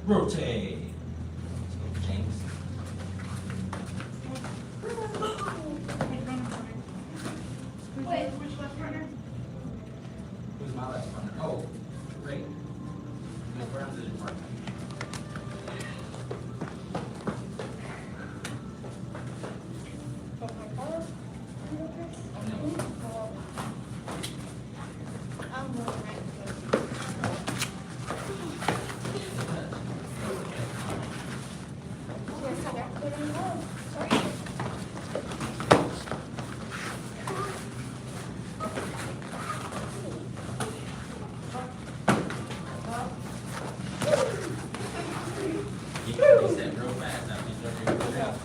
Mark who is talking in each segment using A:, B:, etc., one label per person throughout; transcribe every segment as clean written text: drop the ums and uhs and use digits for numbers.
A: Rotate. James.
B: Wait, which left runner?
A: Who's my left partner? Oh, great. Miss Brown's is your partner. He said real fast after you started your out.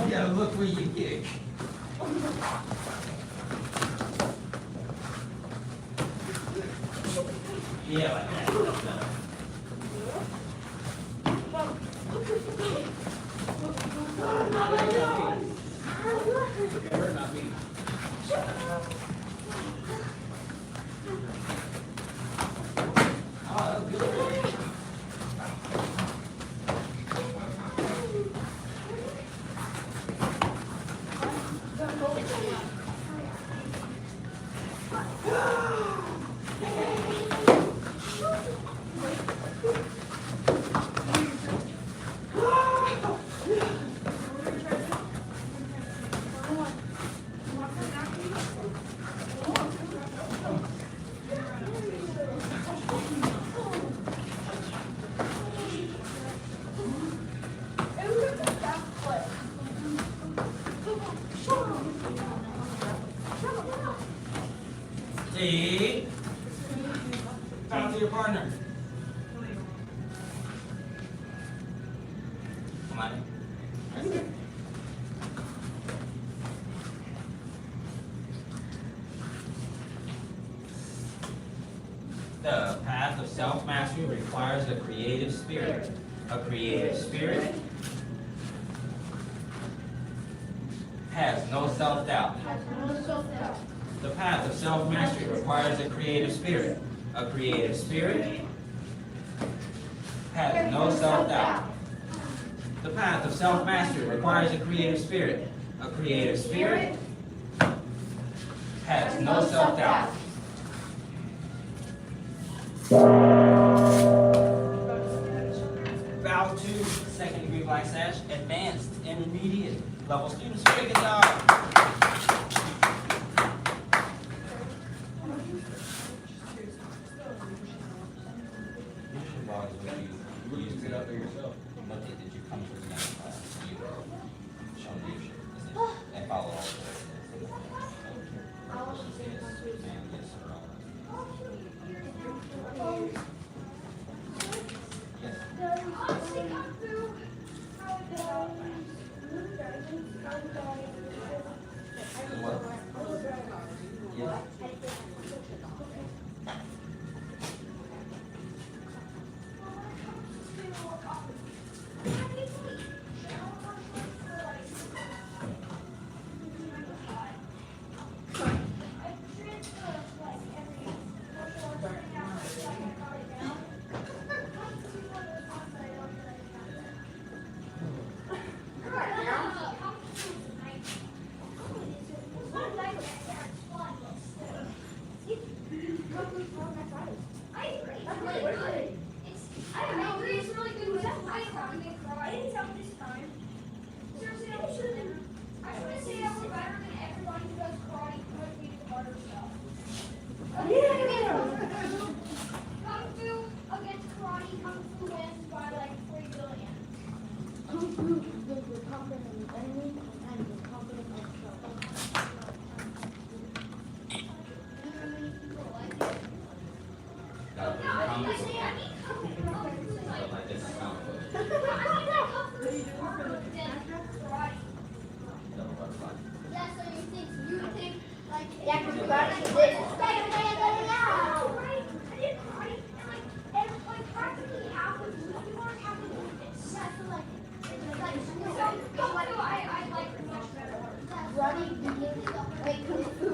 A: You gotta look where you kick. Yeah, like that. That's better. It hurt not me. Oh, that was good. See? Talk to your partner. Come on. The path of self-mastery requires a creative spirit. A creative spirit has no self-doubt. The path of self-mastery requires a creative spirit. A creative spirit has no self-doubt. The path of self-mastery requires a creative spirit. A creative spirit has no self-doubt. Bow to second degree black sash, advanced intermediate level students. Very good job.
C: You used to get out there yourself.
A: What did you come to the next class? You show leadership and follow all the way. Yes. common foot. So like this is common foot. Double butterfly.
B: Yeah, because we got this. Running, like kung fu,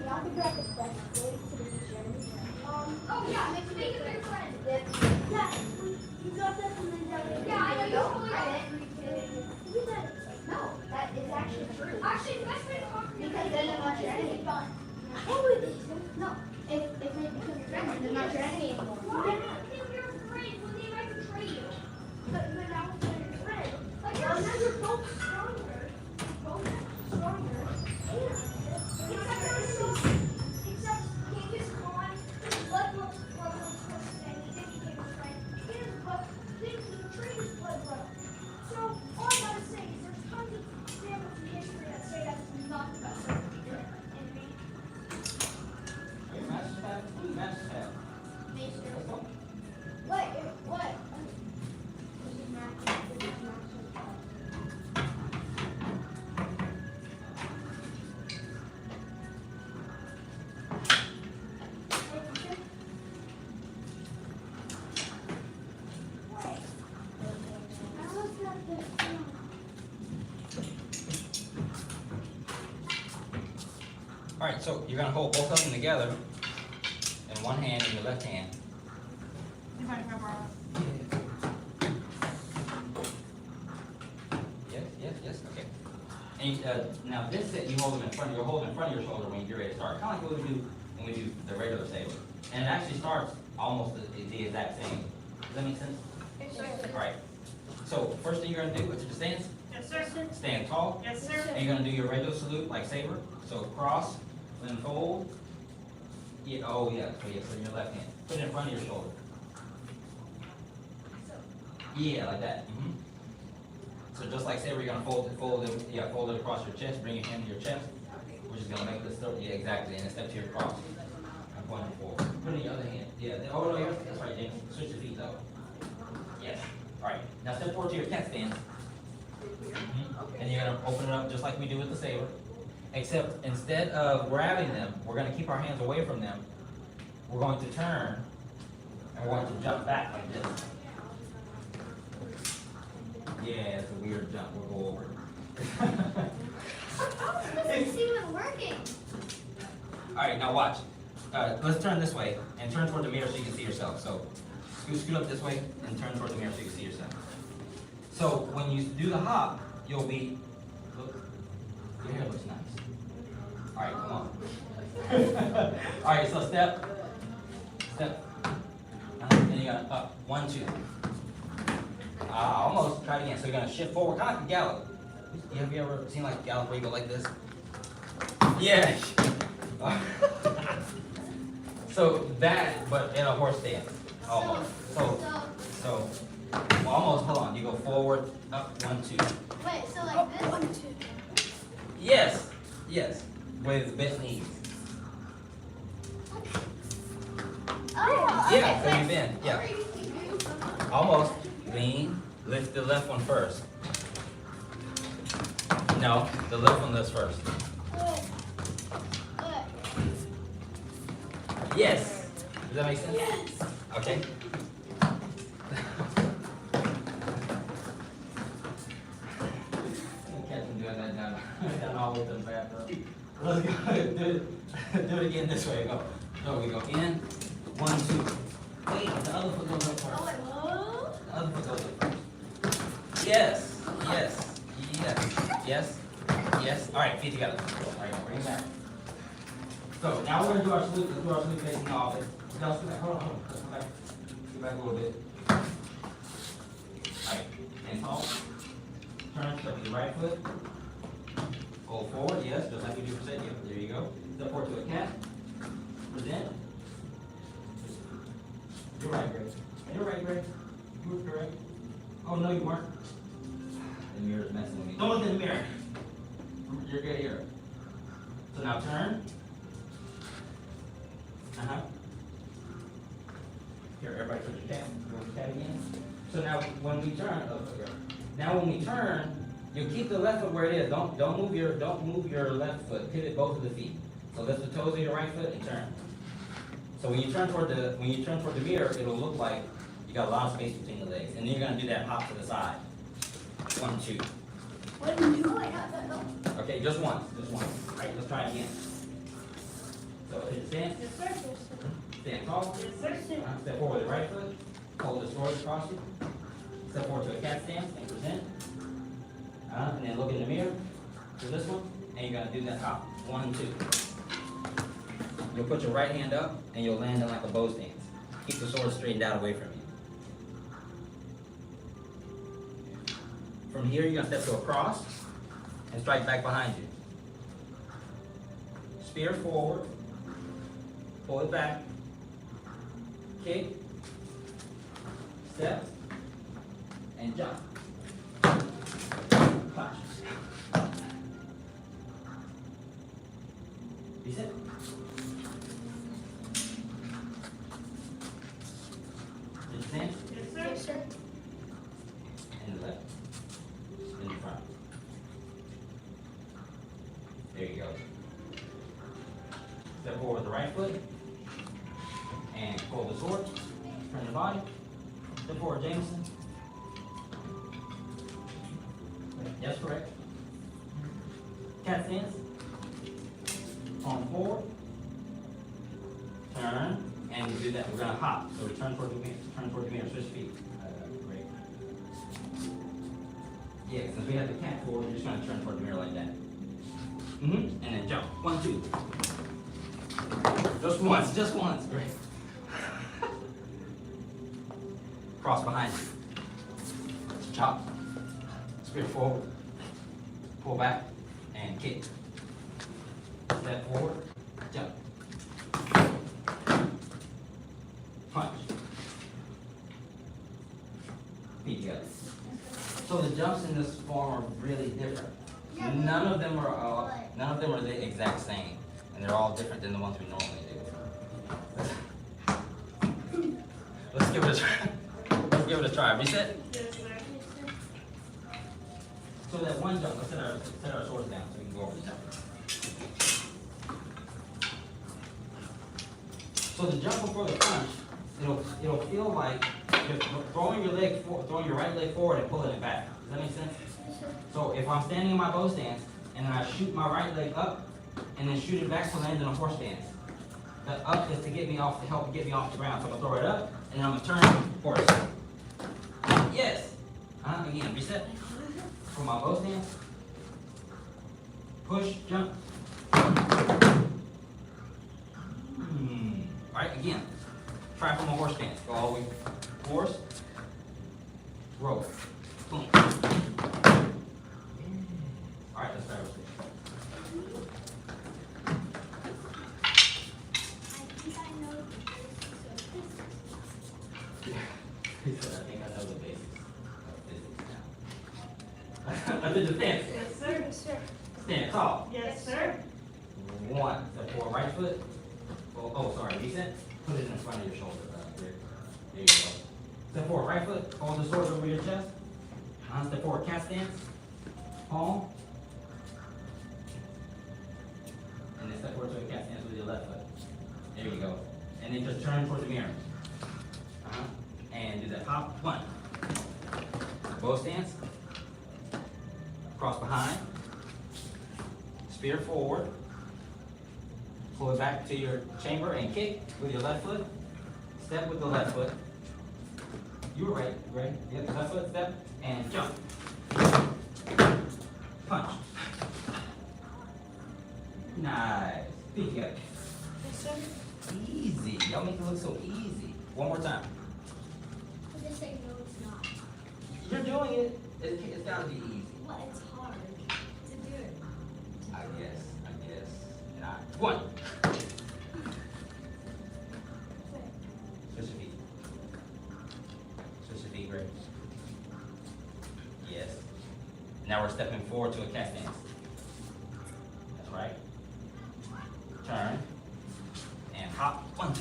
B: not the best way to the gym. Oh yeah, make it very fun. Yeah, you got that from the yeah, I know you totally got it. No, that is actually true. Actually, the best way to conquer because then they're not your enemy. Oh, it is. No, if they become your friend, they're not your enemy anymore. Why? If you're a friend, when they might betray you. But now they're your friend. Like now you're both stronger. Both stronger. Except Genghis Khan, his blood looks and he think he became a friend. The tree is blood. So all I gotta say is there's tons of examples in history that say that's not the best way to do it.
A: Wait, master pad? Master pad. Let's go.
B: What?
A: All right, so you're gonna hold both of them together in one hand in your left hand.
B: You might remember.
A: Yes, okay. And now this set you hold them in front. You're holding in front of your shoulder when you're ready to start. Kind of like what we do when we do the regular saber. And it actually starts almost the exact same. Does that make sense?
B: Yes, sir.
A: All right. So first thing you're gonna do is your stance.
B: Yes, sir.
A: Stand tall.
B: Yes, sir.
A: And you're gonna do your regular salute like saber. So cross, then fold. Yeah. Oh yeah. So yes, in your left hand. Put it in front of your shoulder. Yeah, like that. So just like saber, you're gonna fold it across your chest. Bring your hand to your chest. We're just gonna make this step. Yeah, exactly. And then step to your cross. And point it forward. Put it in your other hand. Yeah. Oh no, that's right, James. Switch your feet though. Yes. All right. Now step forward to your cat stance. And you're gonna open it up just like we do with the saber. Except instead of grabbing them, we're going to keep our hands away from them. We're going to turn, and we're going to jump back like this. Yeah, it's a weird jump. We'll go over it.
B: Doesn't seem to be working.
A: All right, now watch. Let's turn this way and turn toward the mirror so you can see yourself. So scoot up this way and turn toward the mirror so you can see yourself. So when you do the hop, you'll be, look, your hair looks nice. All right, come on. All right, so step, and you're gonna up, 1, 2. Almost, try it again. So you're gonna shift forward, kind of like a gallop. Have you ever seen like a gallop where you go like this? Yeah. So that, but in a horse stance, almost. So, well, almost, hold on. You go forward, up, 1, 2.
B: Wait, so like this? 1, 2.
A: Yes, with bent knees.
B: Oh,
A: Yeah,
B: okay,
A: so you bend, yeah. Almost, lean, lift the left one first. No, the left one does first. Yes. Does that make sense?
B: Yes.
A: Okay. Catch him doing that down all the way to the bathroom. Let's go. Do it again this way. Go. So we go in. 1, 2. Wait, the other foot goes up first. The other foot goes up first. Yes. All right, feet together. All right, bring it back. So now we're gonna do our salute. Let's do our salute facing off. Hold on. Let's go back. Get back a little bit. All right, stand tall. Turn, step with your right foot. Go forward, yes, just like we do for set. There you go. Step forward to a cat. Present. You're right, Greg. You were correct. Oh, no, you weren't. The mirror's messing with me. Don't look in the mirror. You're good here. So now turn. Uh-huh. Here, everybody put your tab, go with tab again. So now when we turn, you keep the left foot where it is. Don't move your left foot. Pivot both of the feet. So lift the toes of your right foot and turn. So when you turn toward the mirror, it'll look like you got a lot of space between the legs. And then you're gonna do that hop to the side. 1, 2. Okay, just once. All right, let's try it again. So stand.
B: Yes, sir.
A: Stand tall.
B: Yes, sir.
A: Step forward with the right foot. Hold the sword across you. Step forward to a cat stance and present. And then look in the mirror to this one, and you're gonna do that hop. 1, 2. You'll put your right hand up, and you'll land in like a bow stance. Keep the sword straightened out away from you. From here, you're gonna step to a cross and strike back behind you. Spear forward, pull it back, kick, step, and jump. Punch. Reset. Did you stand?
B: Yes, sir.
A: And the left. In the front. There you go. Step forward with the right foot. And pull the sword. Turn your body. Step forward, Jameson. Yes, correct. Cat stance. Palm forward. Turn. And we do that. We're going to hop. So we turn toward the mirror. Turn toward the mirror. Switch feet. Great. Yeah, since we have the cat forward, we're just going to turn toward the mirror like that. And then jump. 1, 2. Just once. Great. Cross behind you. Chop. Spear forward. Pull back. And kick. Step forward. Jump. Punch. Feet together. So the jumps in this form are really different. None of them are the exact same, and they're all different than the ones we normally do. Let's give it a try. Reset.
B: Yes, sir.
A: So that one jump, let's set our swords down so we can go over the jump. So the jump before the punch, it'll feel like you're throwing your right leg forward and pulling it back. Does that make sense? So if I'm standing in my bow stance and then I shoot my right leg up and then shoot it back to land in a horse stance. The up is to help get me off the ground. So I'm gonna throw it up and then I'm gonna turn horse. Yes. Again, reset. From my bow stance. Push, jump. Alright, again. Try from a horse stance. Go all the way. Horse. Roll. Boom. Alright, let's try this. He said, I think I know the basics of physics now. Let's do the stance.
B: Yes, sir. Yes, sir.
A: Stand tall.
B: Yes, sir.
A: 1. Step forward, right foot. Oh, sorry, reset. Put it in front of your shoulder. There you go. Step forward, right foot. Hold the sword over your chest. Step forward, cat stance. Palm. And then step forward to a cat stance with your left foot. There you go. And then just turn toward the mirror. And do that hop. 1. Bow stance. Cross behind. Spear forward. Pull it back to your chamber and kick with your left foot. Step with the left foot. You were right. Yep, left foot, step, and jump. Punch. Nice. Feet together.
B: Yes, sir.
A: Easy. Y'all make it look so easy. One more time.
B: I just say no, it's not.
A: You're doing it. It's gotta be easy.
B: Well, it's hard to do it.
A: I guess. Not. 1. Switch your feet. Switch your feet, Greg. Yes. Now we're stepping forward to a cat stance. That's right. Turn. And hop. 1.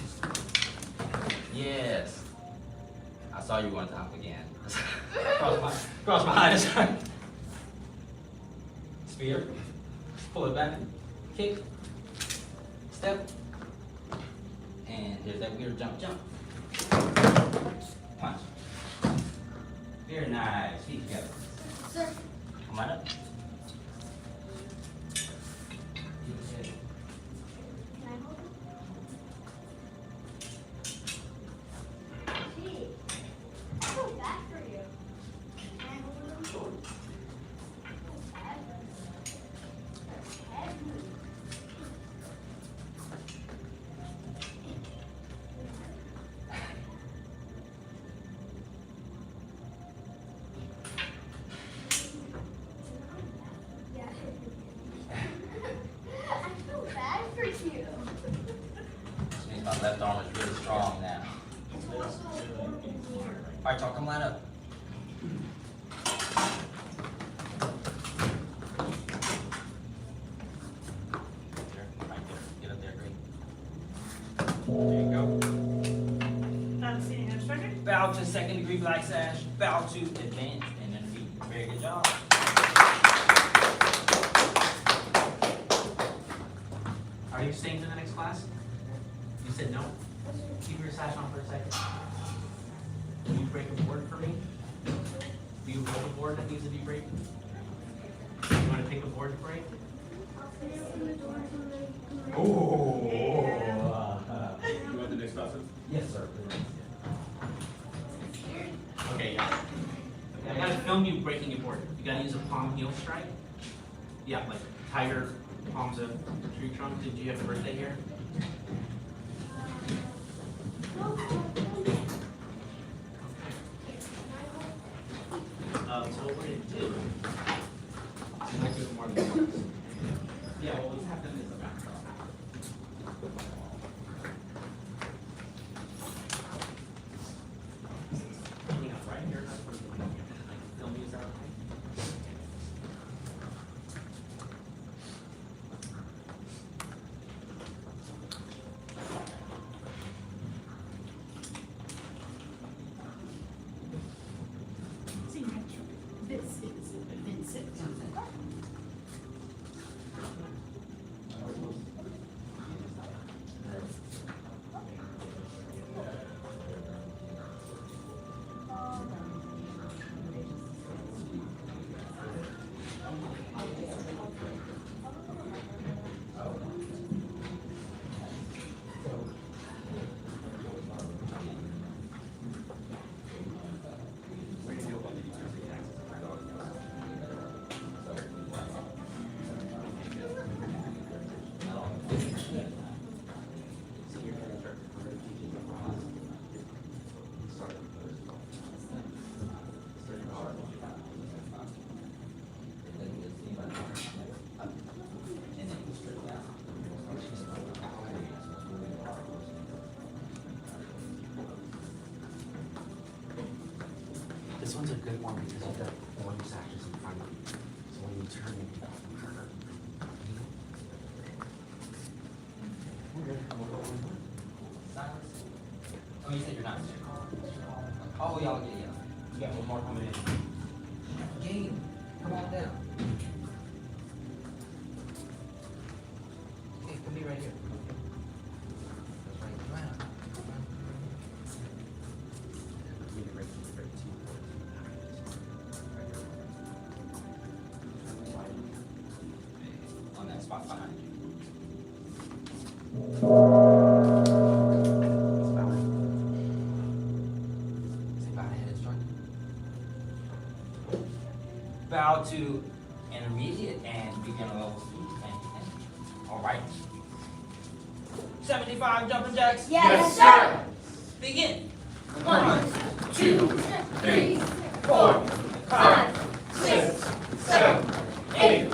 A: saw you one time again. Cross my eyes. Spear. Pull it back. Kick. Step. And here's that weird jump. Punch. Very nice. Feet together.
B: Sir.
A: Come right up.
B: Can I hold it? Gee, I feel bad for you. Can I hold it? I feel bad for you. That's heavy. Yeah. I feel bad for you.
A: Which means my left arm is really strong now.
B: It's also important here.
A: Alright, y'all, come line up. Right there. Get up there, great. There you go.
D: Seating instructor.
A: Bow to second degree black sash. Bow to advance and then feet. Very good job.
D: Are you staying to the next class? You said no? Keep your sash on for a second. Can you break a board for me? Do you hold a board that needs to be breaking? You want to take a board to break?
A: Oh.
C: You want the next lesson?
A: Yes, sir.
D: Okay, yeah. I gotta film you breaking a board. You gotta use a palm heel strike. Yeah, like tiger palms of tree trunk. Did you have a birthday here? So what we're gonna do, I might do it more than once. Yeah, well, let's have them as a backdrop. Hang out right here, that's what we're doing. I can film you, is that okay?
E: This is Vincent.
D: This one's a good one because you've got one sashes in front of you. So when you turn, you can go harder.
A: Silence. Oh, you said you're not. Oh, y'all, yeah. You got one more coming in. Game, come on down. Okay, come be right here. That's right. Come on. On that spot behind you. Say bow to head instructor. Bow to intermediate and begin a level speed. Thank you. All right. 75 jumping jacks.
B: Yes, sir.
A: Begin.
B: 1, 2, 3, 4, 5, 6, 7, 8,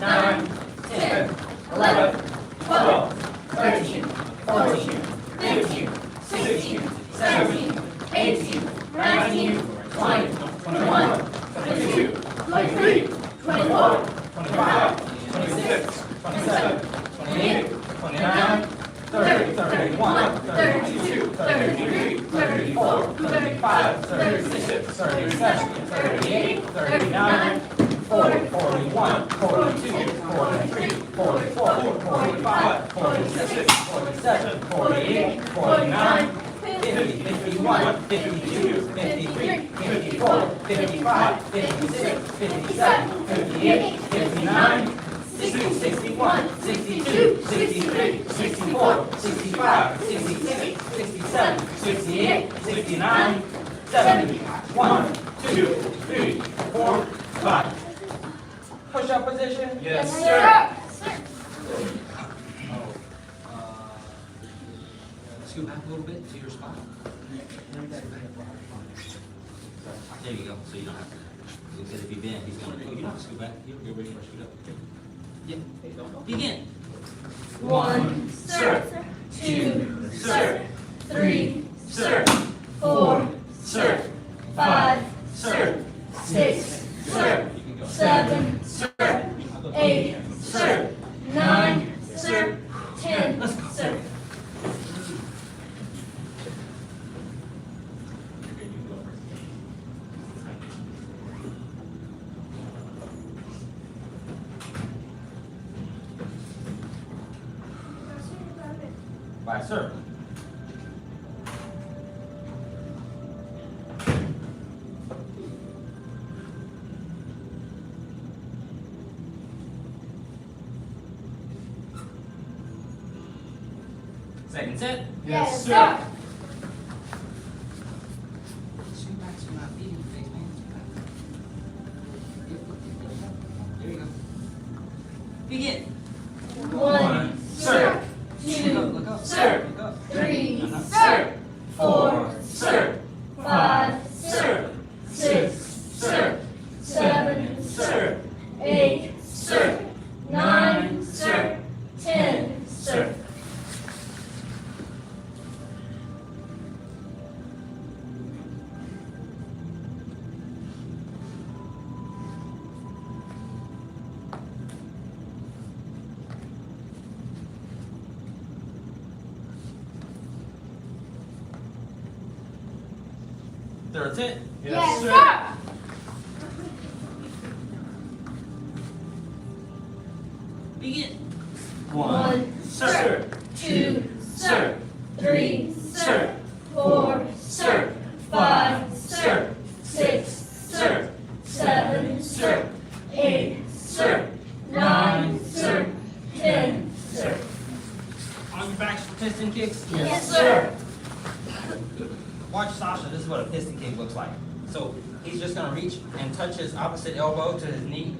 B: 9, 10, 11, 12, 13, 14, 15, 16, 17, 18, 19, 20, 21, 22, 23, 24, 25, 26, 27, 28, 29, 30,
A: 30, 31, 32, 33, 34, 35, 36, 37, 38, 39, 40, 41, 42, 43, 44, 45, 46, 47, 48, 49, 50, 51, 52, 53, 54, 55, 56, 57, 58, 59, 60, 61, 62, 63, 64, 65, 66, 67, 68, 69, 70, 1, 2, 3, 4, 5. Push-up position?
C: Yes,
B: sir.
A: Scoot back a little bit to your spot. There you go, so you don't have to. Because if you bend, he's gonna, you don't have to scoot back. You're ready for a scoot up. Yeah. Begin.
B: 1,
A: sir.
B: 2, sir. 3, sir. 4, sir. 5, sir. 6, sir. 7, sir. 8, sir. 9, sir. 10, sir.
A: By circle. Second set.
B: Yes, sir.
A: Scoot back so you're not beating your face, man. There you go. Begin.
B: 1, sir.
A: Look
B: 2,
A: up.
B: sir.
A: Look up.
B: 3, sir. 4, sir. 5, sir. 6, sir. 7, sir. 8, sir. 9, sir. 10, sir.
A: Third set.
B: Yes, sir.
A: Begin.
B: 1, sir. 2, sir. 3, sir. 4, sir. 5, sir. 6, sir. 7, sir. 8, sir. 9, sir. 10, sir.
A: On your backs for piston kicks.
B: Yes, sir.
A: Watch Sasha, this is what a piston kick looks like. So he's just gonna reach and touch his opposite elbow to his knee.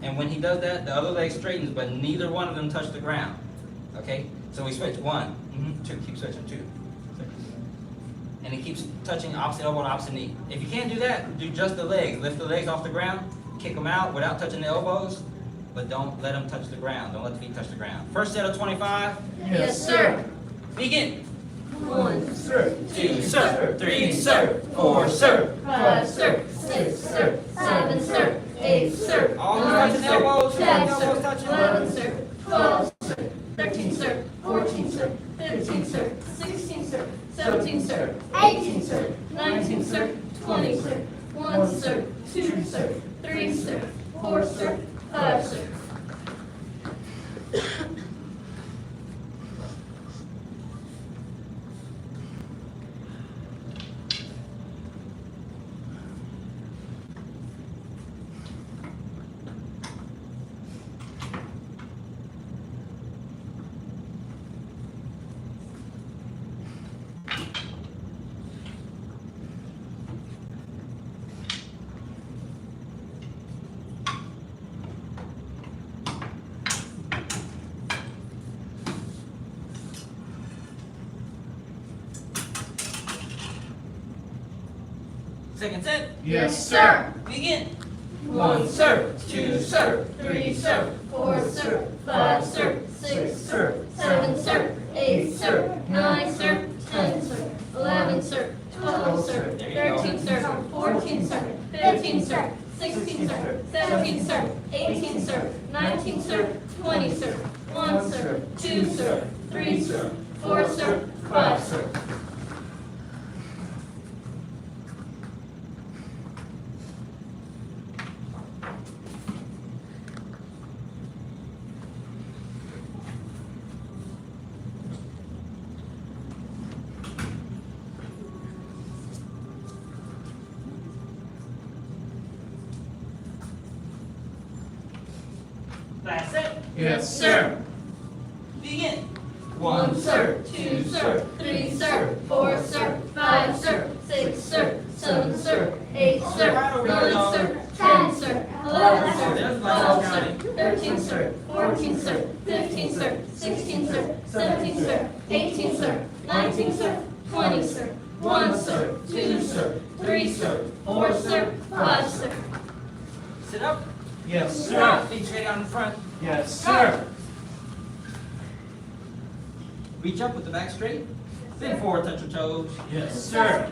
A: And when he does that, the other leg straightens, but neither one of them touch the ground. Okay? So we switch. 1, 2, keep switching, 2. And he keeps touching opposite elbow and opposite knee. If you can't do that, do just the legs. Lift the legs off the ground, kick them out without touching the elbows, but don't let them touch the ground. Don't let the feet touch the ground. First set of 25.
B: Yes, sir.
A: Begin.
B: 1, sir.
A: 2, sir. 3, sir. 4, sir.
B: 5, sir. 6, sir. 7, sir. 8, sir.
A: All the
B: 9,
A: touching
B: sir.
A: elbows,
B: 10,
A: elbows
B: sir.
A: touching.
B: 11, sir. 12, sir. 13, sir. 14, sir. 15, sir. 16, sir. 17, sir. 18, sir. 19, sir. 20, sir. 1, sir. 2, sir. 3, sir. 4, sir. 5, sir.
A: Second set.
B: Yes, sir.
A: Begin.
B: 1, sir. 2, sir. 3, sir. 4, sir. 5, sir. 6, sir. 7, sir. 8, sir. 9, sir. 10, sir. 11, sir. 12, sir. 13, sir. 14, sir. 15, sir. 16, sir. 17, sir. 18, sir. 19, sir. 20, sir. 1, sir. 2, sir.
E: 3, sir. 4, sir. 5, sir.
D: That's it.
E: Yes, sir.
D: Begin.
E: 1, sir. 2, sir. 3, sir. 4, sir. 5, sir. 6, sir. 7, sir. 8, sir. 9, sir. 10, sir. 11, sir. 12, sir. 13, sir. 14, sir. 15, sir. 16, sir. 17, sir. 18, sir. 19, sir. 20, sir. 1, sir. 2, sir. 3, sir. 4, sir. 5, sir.
D: Sit up.
C: Yes,
D: Feet straight out in front.
C: Yes,
A: Reach up with the back straight. Bend forward, touch your toes.
C: Yes, sir.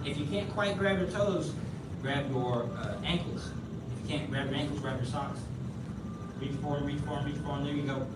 A: If you can't quite grab your toes, grab your ankles. If you can't grab your ankles, grab your socks. Reach forward, reach forward, reach forward. There you go.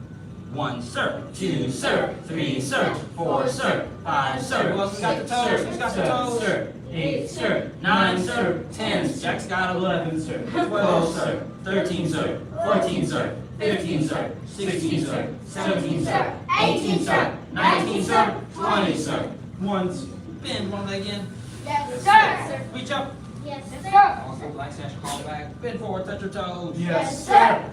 A: 1, sir. 2, sir. 3, sir. 4, sir. 5, sir. Who else got the toes? Who's got the toes?
E: 8, sir.
A: 9, sir. 10. Jack's got 11, sir. 12, sir. 13, sir. 14, sir. 15, sir. 16, sir. 17, sir. 18, sir. 19, sir. 20, sir. Once. Bend one leg in.
B: Yes, sir.
A: Reach up.
B: Yes, sir.
A: Also, black sash, call back. Bend forward, touch your toes.
B: Yes, sir.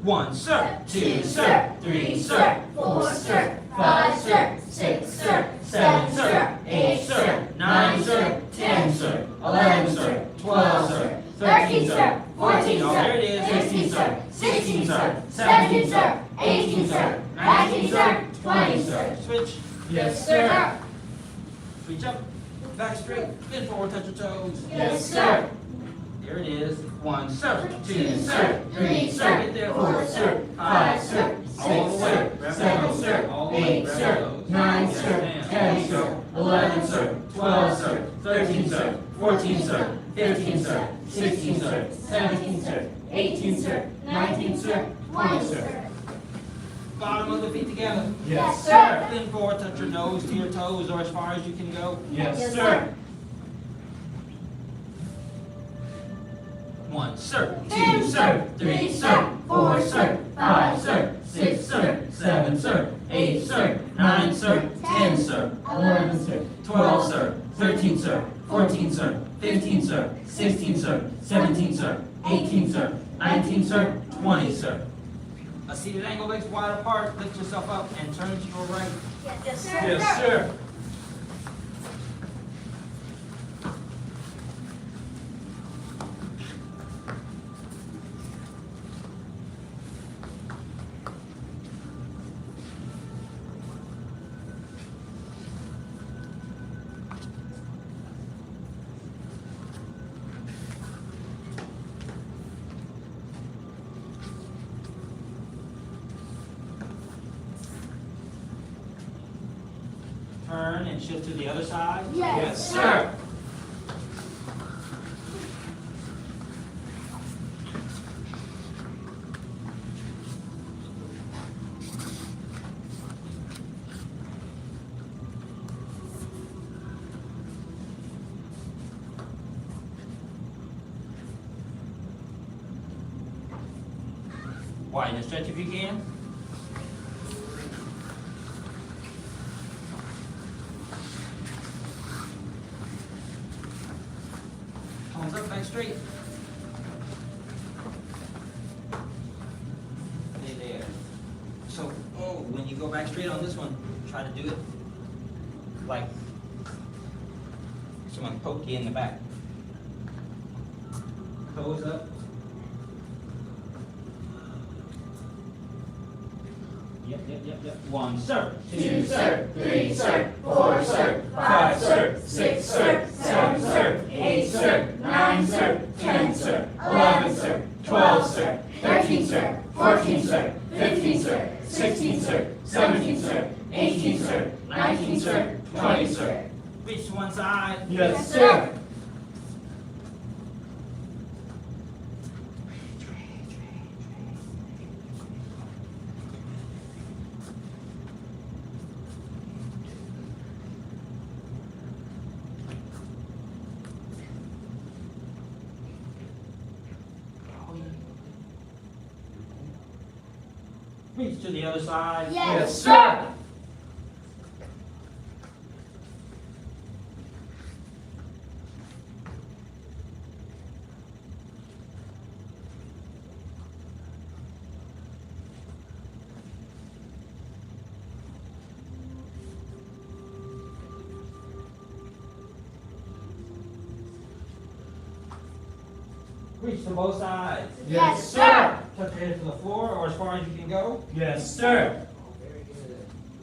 A: 1, sir. 2, sir. 3, sir.
B: 4, sir. 5, sir. 6, sir. 7, sir. 8, sir.
A: 9, sir. 10, sir. 11, sir. 12, sir. 13, sir. 14, oh, there it is. 15, sir. 16, sir. 17, sir. 18, sir. 19, sir. 20, sir. Switch.
B: Yes, sir.
A: Reach up. Back straight. Bend forward, touch your toes.
B: Yes, sir.
A: There it is. 1, sir. 2, sir. 3, sir. Get there.
B: 4, sir. 5, sir.
A: All the
B: 6,
A: way.
B: sir.
A: Grab
B: 7,
A: those.
B: sir.
A: All the way.
B: 8,
A: Grab
B: sir.
A: those.
B: 9,
A: Yes,
B: sir.
A: ma'am.
B: 10, sir. 11, sir.
A: 12, sir. 13, sir. 14, sir. 15, sir. 16, sir.
B: 17, sir. 18, sir. 19, sir. 20, sir.
A: Bottom of the feet together.
B: Yes, sir.
A: Bend forward, touch your nose to your toes or as far as you can go.
B: Yes, sir.
A: 1, sir. 2, sir. 3, sir. 4, sir. 5, sir. 6, sir. 7, sir. 8, sir. 9, sir. 10, sir.
B: 11, sir.
A: 12, sir. 13, sir. 14, sir. 15, sir. 16, sir. 17, sir. 18, sir. 19, sir. 20, sir. A seated angle, legs wide apart. Lift yourself up and turn to your right.
B: Yes, sir.
C: Yes, sir.
A: Turn and shift to the other side.
B: Yes, sir.
A: Widen and stretch if you can. Palms up, back straight. Stay there. So, when you go back straight on this one, try to do it like someone poked you in the back. Toes up. Yep. 1, sir.
B: 2, sir. 3, sir. 4, sir. 5, sir. 6, sir. 7, sir. 8, sir. 9, sir. 10, sir. 11, sir. 12, sir. 13, sir. 14, sir. 15, sir. 16, sir. 17, sir. 18, sir. 19, sir. 20, sir.
A: Reach to one side.
C: Yes, sir.
A: Reach to the other side.
C: Yes, sir.
A: Reach to both sides.
C: Yes, sir.
A: Touch your head to the floor or as far as you can go.
C: Yes, sir.
A: Very good.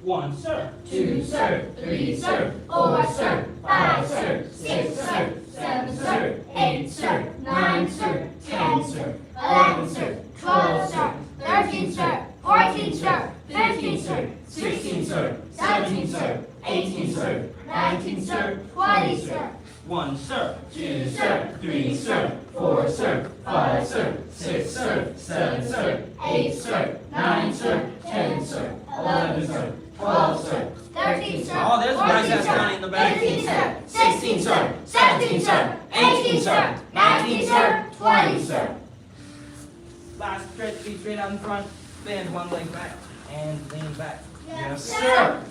A: 1, sir.
C: 2, sir. 3, sir. 4, sir. 5, sir. 6, sir. 7, sir. 8, sir. 9, sir. 10, sir. 11, sir. 12, sir. 13, sir. 14, sir. 15, sir. 16, sir. 17, sir. 18, sir. 19, sir. 20, sir.
A: 1, sir.
C: 2, sir. 3, sir. 4, sir. 5, sir. 6, sir. 7, sir. 8, sir. 9, sir. 10, sir. 11, sir. 12, sir.
B: 13, sir.
A: Oh, there's a nice ass county in the back.
B: 15, sir.
C: 16, sir. 17, sir. 18, sir. 19, sir. 20, sir.
A: Last stretch, feet straight out in front. Bend one leg back and lean back.
C: Yes, sir.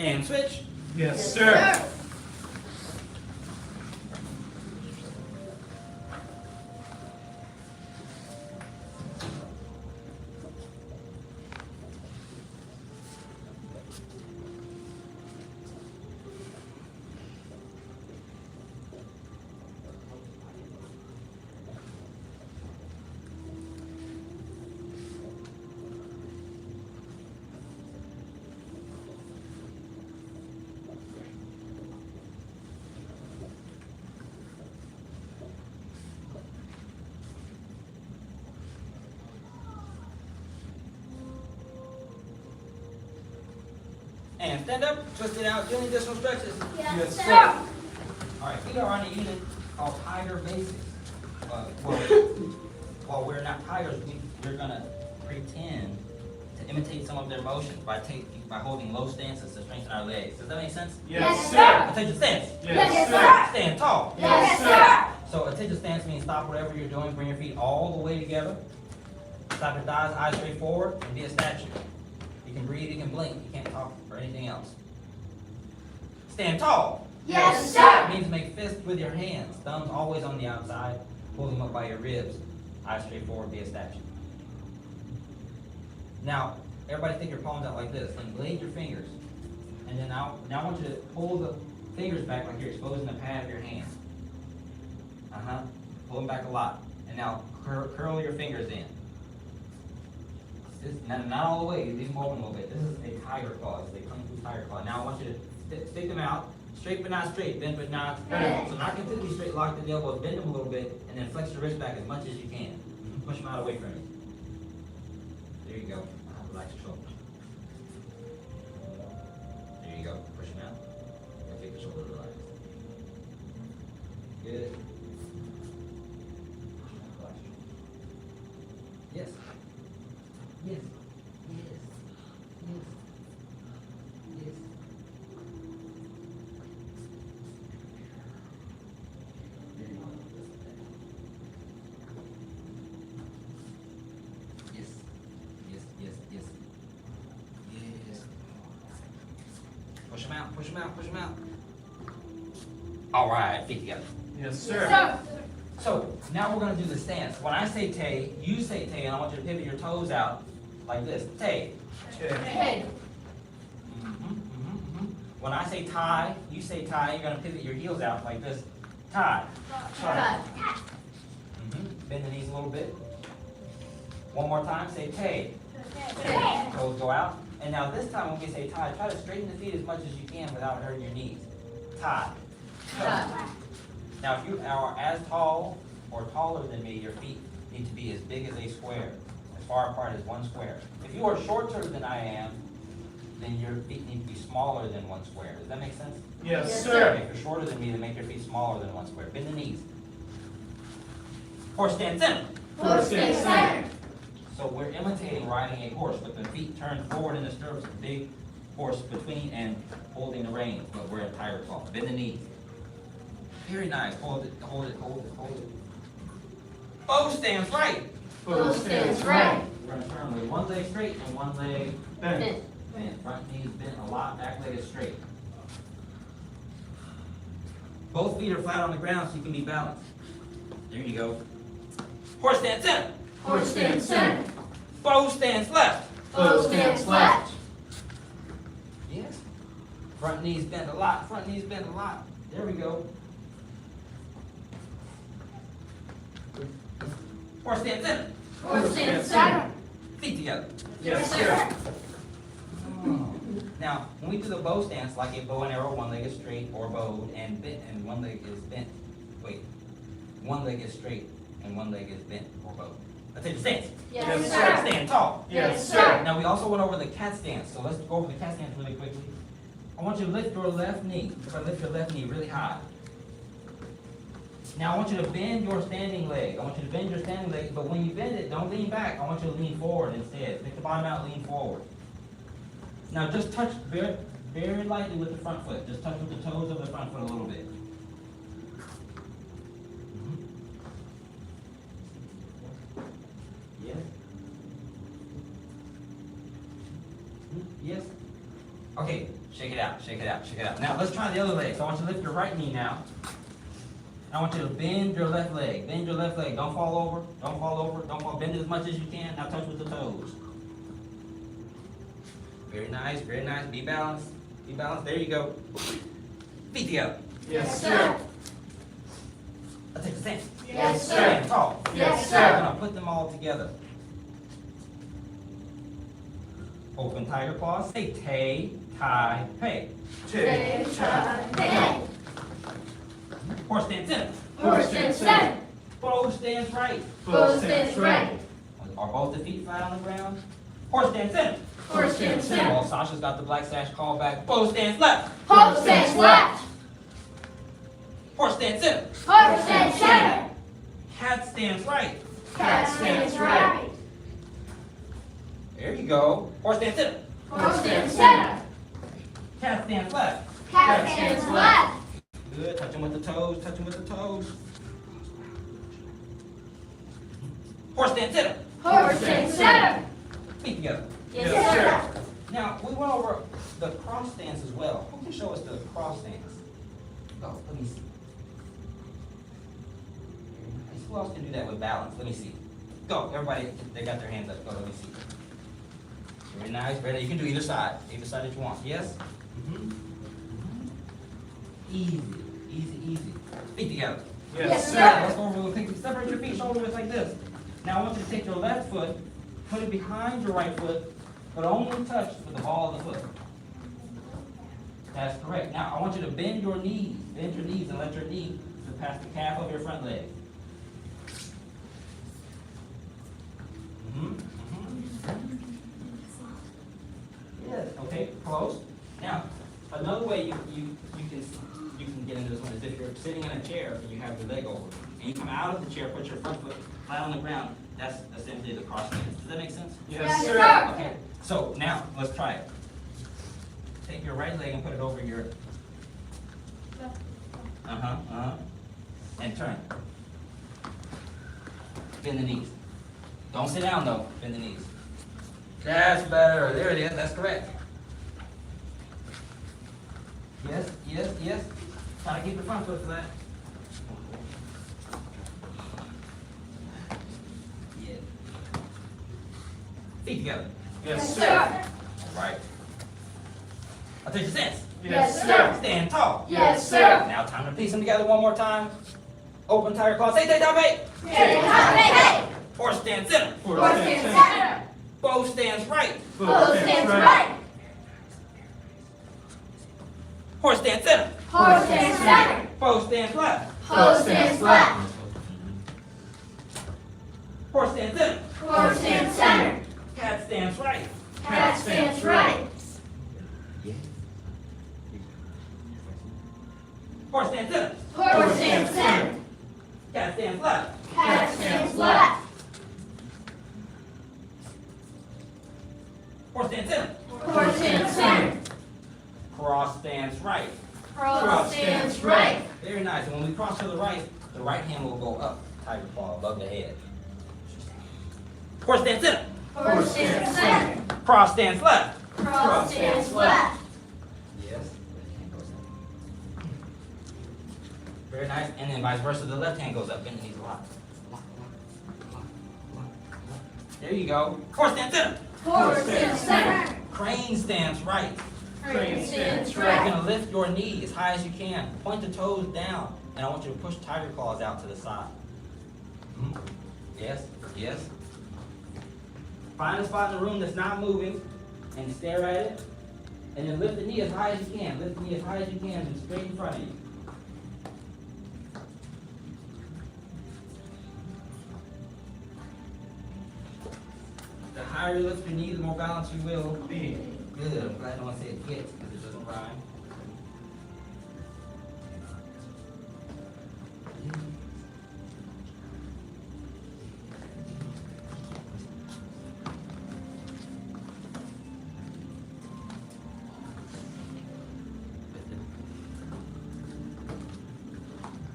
A: And switch.
C: Yes, sir.
A: And stand up, twist it out, do any additional stretches.
C: Yes, sir.
A: Alright, we are on a unit called tiger basics. While we're not tigers, we're gonna pretend to imitate some of their motions by holding low stances to strengthen our legs. Does that make sense?
C: Yes, sir.
A: Attention stance.
C: Yes, sir.
A: Stand tall.
C: Yes, sir.
A: So attention stance means stop whatever you're doing, bring your feet all the way together. Stop your thighs, eyes straight forward, and be a statue. You can breathe, you can blink, you can't talk or anything else. Stand tall.
B: Yes, sir.
A: It means make fists with your hands, thumbs always on the outside, pull them up by your ribs, eyes straight forward, be a statue. Now, everybody take your palms out like this, then blade your fingers. And then now I want you to pull the fingers back like you're exposing the pad of your hand. Pull them back a lot. And now curl your fingers in. Not all the way, leave them open a little bit. This is a tiger claw, it's a kung fu tiger claw. Now I want you to stick them out, straight but not straight, bend but not bend. So not completely straight, lock the elbows, bend them a little bit, and then flex your wrist back as much as you can. Push them out away from you. There you go. Relax your shoulders. There you go. Push them out. And take the shoulder relax. Good. Relax your shoulders. Yes. Yes. Yes. Yes. Yes. There you go. Yes. Yes. Yes. Yes. Yes. Push them out. Push them out. Push them out. All right. Feet together.
C: Yes, sir.
B: Sir.
A: So now we're going to do the stance. When I say tay, you say tay, and I want you to pivot your toes out like this. Tay.
B: Head.
A: When I say tie, you say tie. You're going to pivot your heels out like this. Tie.
B: Cut.
A: Bend the knees a little bit. One more time. Say tay.
B: Head.
A: Toes go out. And now this time when we say tie, try to straighten the feet as much as you can without hurting your knees. Tie.
B: Cut.
A: Now, if you are as tall or taller than me, your feet need to be as big as a square, as far apart as one square. If you are shorter than I am, then your feet need to be smaller than 1 square. Does that make sense?
C: Yes,
E: Yes,
C: sir.
A: If you're shorter than me, then make your feet smaller than 1 square. Bend the knees. Horse stand center.
E: Horse stand center.
A: So we're imitating riding a horse, but the feet turn forward in the stirrups, the big horse between and holding the reins, but we're in tiger claw. Bend the knees. Very nice. Hold it, hold it, hold it, hold it. Bow stands right.
E: Bow stands right.
A: We're gonna turn with one leg straight and one leg
C: Bend.
A: bent. Front knees bent a lot, back leg is straight. Both feet are flat on the ground so you can be balanced. There you go. Horse stands center.
E: Horse stands center.
A: Bow stands left.
E: Bow stands left.
A: Yes. Front knees bent a lot. Front knees bent a lot. There we go. Horse stands center.
E: Horse stands center.
A: Feet together.
C: Yes, sir.
A: Now, when we do the bow stance, like a bow and arrow, one leg is straight or bowed and bent, and one leg is bent. Wait, one leg is straight and one leg is bent or bowed. Let's take the stance.
E: Yes,
C: Yes,
E: sir.
A: Stand tall.
C: Yes, sir.
A: Now, we also went over the cat stance, so let's go over the cat stance really quickly. I want you to lift your left knee. Everybody lift your left knee really high. Now, I want you to bend your standing leg. I want you to bend your standing leg, but when you bend it, don't lean back. I want you to lean forward instead. Stick the bottom out, lean forward. Now, just touch very, very lightly with the front foot. Just touch with the toes of the front foot a little bit. Yes. Yes. Okay, shake it out, shake it out, shake it out. Now, let's try the other leg. So I want you to lift your right knee now. I want you to bend your left leg. Bend your left leg. Don't fall over. Don't fall over. Don't fall. Bend it as much as you can. Now touch with the toes. Very nice. Very nice. Be balanced. Be balanced. There you go. Feet together.
C: Yes, sir.
A: I'll take the stance.
E: Yes, sir.
A: Stand tall.
E: Yes,
A: We're
E: sir.
A: gonna put them all together. Open tiger claws. Say tay, tie, pay.
C: Tay, tie,
E: Hey.
A: Horse stands center.
E: Horse stands center.
A: Bow stands right.
E: Bow stands right.
A: Are both the feet flat on the ground? Horse stands center.
E: Horse stands center.
A: Oh, Sasha's got the black sash called back. Bow stands left.
E: Horse stands left.
A: Horse stands center.
E: Horse stands center.
A: Cat stands right.
E: Cat stands right.
A: There you go. Horse stands center.
E: Horse stands center.
A: Cat stands left.
E: Cat stands left.
A: Good. Touch him with the toes. Touch him with the toes. Horse stands center.
E: Horse stands center.
A: Feet together.
E: Yes, sir.
A: Now, we went over the cross stance as well. Who can show us the cross stance? Go. Let me see. Very nice. Who else can do that with balance? Let me see. Go. Everybody, they got their hands up. Go. Let me see. Very nice. Very nice. You can do either side that you want. Yes? Mm-hmm. Easy. Easy, easy. Feet together.
E: Yes, sir.
A: Let's go over real quick. Separate your feet shoulder width like this. Now I want you to take your left foot, put it behind your right foot, but only touch with the ball of the foot. That's correct. Now I want you to bend your knees and let your knee surpass the calf of your front leg. Yes. Okay. Close. Now another way you can get into this one is if you're sitting in a chair and you have your leg over, and you come out of the chair, put your front foot flat on the ground. That's essentially the cross stance. Does that make sense?
C: Yes, sir.
E: sir.
A: Okay. So now let's try it. Take your right leg and put it over your. And turn. Bend the knees. Don't sit down though. Bend the knees. That's better. There it is. That's correct. Yes, yes, yes. Try to keep the front foot flat. Yeah. Feet together.
C: Yes, sir.
A: All right. I'll take your stance.
C: Yes, sir.
A: Stand tall.
E: Yes, sir.
A: Now time to piece them together one more time. Open tiger claw. Say tay, hey.
E: Hey, hey.
A: Horse stands center.
E: Horse stands center.
A: Bow stands right.
E: Bow stands right.
A: Horse stands center.
E: Horse stands center.
A: Bow stands left.
E: Bow stands left.
A: Horse stands center.
E: Horse stands center.
A: Cat stands right.
E: Cat stands right.
A: Horse stance center.
E: Horse stance center.
A: Cat stance left.
E: Cat stance left.
A: Horse stance center.
E: Horse stance center.
A: Cross stance right.
E: Cross stance right.
A: Very nice. And when we cross to the right hand will go up, tiger claw above the head. Horse stance center.
E: Horse stance center.
A: Cross stance left.
E: Cross stance left.
A: Yes. Very nice. And then vice versa, the left hand goes up, bend the knees a lot. There you go. Horse stance center.
E: Horse stance center.
A: Crane stance right.
E: Crane stance
A: You're
E: right.
A: gonna lift your knee as high as you can. Point the toes down, and I want you to push tiger claws out to the side. Yes, yes. Find a spot in the room that's not moving, and stare at it. And then lift the knee as high as you can. Lift the knee as high as you can, and straight in front of you. The higher you lift your knee, the more balance you will be. Good. I'm glad I don't say it gets because it doesn't rhyme.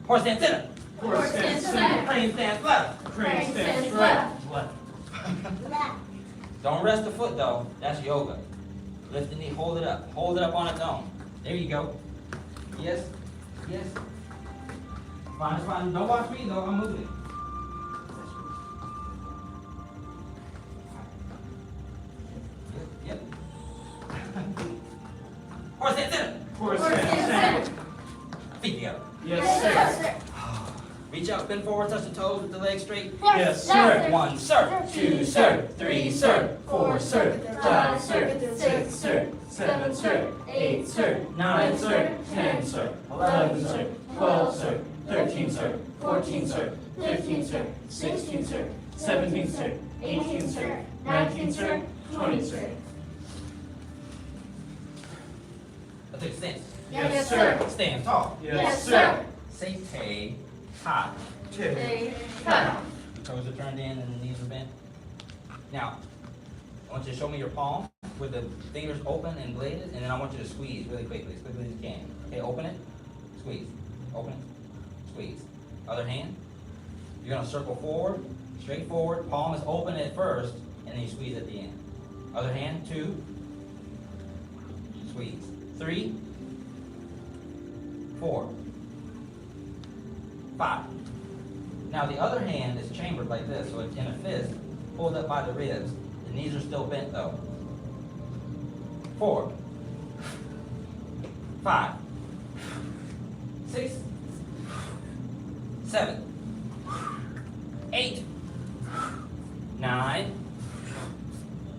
A: Horse stance center.
E: Horse stance center.
A: Crane stance left.
E: Crane stance left.
A: Left. Don't rest the foot though. That's yoga. Lift the knee, hold it up. Hold it up on its own. There you go. Yes. Yes. Fine, fine. Don't watch me though. I'm moving it. Yep. Yep. Horse stance center.
E: Horse stance center.
A: Feet together.
E: Yes, sir.
A: Reach out, bend forward, touch the toes with the legs straight.
E: Yes, sir.
A: 1, sir. 2, sir. 3, sir. 4, sir. 5, sir. 6, sir. 7, sir. 8, sir. 9, sir. 10, sir. 11, sir. 12, sir. 13, sir. 14, sir. 15, sir. 16, sir. 17, sir. 18, sir. 19, sir. 20, sir. I took a stance.
E: Yes, sir.
A: Stand tall.
E: Yes, sir.
A: Say tay, hot.
E: They cut.
A: Toes are turned in and the knees are bent. Now, I want you to show me your palm with the fingers open and bladed, and then I want you to squeeze really quickly, as quickly as you can. Okay, open it, squeeze. Open it, squeeze. Other hand. You're gonna circle forward, straight forward. Palm is open at first, and then you squeeze at the end. Other hand, 2. Squeeze. 3. 4. 5. Now the other hand is chambered like this, so it's in a fist, pulled up by the ribs. The knees are still bent though. 4. 5. 6. 7. 8. 9.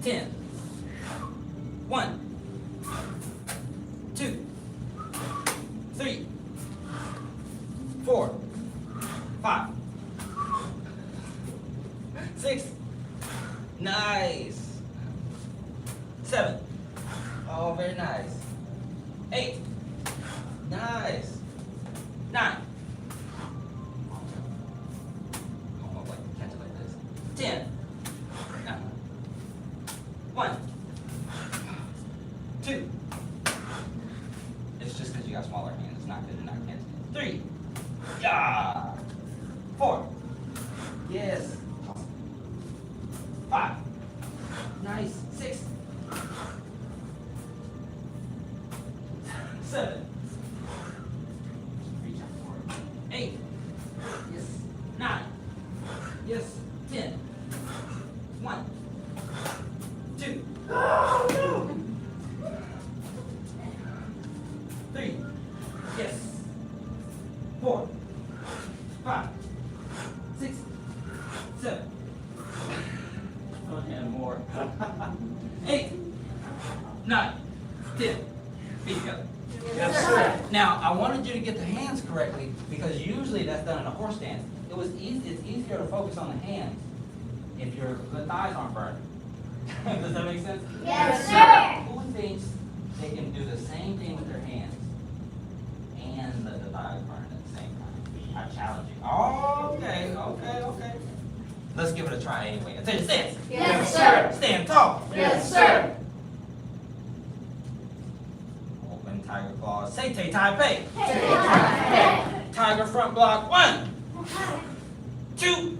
A: 10. 1. 2. 3. 4. 5. 6. Nice. 7. Oh, very nice. 8. Nice. 9. Oh, wait, catch it like this. 10. 1. 2. It's just because you got smaller hands. It's not good to not catch it. 3. Yeah. 4. Yes. 5. Nice. 6. 7. Reach out forward. 8. Yes. 9. Yes. 10. 1. 2. Oh, no. 3. Yes. 4. 5. 6. 7. And more. 8. 9. 10. Feet together.
E: Yes, sir.
A: Now, I wanted you to get the hands correctly because usually that's done in a horse stance. It's easier to focus on the hands if your thighs aren't burned. Does that make sense?
E: Yes, sir.
A: Who thinks they can do the same thing with their hands and the thighs try to burn at the same time. I challenge you. Okay. Let's give it a try anyway. Attention, stance.
E: Yes, sir.
A: Stand tall.
E: Yes, sir.
A: Open tiger claws. Say Tai Pei.
E: Hey.
A: Tiger front block. 1, 2,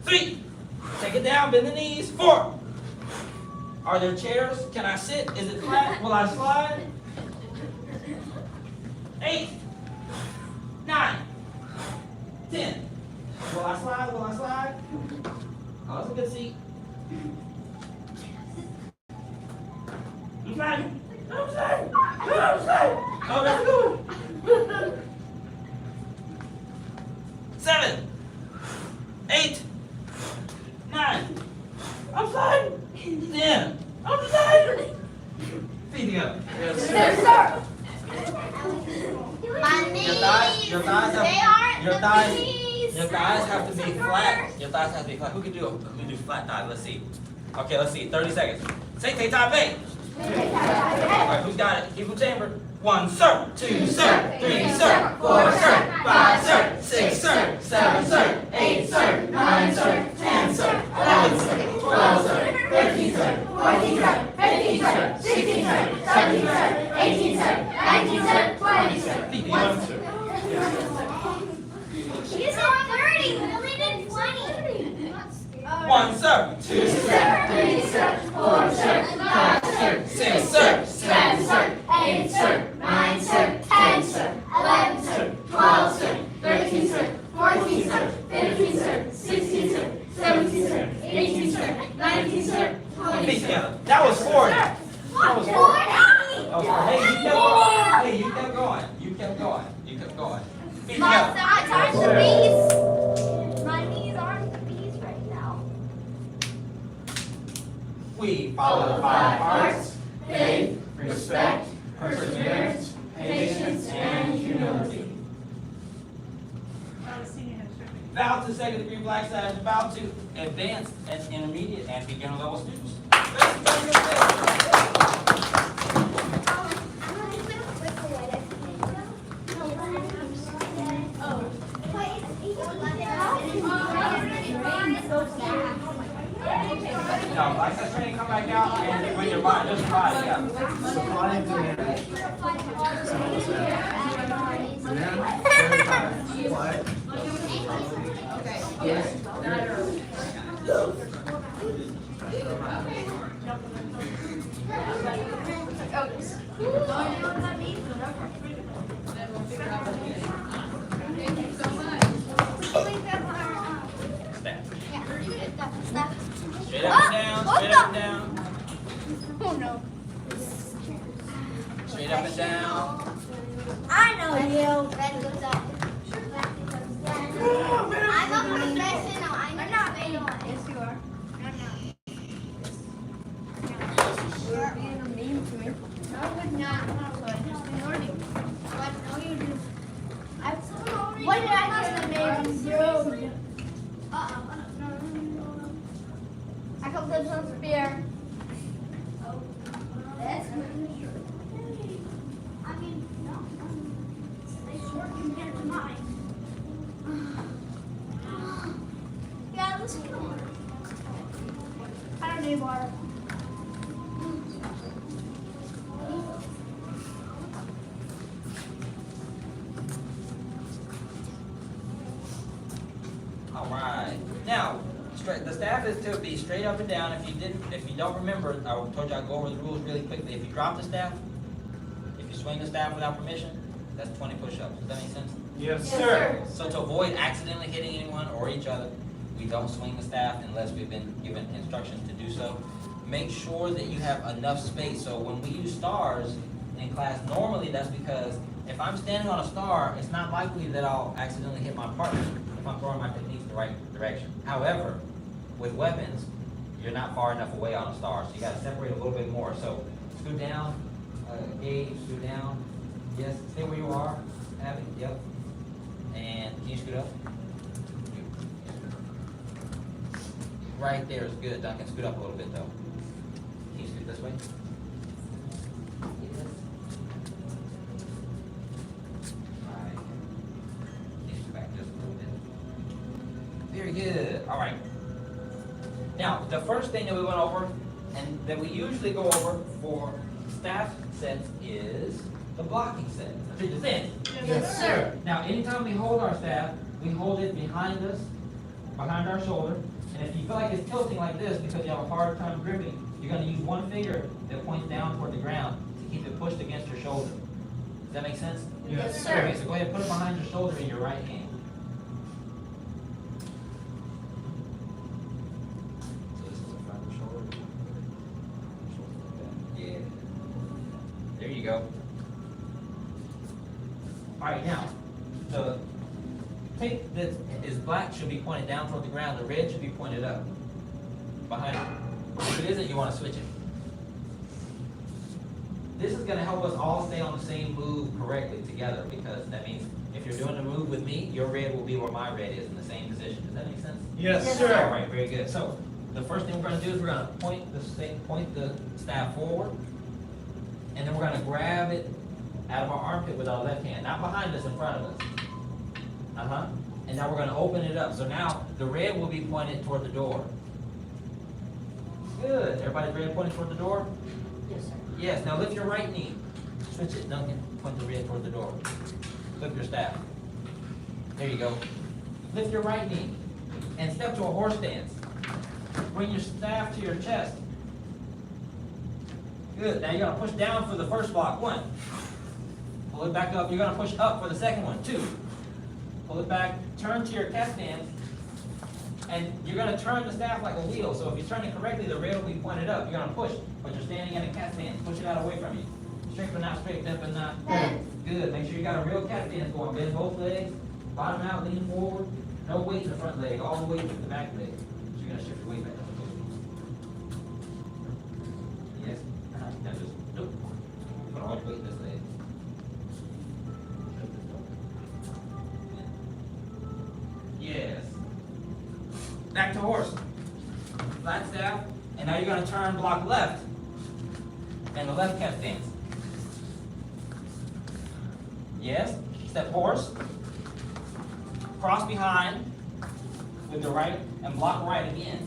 A: 3. Take it down, bend the knees. 4. Are there chairs? Can I sit? Is it flat? Will I slide? 8, 9, 10. Will I slide? Will I slide? Oh, that's a good seat. I'm sliding. I'm sliding. I'm sliding. Oh, that's good. 7, 8, 9. I'm sliding. 10. I'm sliding. Feet together.
E: Yes, sir.
B: My knees.
A: Your thighs have,
B: They aren't
A: your
B: the
A: thighs,
B: knees.
A: your thighs have to be flat. Your thighs have to be flat. Who can do flat thighs? Let's see. Okay, let's see. 30 seconds. Say Tai Pei. Alright, who's got it? Keep them chambered. 1, sir. 2, sir. 3, sir. 4, sir. 5, sir. 6, sir. 7, sir. 8, sir. 9, sir. 10, sir. 11, sir. 12, sir. 13, sir.
E: 14, sir. 15, sir. 16, sir. 17, sir. 18, sir. 19, sir. 20, sir.
A: Feet together.
B: You said 30. We only did 20.
A: 1, sir. 2, sir.
E: 3, sir. 4, sir. 5, sir.
A: 6, sir.
E: 7, sir. 8, sir. 9, sir. 10, sir. 11, sir. 12, sir. 13, sir. 14, sir. 15, sir. 16, sir. 17, sir. 18, sir. 19, sir. 20,
A: Feet
E: sir.
A: together. That was 40. That was 40. Hey, you kept going. You kept going. You kept going. Feet
B: My
A: together.
B: thighs aren't the bees. My knees aren't the bees right now.
A: We follow the 5 arts:
E: Faith, respect, perseverance, patience, and humility.
A: Vow to second degree black status, vow to advanced and intermediate and beginner level students. No, black status training, come back out and with your body, just your body, yeah. Stand. Straight up and down, straight up and down.
B: Oh no.
A: Straight up and down.
B: I know you. I'm a professional. I'm not anyone. Yes, you are. I'm not. You're being mean to me. No, I would not. I just ignored you. What? No, you do. What did I just make you do? I can live on spear. That's I mean, no. It's short compared to mine. Yeah, let's go. I don't need water.
A: All right. Now, the staff is to be straight up and down. If you don't remember, I told you I'd go over the rules really quickly. If you drop the staff, if you swing the staff without permission, that's 20 push-ups. Does that make sense?
C: Yes,
E: Yes,
C: sir.
A: So to avoid accidentally hitting anyone or each other, we don't swing the staff unless we've been given instructions to do so. Make sure that you have enough space. So when we use stars in class, normally that's because if I'm standing on a star, it's not likely that I'll accidentally hit my partner if I'm throwing my techniques the right direction. However, with weapons, you're not far enough away on a star, so you gotta separate a little bit more. So scoot down, Gage, scoot down. Yes, stay where you are. Abby, yep. And can you scoot up? Right there is good. Duncan, scoot up a little bit though. Can you scoot this way? Yes. Very good. All right. Now, the first thing that we went over, and that we usually go over for staff sets, is the blocking set. Repeat this in.
C: Yes, sir.
A: Now, anytime we hold our staff, we hold it behind us, behind our shoulder. And if you feel like it's tilting like this because you have a hard time gripping, you're going to use one finger that points down toward the ground to keep it pushed against your shoulder. Does that make sense?
C: Yes,
A: Okay,
C: sir.
A: so go ahead and put it behind your shoulder in your right hand. So this is in front of the shoulder. Shoulder like that. Yeah. There you go. All right, now, the tape that is black should be pointed down toward the ground. The red should be pointed up behind it. If it isn't, you want to switch it. This is going to help us all stay on the same move correctly together, because that means if you're doing the move with me, your red will be where my red is in the same position. Does that make sense?
C: Yes,
A: All
C: sir.
A: right, very good. So the first thing we're going to do is we're going to point the staff forward, and then we're going to grab it out of our armpit with our left hand, not behind us, in front of us. And now we're going to open it up. So now the red will be pointed toward the door. Good. Everybody's red pointed toward the door?
C: Yes, sir.
A: Yes. Now lift your right knee. Switch it, Duncan. Point the red toward the door. Flip your staff. There you go. Lift your right knee and step to a horse stance. Bring your staff to your chest. Good. Now you're going to push down for the first block. 1. Pull it back up. You're going to push up for the second one. 2. Pull it back. Turn to your cat stance. And you're going to turn the staff like a wheel. So if you turn it correctly, the red will be pointed up. You're going to push, but you're standing in a cat stance. Push it out away from you. Straight but not straight, bent but not bent. Good. Make sure you got a real cat stance going. Bend both legs. Bottom out, lean forward. No weight in the front leg. All the weight to the back leg. So you're going to shift your weight back. Yes. Now just, nope. Put all your weight in this leg. Yes. Back to horse. Flat staff. And now you're going to turn block left. And the left cat stance. Yes. Step horse. Cross behind with the right and block right again.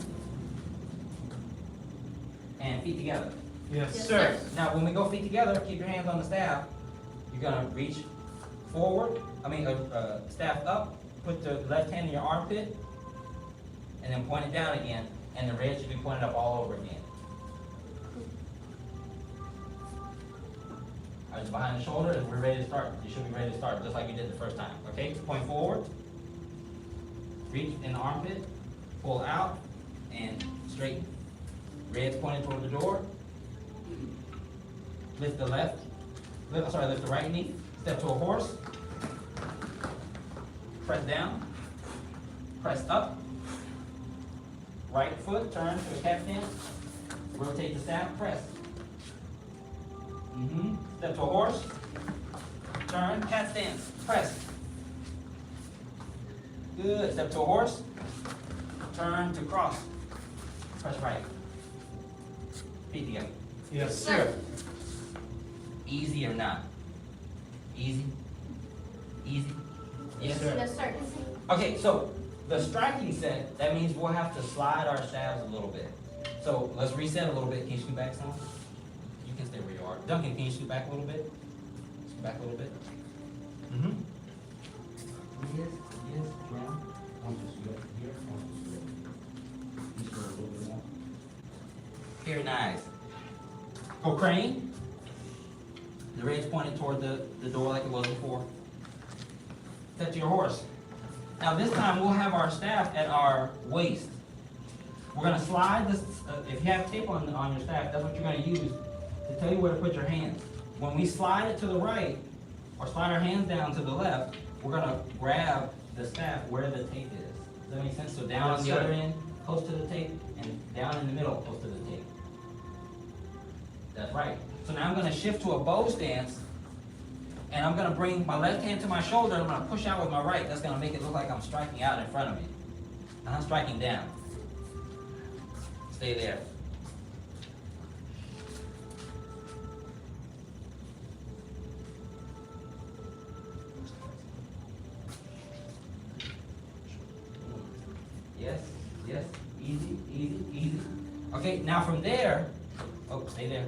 A: And feet together.
C: Yes, sir.
A: Now when we go feet together, keep your hands on the staff. You're going to reach forward. Staff up. Put the left hand in your armpit. And then point it down again. And the red should be pointed up all over again. All right, behind the shoulder, and we're ready to start. You should be ready to start, just like you did the first time. Okay, point forward. Reach in the armpit. Pull out. And straighten. Red's pointed toward the door. Lift the lift the right knee. Step to a horse. Press down. Press up. Right foot, turn to a cat stance. Rotate the staff, press. Step to a horse. Turn, cat stance, press. Good. Step to a horse. Turn to cross. Press right. Feet together.
C: Yes, sir.
A: Easy or not? Easy? Easy? Yes, sir.
C: Yes, sir.
A: Okay, so the striking set, that means we'll have to slide our staves a little bit. So let's reset a little bit. Can you scoot back some? You can stay where you are. Duncan, can you scoot back a little bit? Scoot back a little bit. Yes, down. I'll just scoot up here. I'll just scoot up. Just go a little bit more. Very nice. Gohring. The red's pointed toward the door like it was before. Step to your horse. Now this time we'll have our staff at our waist. We're going to slide this, if you have tape on your staff, that's what you're going to use to tell you where to put your hands. When we slide it to the right, or slide our hands down to the left, we're going to grab the staff where the tape is. Does that make sense? So down on the other end, close to the tape, and down in the middle, close to the tape. That's right. So now I'm going to shift to a bow stance, and I'm going to bring my left hand to my shoulder, and I'm going to push out with my right. That's going to make it look like I'm striking out in front of me. And I'm striking down. Stay there. Okay, now from there, oh, stay there.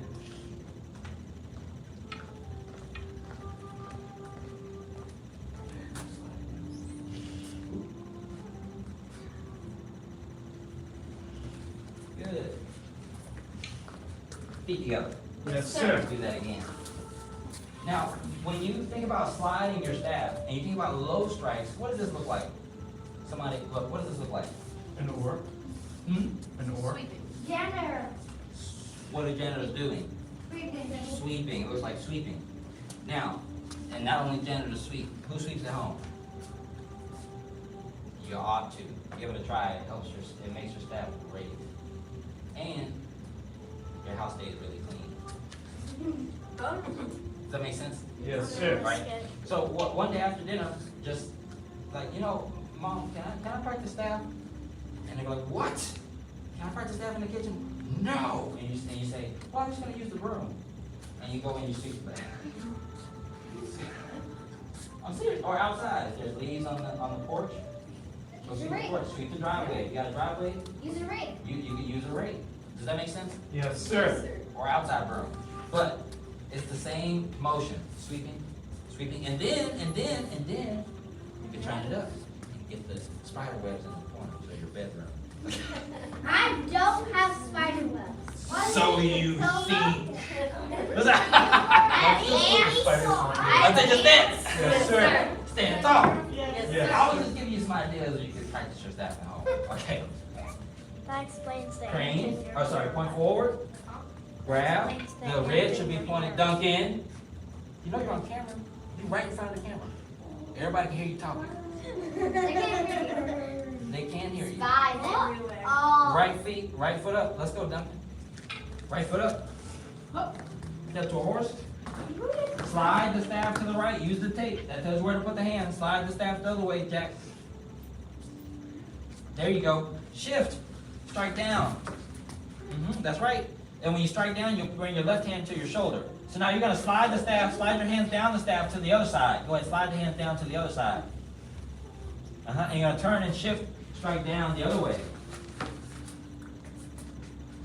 A: Good. Feet together.
C: Yes, sir.
A: Do that again. Now, when you think about sliding your staff and you think about low strikes, what does this look like? Somebody, look, what does this look like?
C: An oar.
A: Hmm?
C: An oar.
B: Janitor.
A: What are janitors doing? Sweeping. It looks like sweeping. Now, and not only janitors sweep. Who sweeps at home? You ought to. Give it a try. It helps your, it makes your staff great. And your house stays really clean. Does that make sense?
C: Yes, sir.
A: Right? So one day after dinner, just like, Mom, can I practice staff? And they go like, what? Can I practice staff in the kitchen? No! And you say, well, I'm just gonna use the broom. And you go and you sweep the I'm serious. Or outside, if there's leaves on the porch, go sweep the porch, sweep the driveway. You got a driveway?
B: Use a rake.
A: You can use a rake. Does that make sense?
C: Yes, sir.
A: Or outside broom. But it's the same motion, sweeping, and then you can turn it up and get the spider webs in the corners of your bedroom.
B: I don't have spider webs. Why
C: So
B: did
C: you
B: so
C: think.
A: What's that? I think just stand.
C: Yes, sir.
A: Stand tall.
C: Yes.
A: I was just giving you some ideas so you could practice your staff at home. Okay.
B: That explains the
A: Crane, point forward. Grab. The red should be pointed, dunk in. You know you're on camera. You're right in front of the camera. Everybody can hear you talking. They can hear you.
B: Guys everywhere. Oh.
A: Right foot up. Let's go, Duncan. Right foot up. Step to a horse. Slide the staff to the right. Use the tape. That tells you where to put the hand. Slide the staff the other way, Jack. There you go. Shift. Strike down. That's right. And when you strike down, you'll bring your left hand to your shoulder. So now you're going to slide the staff, slide your hands down the staff to the other side. Go ahead, slide the hands down to the other side. And you're going to turn and shift, strike down the other way.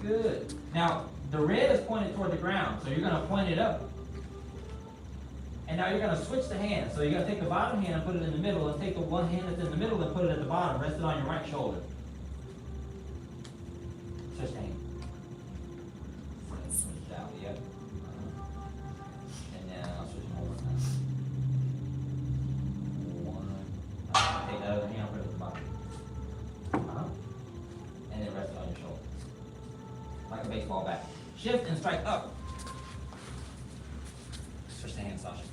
A: Good. Now, the red is pointed toward the ground, so you're going to point it up. And now you're going to switch the hands. So you're going to take the bottom hand and put it in the middle, and take the one hand that's in the middle and put it at the bottom. Rest it on your right shoulder. Switch hands. Switch out, yep. And then I'll switch them over. One. Take the other hand, put it at the bottom. And then rest it on your shoulder. Like a baseball bat. Shift and strike up. Switch the hands, Sasha.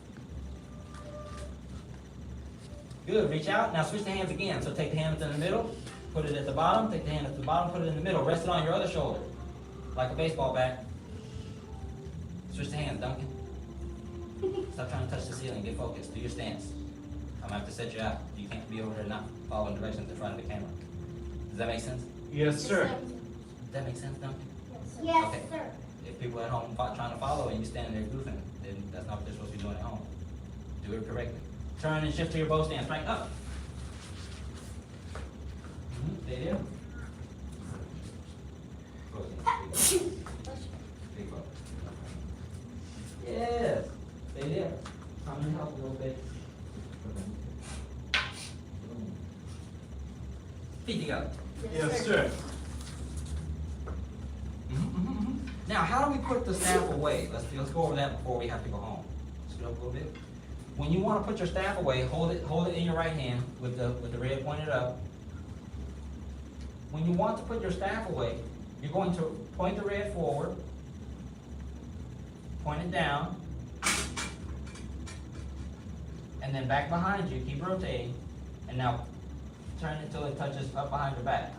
A: Good, reach out. Now switch the hands again. So take the hand that's in the middle, put it at the bottom, take the hand at the bottom, put it in the middle, rest it on your other shoulder. Like a baseball bat. Switch the hands, Duncan. Stop trying to touch the ceiling, get focused, do your stance. I'm gonna have to set you out. You can't be over here not following directions in front of the camera. Does that make sense?
C: Yes, sir.
A: Does that make sense, Duncan?
B: Yes,
A: Okay.
B: sir.
A: If people at home trying to follow and you standing there goofing, then that's not what they're supposed to be doing at home. Do it correctly. Turn and shift to your bow stance, strike up. Stay there. Bow stance. Big bow. Yes. Stay there. I'm gonna help a little bit. Feet together.
C: Yes, sir.
A: Now, how do we put the staff away? Let's go over that before we have to go home. Scoot up a little bit. When you want to put your staff away, hold it in your right hand with the red pointed up. When you want to put your staff away, you're going to point the red forward, point it down, and then back behind you, keep rotating, and now turn it until it touches up behind your back.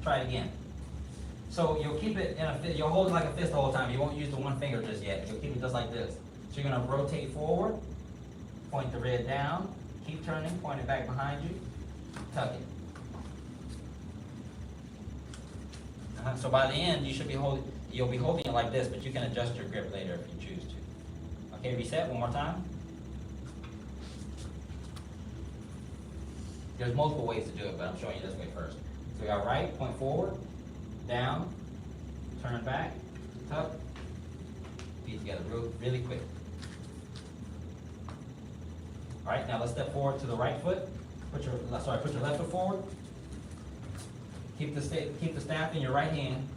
A: Try it again. So you'll keep it in a fist, you'll hold it like a fist the whole time. You won't use the one finger just yet. You'll keep it just like this. So you're gonna rotate forward, point the red down, keep turning, point it back behind you, tuck it. So by the end, you'll be holding it like this, but you can adjust your grip later if you choose to. Okay, reset one more time. There's multiple ways to do it, but I'm showing you this way first. So we got right, point forward, down, turn back, tuck, feet together really quick. All right, now let's step forward to the right foot. Put your left foot forward. Keep the staff in your right hand.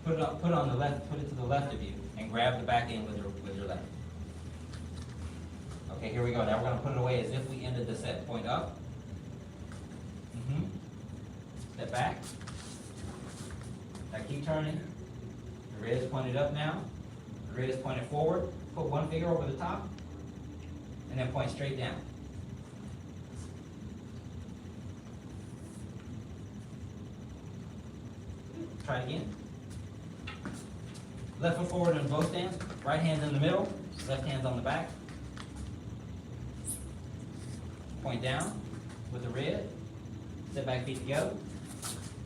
A: Put it on the left. Put it to the left of you, and grab the back end with your left. Okay, here we go. Now we're going to put it away as if we ended the set. Point up. Step back. Now keep turning. The red is pointed up now. The red is pointed forward. Put one finger over the top, and then point straight down. Try it again. Left foot forward in both stands. Right hand's in the middle. Left hand's on the back. Point down with the red. Step back, feet together.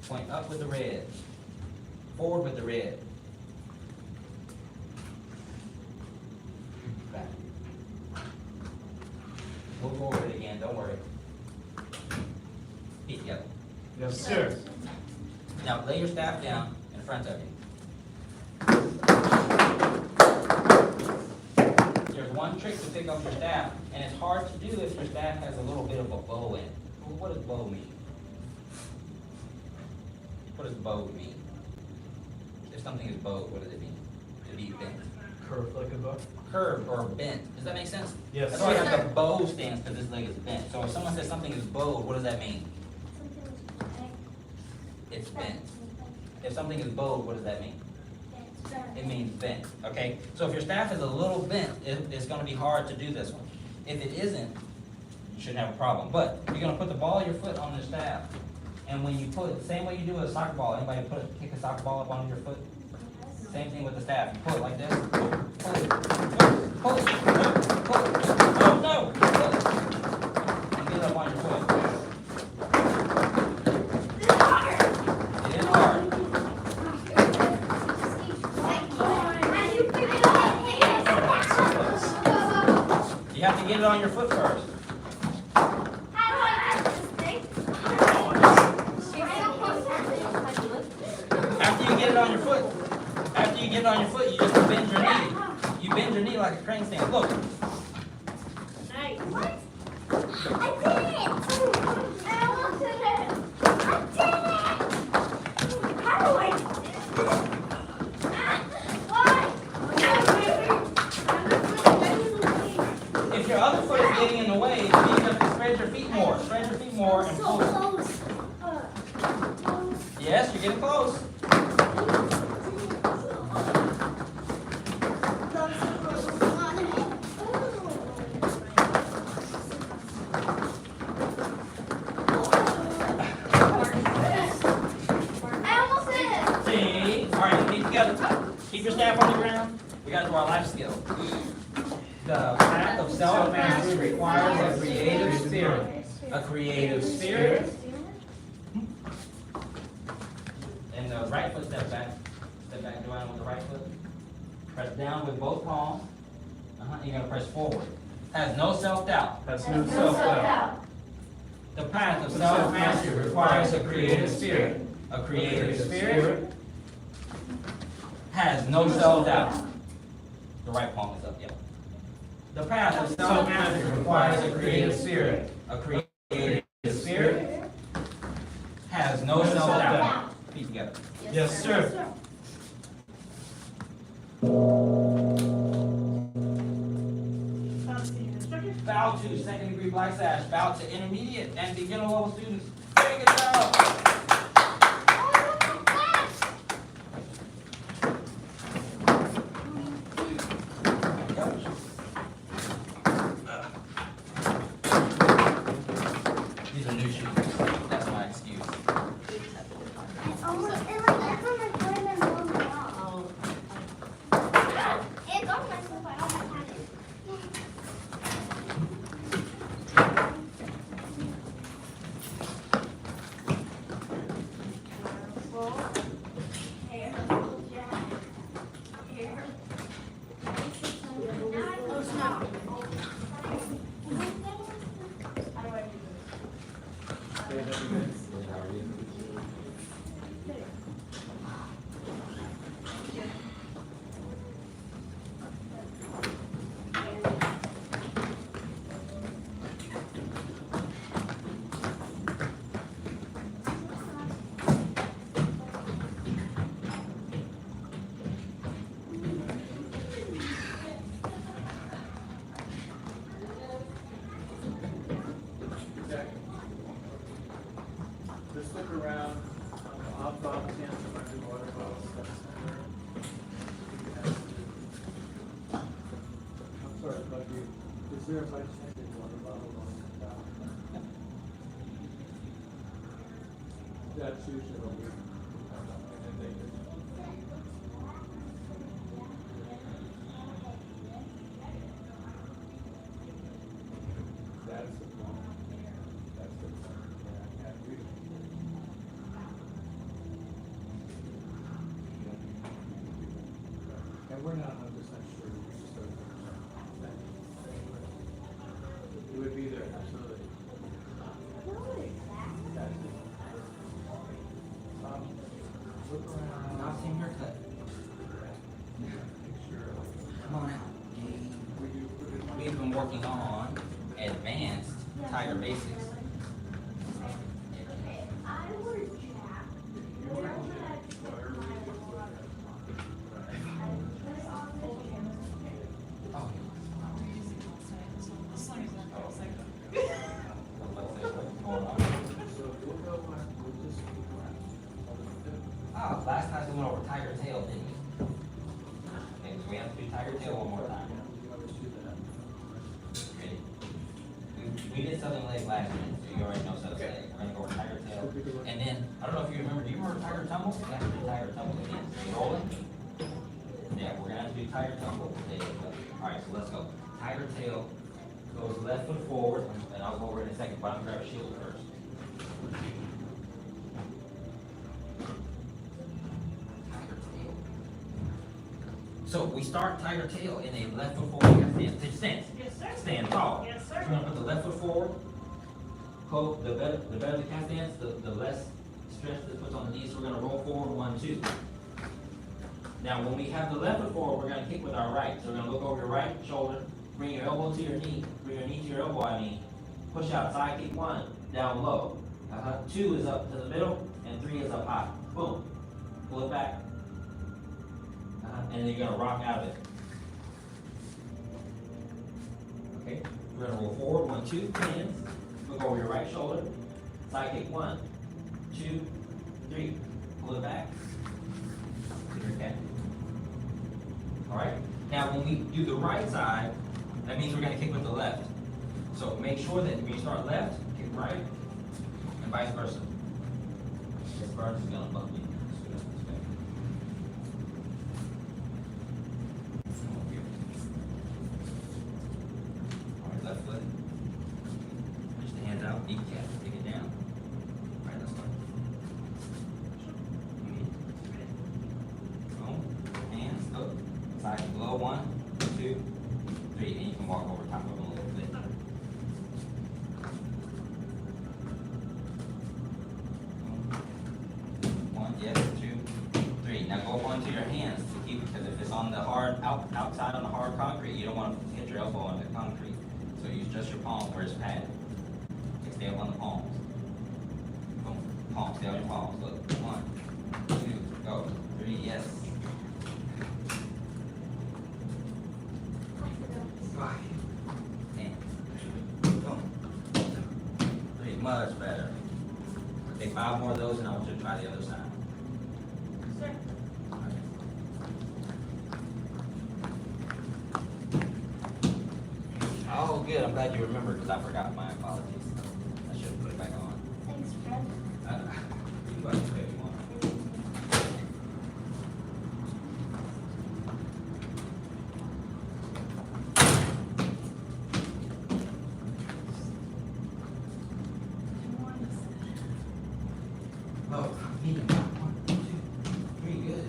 A: Point up with the red. Forward with the red. Back. We'll go over it again, don't worry. Feet together.
C: Yes, sir.
A: Now lay your staff down in front of you. There's one trick to pick up your staff, and it's hard to do if your staff has a little bit of a bow in it. Well, what does bow mean? What does bow mean? If something is bowed, what does it mean? To be bent.
C: Curved like a bow.
A: Curved or bent. Does that make sense?
C: Yes.
A: That's why I have the bow stance, because this leg is bent. So if someone says something is bowed, what does that mean? It's bent. If something is bowed, what does that mean? It means bent, okay? So if your staff is a little bent, it's going to be hard to do this one. If it isn't, you shouldn't have a problem. But you're going to put the ball of your foot on the staff. And when you put it, same way you do with a soccer ball. Anybody kick a soccer ball up on your foot? Same thing with the staff. You pull it like this. Pull it. Pull it. Pull it. Oh, no! Pull it. And get it up on your foot. Get in hard. You have to get it on your foot first. After you get it on your foot, you just bend your knee. You bend your knee like a crane stand. Look.
B: What? I did it! I almost did it! I did it! How do I do it? Why?
A: If your other foot is getting in the way, you have to spread your feet more. Spread your feet more and
B: So
A: pull.
B: close.
A: Yes, you're getting close.
B: I almost did it!
A: See? All right, feet together. Keep your staff on the ground. We got to do our life skill. The path of self-mastery requires a creative spirit. A creative spirit. And the right foot step back. Step back, join with the right foot. Press down with both palms. You're going to press forward. Has no self-doubt.
C: Has no self-doubt.
A: The path of self-mastery requires a creative spirit. A creative spirit has no self-doubt. The right palm is up, yeah. The path of self-mastery requires a creative spirit. A creative spirit has no self-doubt. Feet together.
C: Yes, sir.
A: Bow to second-degree black sash. Bow to intermediate and beginner level students. Very good job. These are new shoes. That's my excuse.
B: It's on my friend and mom's mom. It's on my sofa. I don't have it.
F: Sorry, but is there a gigantic water bottle on the top? That's usually what we, and they just. That's the problem. That's the problem. Yeah, and we. And we're not 100% sure, we just don't know. It would be there, absolutely. That's it. Look around.
A: Not same haircut.
F: Make sure.
A: Come on out.
F: We do put it on.
A: We've been working on advanced tiger basics.
B: I would Jack.
F: You were on it, where we would put it
A: Oh.
F: on. So we'll go on, we'll just keep around.
A: Ah, last time we went over tiger tail, didn't we? Okay, so we have to do tiger tail one more time.
F: Yeah, we always do that.
A: Ready? We did southern leg last minute, so you already know southern leg. We're gonna go over tiger tail. And then, I don't know if you remember, do you remember tiger tumble? We have to do tiger tumble again. Are you rolling? Yeah, we're gonna have to do tiger tumble. There you go. Alright, so let's go. Tiger tail goes left foot forward, and I'll go over it in a second, but I'm gonna grab a shield first. Tiger tail. So we start tiger tail in a left foot forward. You gotta stand.
E: Yes, sir.
A: Stand tall.
E: Yes,
A: We're
E: sir.
A: gonna put the left foot forward. The better the cat stance, the less stress that puts on the knees. So we're gonna roll forward, 1, 2. Now, when we have the left foot forward, we're gonna kick with our right. So we're gonna look over your right shoulder, bring your elbow to your knee, bring your knee to your elbow, push out, side kick 1, down low. 2 is up to the middle, and 3 is up high. Boom. Pull it back. And then you're gonna rock out of it. Okay, we're gonna roll forward, 1, 2, hands. Look over your right shoulder, side kick 1, 2, 3. Pull it back. Okay. All right. Now, when we do the right side, that means we're gonna kick with the left. So make sure that when you start left, kick right, and vice versa. This bird is gonna bump me. All right, left foot. Reach the hands out, deep calf, take it down. All right, let's go. Boom. Hands up. Side below, 1, 2, 3, and you can walk over top of them a little bit. 1, yes, 2, 3. Now go up onto your hands to keep, because if it's on the hard, outside on the hard concrete, you don't want to hit your elbow on the concrete. So use just your palms where it's padded. Okay, stay up on the palms. Boom. Palms, stay on your palms. Look, 1, 2, go. 3, yes. 5, and boom. 3, much better. Take 5 more of those, and I want you to try the other side.
E: Sir.
A: Oh, good. I'm glad you remembered because I forgot. My apologies. I should have put it back on.
B: Thanks, Fred.
A: You guys if you want. Oh, medium. 1, 2, 3, good.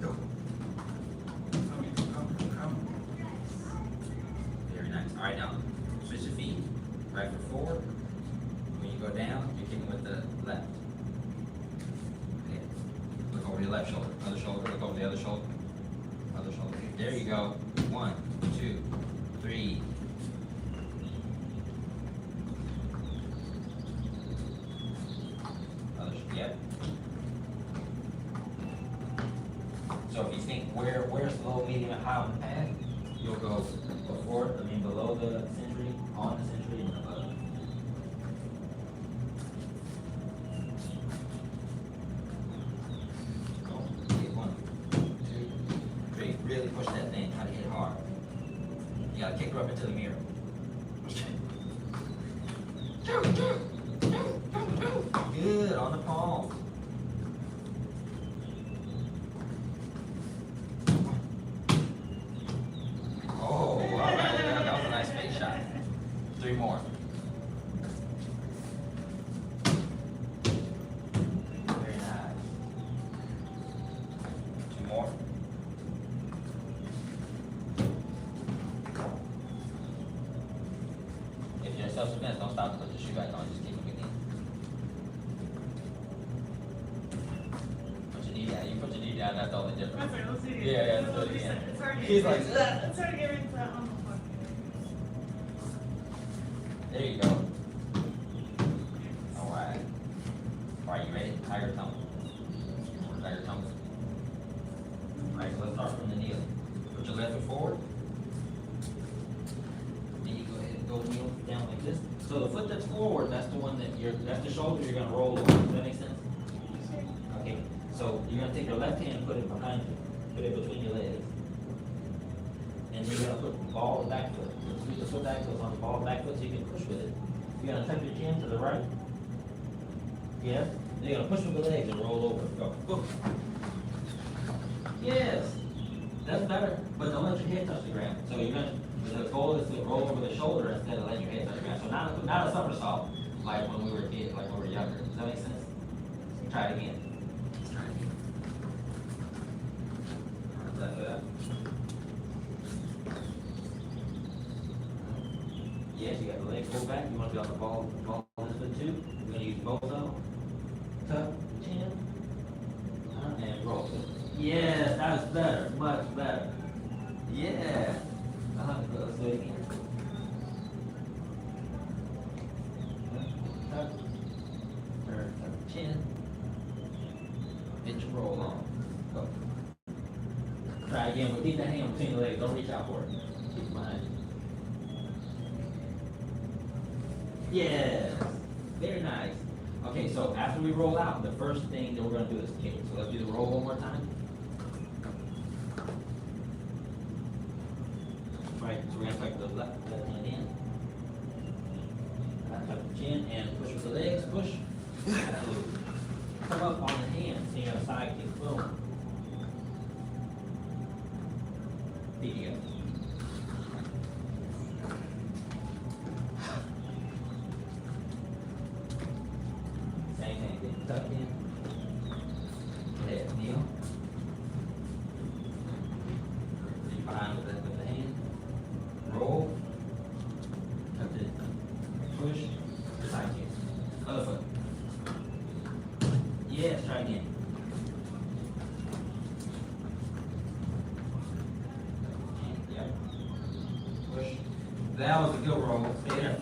A: Go. Come. Very nice. All right, now switch your feet. Right foot forward. When you go down, you're kicking with the left. Okay. Look over your left shoulder. Other shoulder. Look over the other shoulder. Other shoulder. There you go. 1, 2, 3. Yep. So if you think where's low, medium, and high on the pad, you'll go before, below the century, on the century, and above. Go. Get 1, 2, 3. really push that thing, try to hit it hard. You gotta kick her up into the mirror. Good, on the palm. Oh, all right, that was a nice face shot. 3 more. Very nice. 2 more. If you're in self-defense, don't stop to put the shoe back on, just keep moving in. Put your knee down, you put your knee down, that's the only difference.
C: That's right, let's see it.
A: Yeah,
C: Let's
A: do it
C: see
A: again.
C: It's hard to
A: He's
C: get
A: like,
C: into that. It's hard to get into that on the phone.
A: There you go. Alright. Alright, you ready? Tiger tongue. Tiger tongue. Alright, so let's start from the kneel. Put your left foot forward. Then you go ahead and go kneel down like this. So the foot that's forward, that's the one that's the shoulder you're gonna roll over. Does that make sense? Okay. So you're gonna take your left hand and put it behind you. Put it between your legs. And you're gonna put the ball of the back foot. So the foot back foot on the ball of the back foot so you can push with it. You're gonna tuck your chin to the right. Yes. Then you're gonna push with the legs and roll over. Go. Boom. Yes. That's better. But don't let your head touch the ground. So you're gonna the goal is to roll over the shoulder instead of letting your head touch the ground. So not a somersault like when we were kids, like when we were younger. Does that make sense? Try it again. Try it again. Left foot up. Yes, you got the leg pulled back. You want to be on the ball this foot too. We're going to use both of them. Tuck, chin, and roll. Yes, that was better. Much better. Yeah. Let's do it again. Tuck, turn, tuck, chin. Get your roll on. Go. Try again, but keep that hand between the legs. Don't reach out for it. Keep it behind you. Yes, very nice. Okay, so after we roll out, the first thing that we're gonna do is kick. So let's do the roll one more time. Right, so we're gonna tuck the left hand in. Tuck the chin and push with the legs, push. Come up on the hand, so you're gonna side kick, boom. Feet together. Tuck in. Left kneel. Reach behind with the hand. Roll. Tuck it. Push. Side kick. Other foot. Yes, try again. Yep. Push. That was a good roll. Stay there.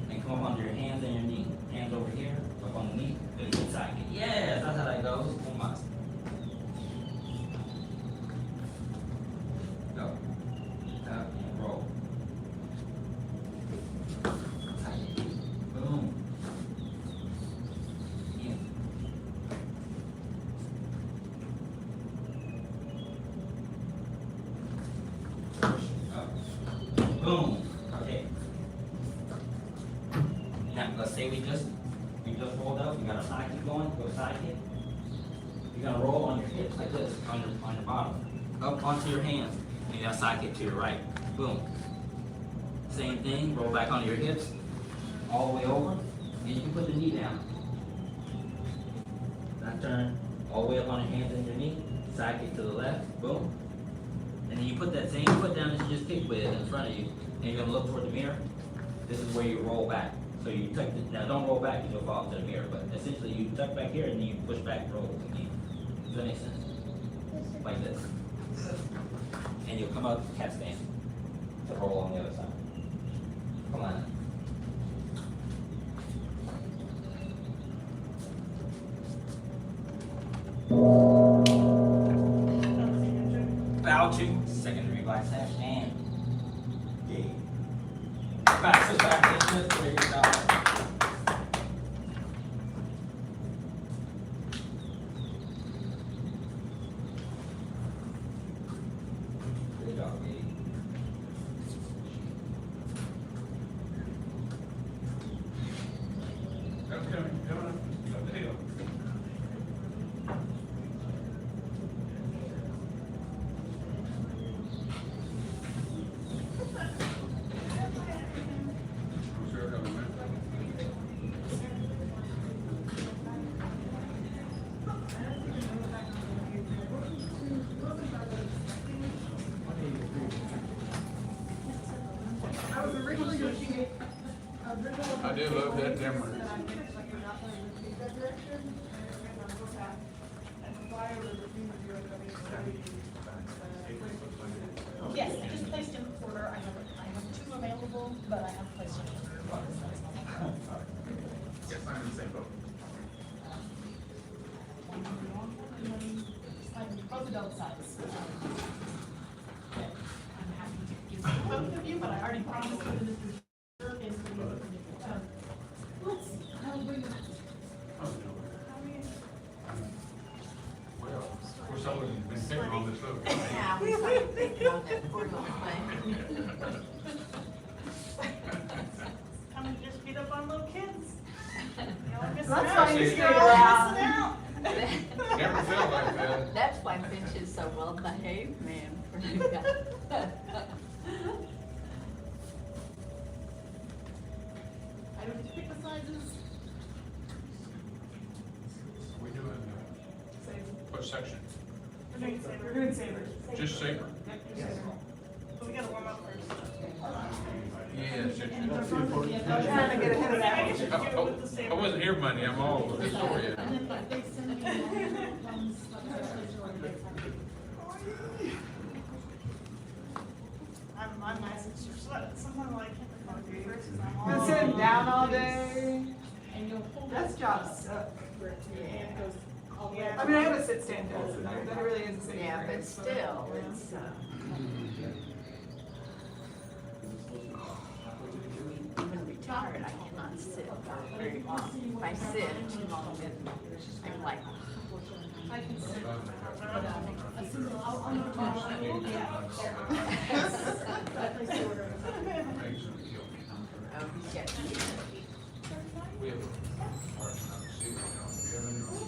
A: And come up under your hands and your knee. Hands over here. Up on the knee. Good side kick. Yes, that's how that goes. Come on. Go. Up and roll. Side kick. Boom. In. Push. Up. Boom. Okay. Now, let's say we just rolled up, you got a side kick going, go side kick. You're gonna roll on your hips like this, on your bottom. Up onto your hands, and you got a side kick to your right. Boom. Same thing, roll back onto your hips, all the way over, and you can put the knee down. That turn, all the way up on your hands and your knee, side kick to the left, boom. And then you put that same foot down that you just kicked with in front of you, and you're gonna look toward the mirror. This is where you roll back. So you tuck it, now don't roll back because you'll fall into the mirror, but essentially you tuck back here and then you push back and roll again. Does that make sense? Like this. And you'll come up cat stand to roll on the other side. Come on. Bow to secondary glide sash and gate. Back, switch back, switch, there you go. job, Gabe.
F: Okay, coming up the hill. Sure, got a minute. I did love that dimmer.
G: Yes, I just placed an order. I have two available, but I have placed an order.
F: Yes, I'm in the same boat.
G: I'm both adult size. I'm happy to give both of you, but I already promised that Mr. Sir is going to be
F: Well, of course, I wouldn't have been sitting on this load.
E: Yeah, we started thinking on that poor little thing.
G: Come and just beat up on little kids. Y'all missing
C: That's
G: out.
C: why you
G: You're
C: stay
G: all
C: around.
G: missing out.
F: Never felt like that.
E: That's why Finch is so well behaved, man.
G: I don't pick the sizes.
F: We doing, what section?
G: We're doing saber. We're doing sabers.
F: Just saber?
G: But we gotta warm up first.
F: Yes.
G: And they're frozen. Yeah, they're
C: Trying to get ahead of
G: I guess you
C: that.
G: should do it with the saber.
F: I wasn't here Monday, I'm all over this story.
G: And then if they send me comes, I'm nice and sometimes like hit the phone first because I'm
C: Been
G: all.
C: sitting down all day.
G: And you'll pull.
C: That job sucks.
G: Yeah. Yeah.
C: I mean, I have a sit stand desk, that really is a saving
E: Yeah, but
C: grace,
E: still, it's, even retired, I cannot sit very long. If I sit too long, then I'm like,
G: I can sit. As soon as I'll know tomorrow. Yeah. I place the order.
E: oh, yeah.
F: We have a hard time seeing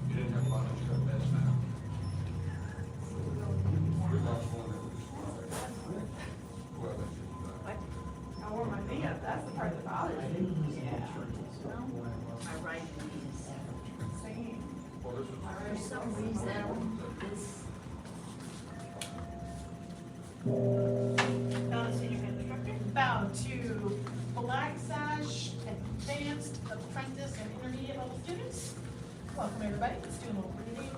F: You didn't have a lot of stuff last night. We lost one that was, well,
E: What?
C: I wore my knee up, that's the part that bothers me.
E: Yeah. My right knee is,
C: Same.
F: well, this was.
E: for some reason, this,
G: Senior Head Instructor. Bound to Black Sash Advanced Apprentice and Intermediate level students. Welcome, everybody. Let's do a little reading.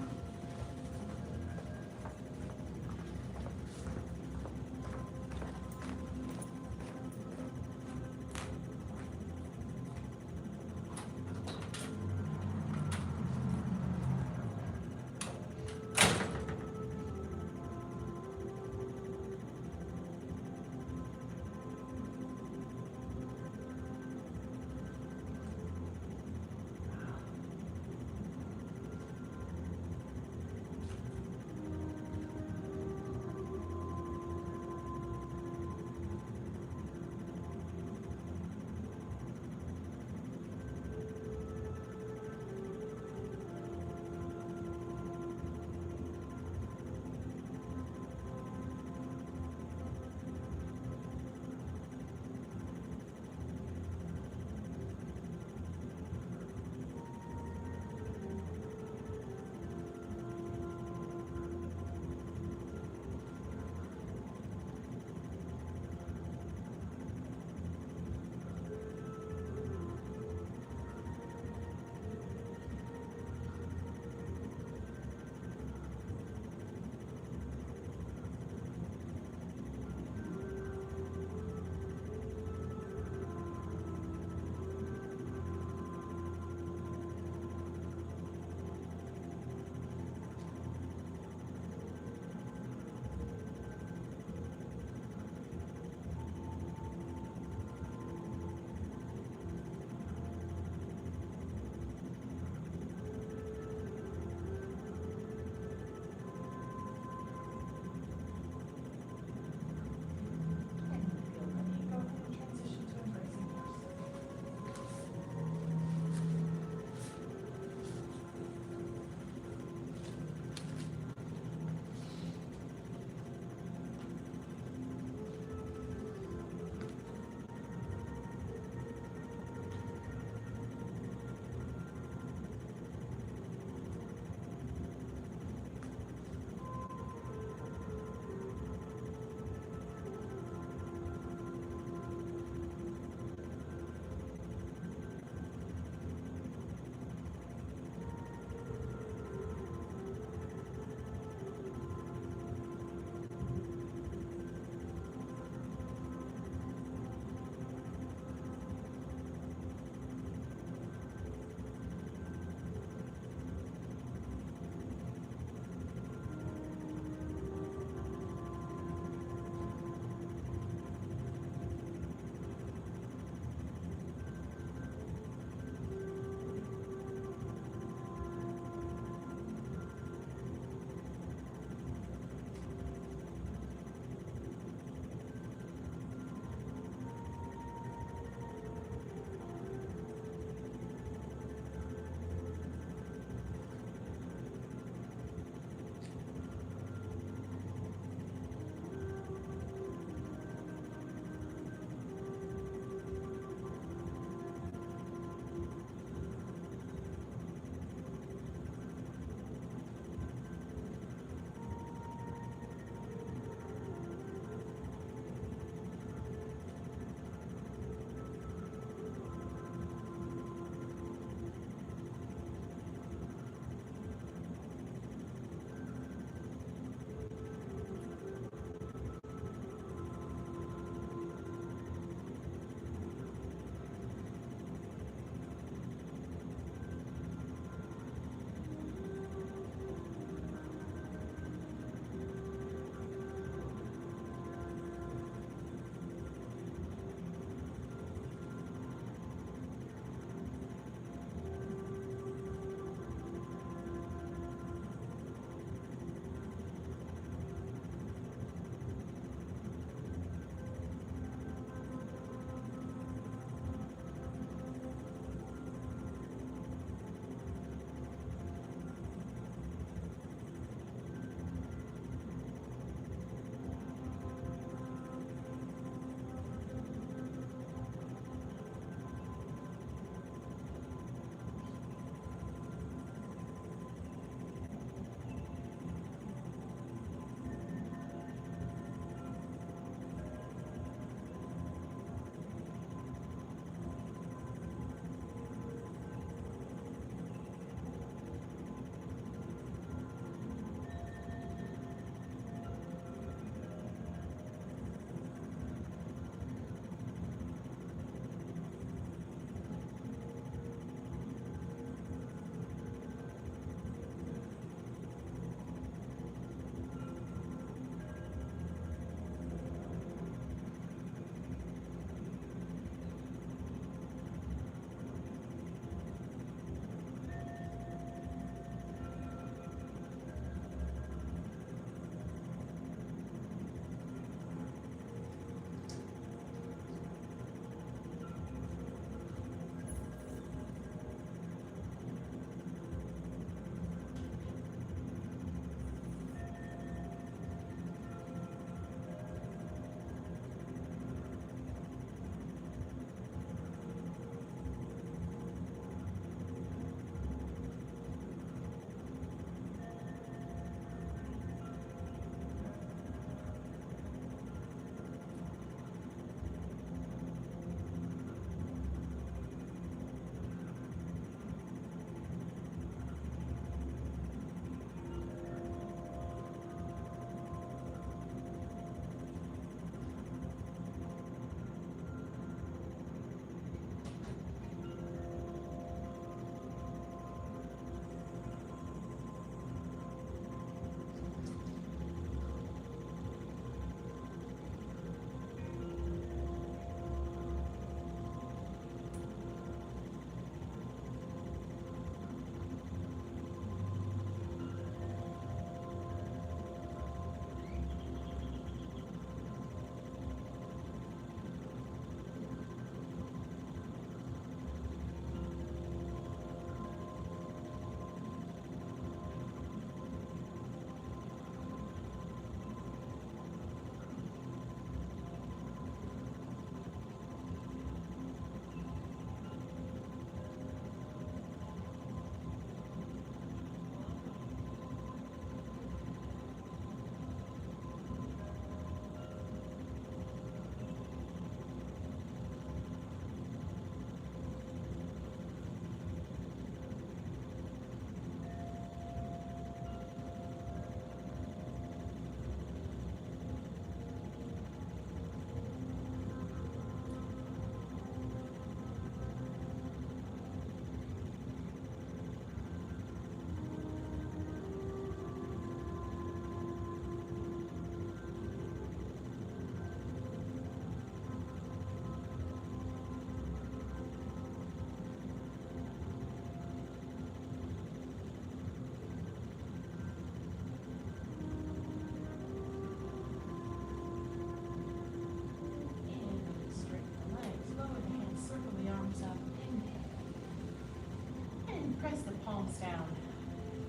G: down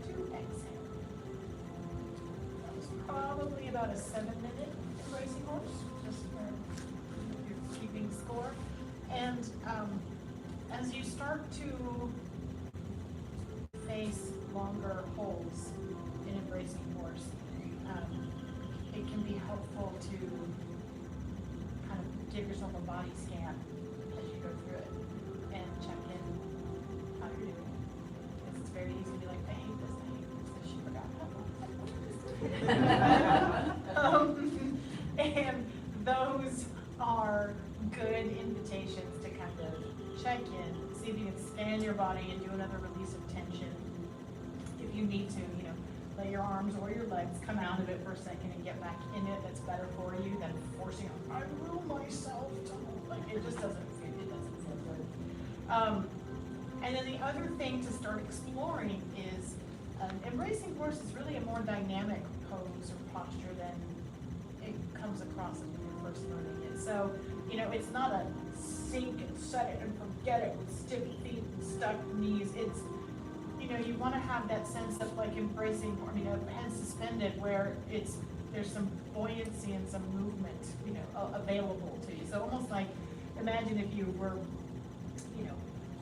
G: to exhale. That was probably about a 7-minute embracing horse, just for your keeping score. And as you start to face longer holds in embracing horse, it can be helpful to kind of give yourself a body scan as you go through it and check in how you're doing. Because it's very easy to be like, I hate this, because she forgot. And those are good invitations to kind of check in, see if you can scan your body and do another release of tension. If you need to, let your arms or your legs come out of it for a second and get back in it. That's better for you than forcing, I will myself to, it just doesn't feel good. And then the other thing to start exploring is embracing horse is really a more dynamic pose or posture than it comes across when you're first learning it. So, it's not a sink and set it and forget it with stiff feet and stuck knees. It's, you want to have that sense of like embracing, a head suspended where there's some buoyancy and some movement, available to you. So almost like, imagine if you were,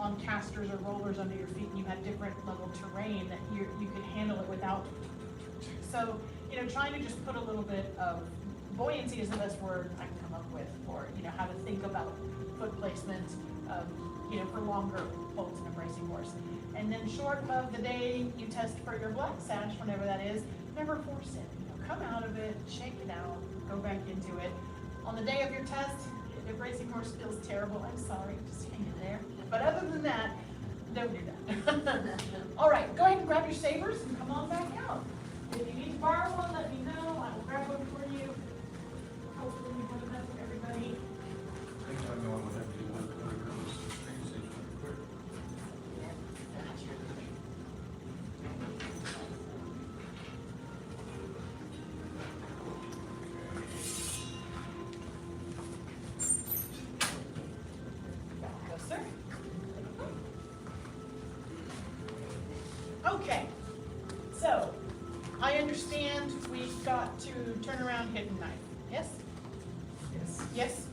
G: on casters or rollers under your feet and you had different level terrain that you could handle it without. So, trying to just put a little bit of buoyancy is the best word I can come up with for, how to think about foot placement, for longer holds and embracing horse. And then short of the day you test for your black sash, whenever that is, never force it. Come out of it, shake it out, go back into it. On the day of your test, if embracing horse feels terrible, I'm sorry, just hang in there. But other than that, don't do that. All right, go ahead and grab your sabers and come on back out. If you need to borrow one, let me know. I will grab one for you. Hopefully we have enough for everybody.
F: Next time you want to have to do one, quick.
G: Go, sir. Okay, so I understand we've got to turn around hidden knife. Yes? Yes.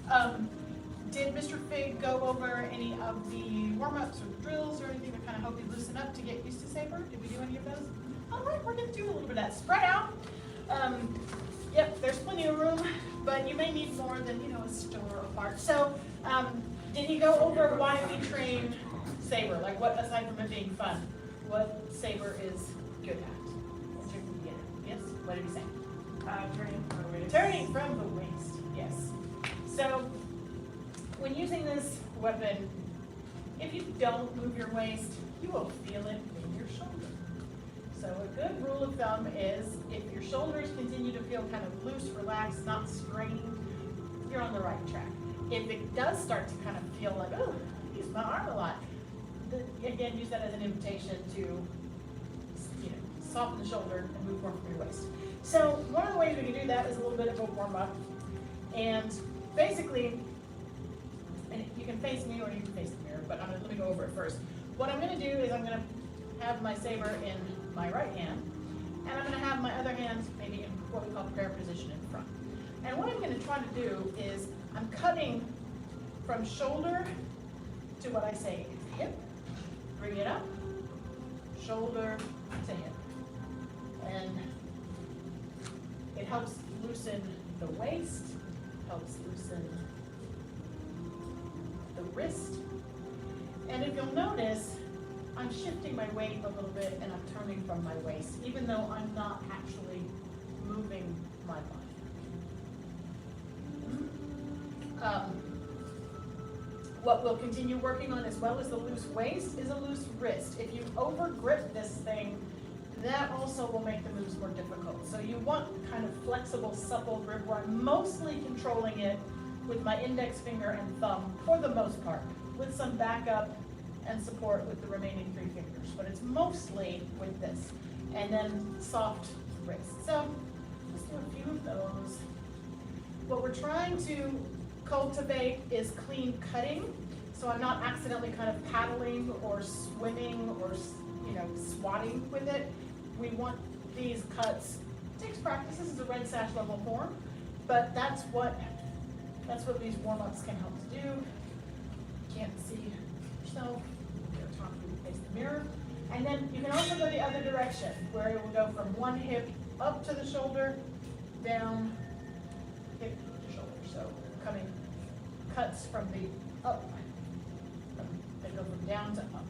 G: Did Mr. Fig go over any of the warm-ups or the drills or anything to kind of help you loosen up to get used to saber? Did we do any of those? All right, we're going to do a little bit of that. Spread out. Yep, there's plenty of room, but you may need more than, a store apart. So, did he go over why we train saber? Like what, aside from it being fun, what saber is good at? What's your beginner? Yes? What did he say?
C: Turning from the waist.
G: Turning from the waist, yes. So, when using this weapon, if you don't move your waist, you will feel it in your shoulder. So a good rule of thumb is if your shoulders continue to feel kind of loose, relaxed, not strained, you're on the right track. If it does start to kind of feel like, oh, I use my arm a lot, again, use that as an invitation to soften the shoulder and move more from your waist. So one of the ways we can do that is a little bit of a warm-up. And basically, and you can face me or you can face the mirror, but let me go over it first. What I'm going to do is I'm going to have my saber in my right hand, and I'm going to have my other hand maybe in what we call prayer position in front. And what I'm going to try to do is I'm cutting from shoulder to what I say is hip, bring it up, shoulder to hip. And it helps loosen the waist, helps loosen the wrist. And if you'll notice, I'm shifting my weight a little bit and I'm turning from my waist, even though I'm not actually moving my body. What we'll continue working on as well as the loose waist is a loose wrist. If you over grip this thing, that also will make the moves more difficult. So you want kind of flexible, supple grip where I'm mostly controlling it with my index finger and thumb for the most part, with some backup and support with the remaining 3 fingers. But it's mostly with this. And then soft wrist. So let's do a few of those. What we're trying to cultivate is clean cutting. so I'm not accidentally kind of paddling or swimming or, swatting with it. We want these cuts, it takes practice, this is a red sash level form, but that's what these warm-ups can help to do. Can't see yourself, you're talking, face the mirror. And then you can also go the other direction, where it will go from one hip up to the shoulder, down, hip to shoulder. So coming cuts from the up, they go from down to up.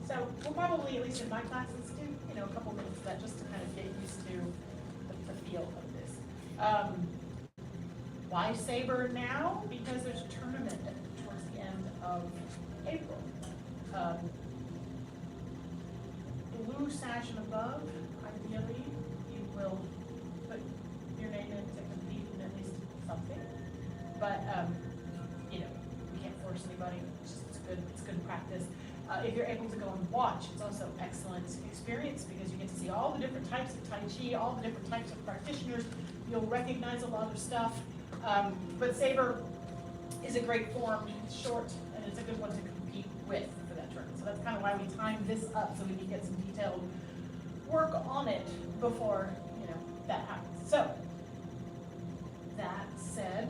G: So we'll probably, at least in my classes, do, a couple minutes of that just to kind of get used to the feel of this. Why Saber now? Because there's a tournament towards the end of April. Blue sash and above, ideally, you will put your name in to compete in at least something. But, we can't force anybody, it's good practice. If you're able to go and watch, it's also excellent experience because you get to see all the different types of Tai Chi, all the different types of practitioners. You'll recognize a lot of stuff. But Saber is a great form, it's short, and it's a good one to compete with for that tournament. So that's kind of why we timed this up, so we can get some detailed work on it before, that happens. So, that said,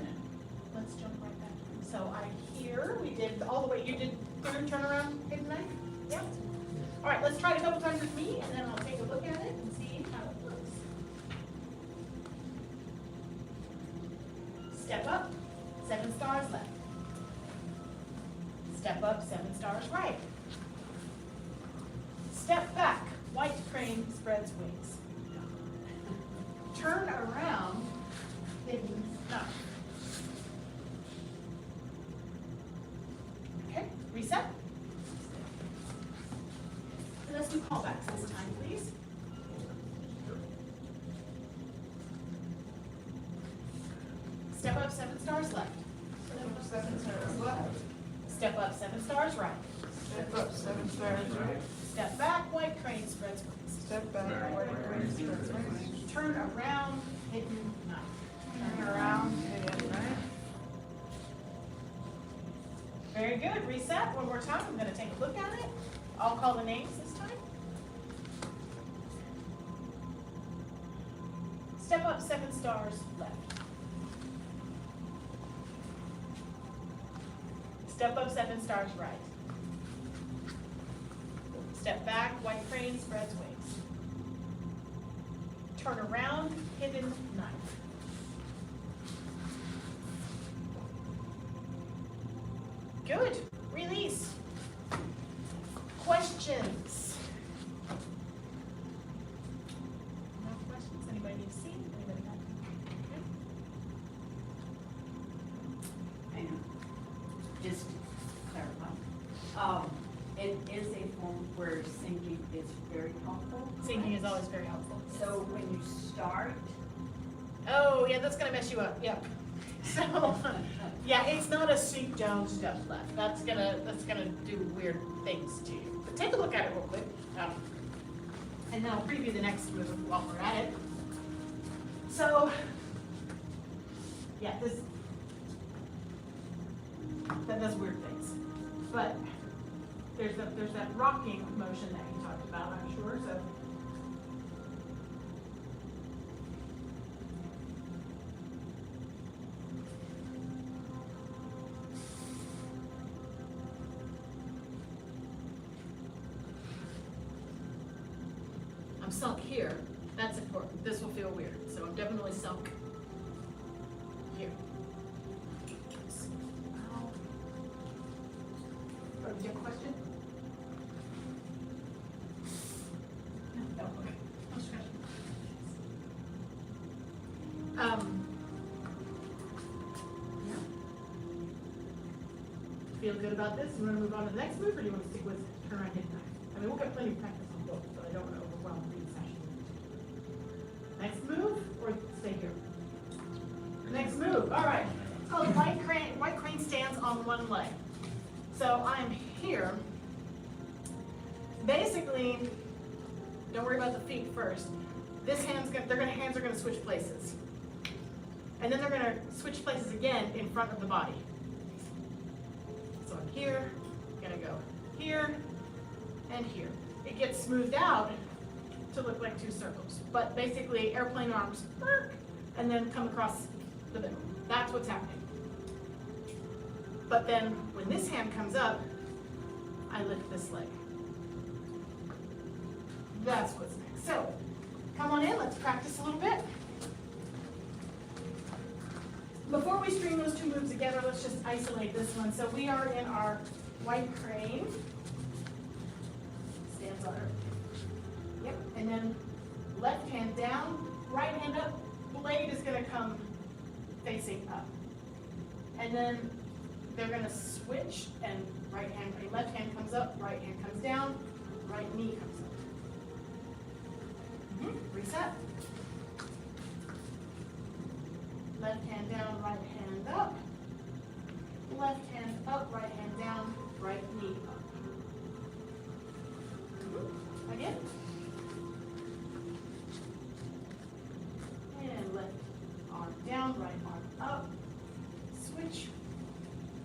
G: let's jump right back. So we did all the way, you did third turnaround, hidden knife? Yep. All right, let's try it a couple times with me, and then I'll take a look at it and see how it looks. Step up, 7 stars left. Step up, 7 stars right. Step back, white crane spreads wings. Turn around, hidden knife. Okay, reset. And let's do callbacks this time, please. Step up, 7 stars left.
F: Step up 7 stars left.
G: Step up, 7 stars right.
F: Step up 7 stars right.
G: Step back, white crane spreads wings.
F: Step back, white crane spreads wings.
G: Turn around, hidden knife.
F: Turn around, hidden knife.
G: Very good. Reset one more time. I'm going to take a look at it. I'll call the names this time. Step up, 7 stars left. Step up, 7 stars right. Step back, white crane spreads wings. Turn around, hidden knife. Good. Release. Questions? No questions? Anybody need to see? Anybody got?
H: I know. Just to clarify. It is a form where syncing is very helpful.
G: Syncing is always very helpful.
H: So when you start,
G: Oh, yeah, that's gonna mess you up. Yep. So, yeah, it's not a sync down, step left. That's gonna do weird things to you. But take a look at it real quick. And then I'll preview the next move while we're at it. So, yeah, that does weird things. But there's that rocking motion that you talked about, I'm sure. So. I'm sunk here. That's important. This will feel weird. So I'm definitely sunk here. Oh, did you have a question? No, okay. I'll scratch it. Yeah. Feel good about this? You want to move on to the next move, or do you want to stick with turn around hidden knife? mean, we'll get plenty of practice on both, but I don't want to overwhelm the session. Next move, or stay here? Next move, all right. It's called white crane stands on one leg. So I'm here. Basically, don't worry about the feet first. Hands are gonna switch places. And then they're gonna switch places again in front of the body. So I'm here, gonna go here, and here. It gets smoothed out to look like two circles. But basically, airplane arms, and then come across the middle. That's what's happening. But then, when this hand comes up, I lift this leg. That's what's next. So, come on in, let's practice a little bit. Before we string those two moves together, let's just isolate this one. So we are in our white crane. Stands on her. Yep, and then left hand down, right hand up, blade is gonna come facing up. And then they're gonna switch and left hand comes up, right hand comes down, right knee comes up. Reset. Left hand down, right hand up. Left hand up, right hand down, right knee up. Again. And left arm down, right arm up. Switch.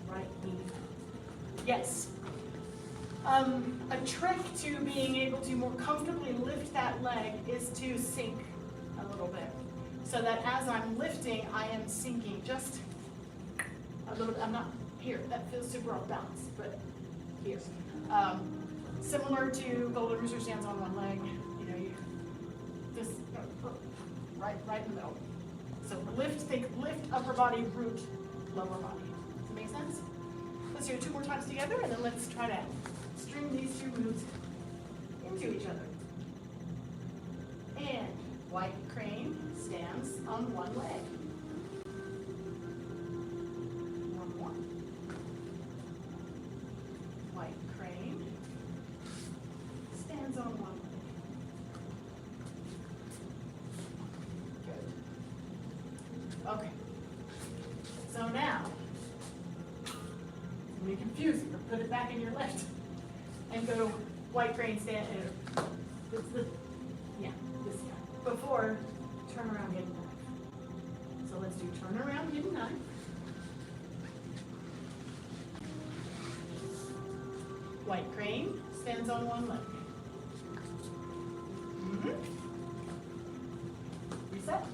G: Right knee up. Yes. A trick to being able to more comfortably lift that leg is to sink a little bit. So that as I'm lifting, I am sinking just a little bit. I'm not here, that feels super off balance, but here. Similar to Golden Rooster stands on one leg, you know, you just right in the middle. So think lift upper body, root lower body. Does that make sense? Let's do it 2 more times together, and then let's try to string these two moves into each other. And white crane stands on one leg. One more. White crane stands on one leg. Good. Okay. So now, it's going to be confusing, but put it back in your left and go white crane stand. This guy. Before, turn around, hidden knife. So let's do turn around, hidden knife. White crane stands on one leg. Reset.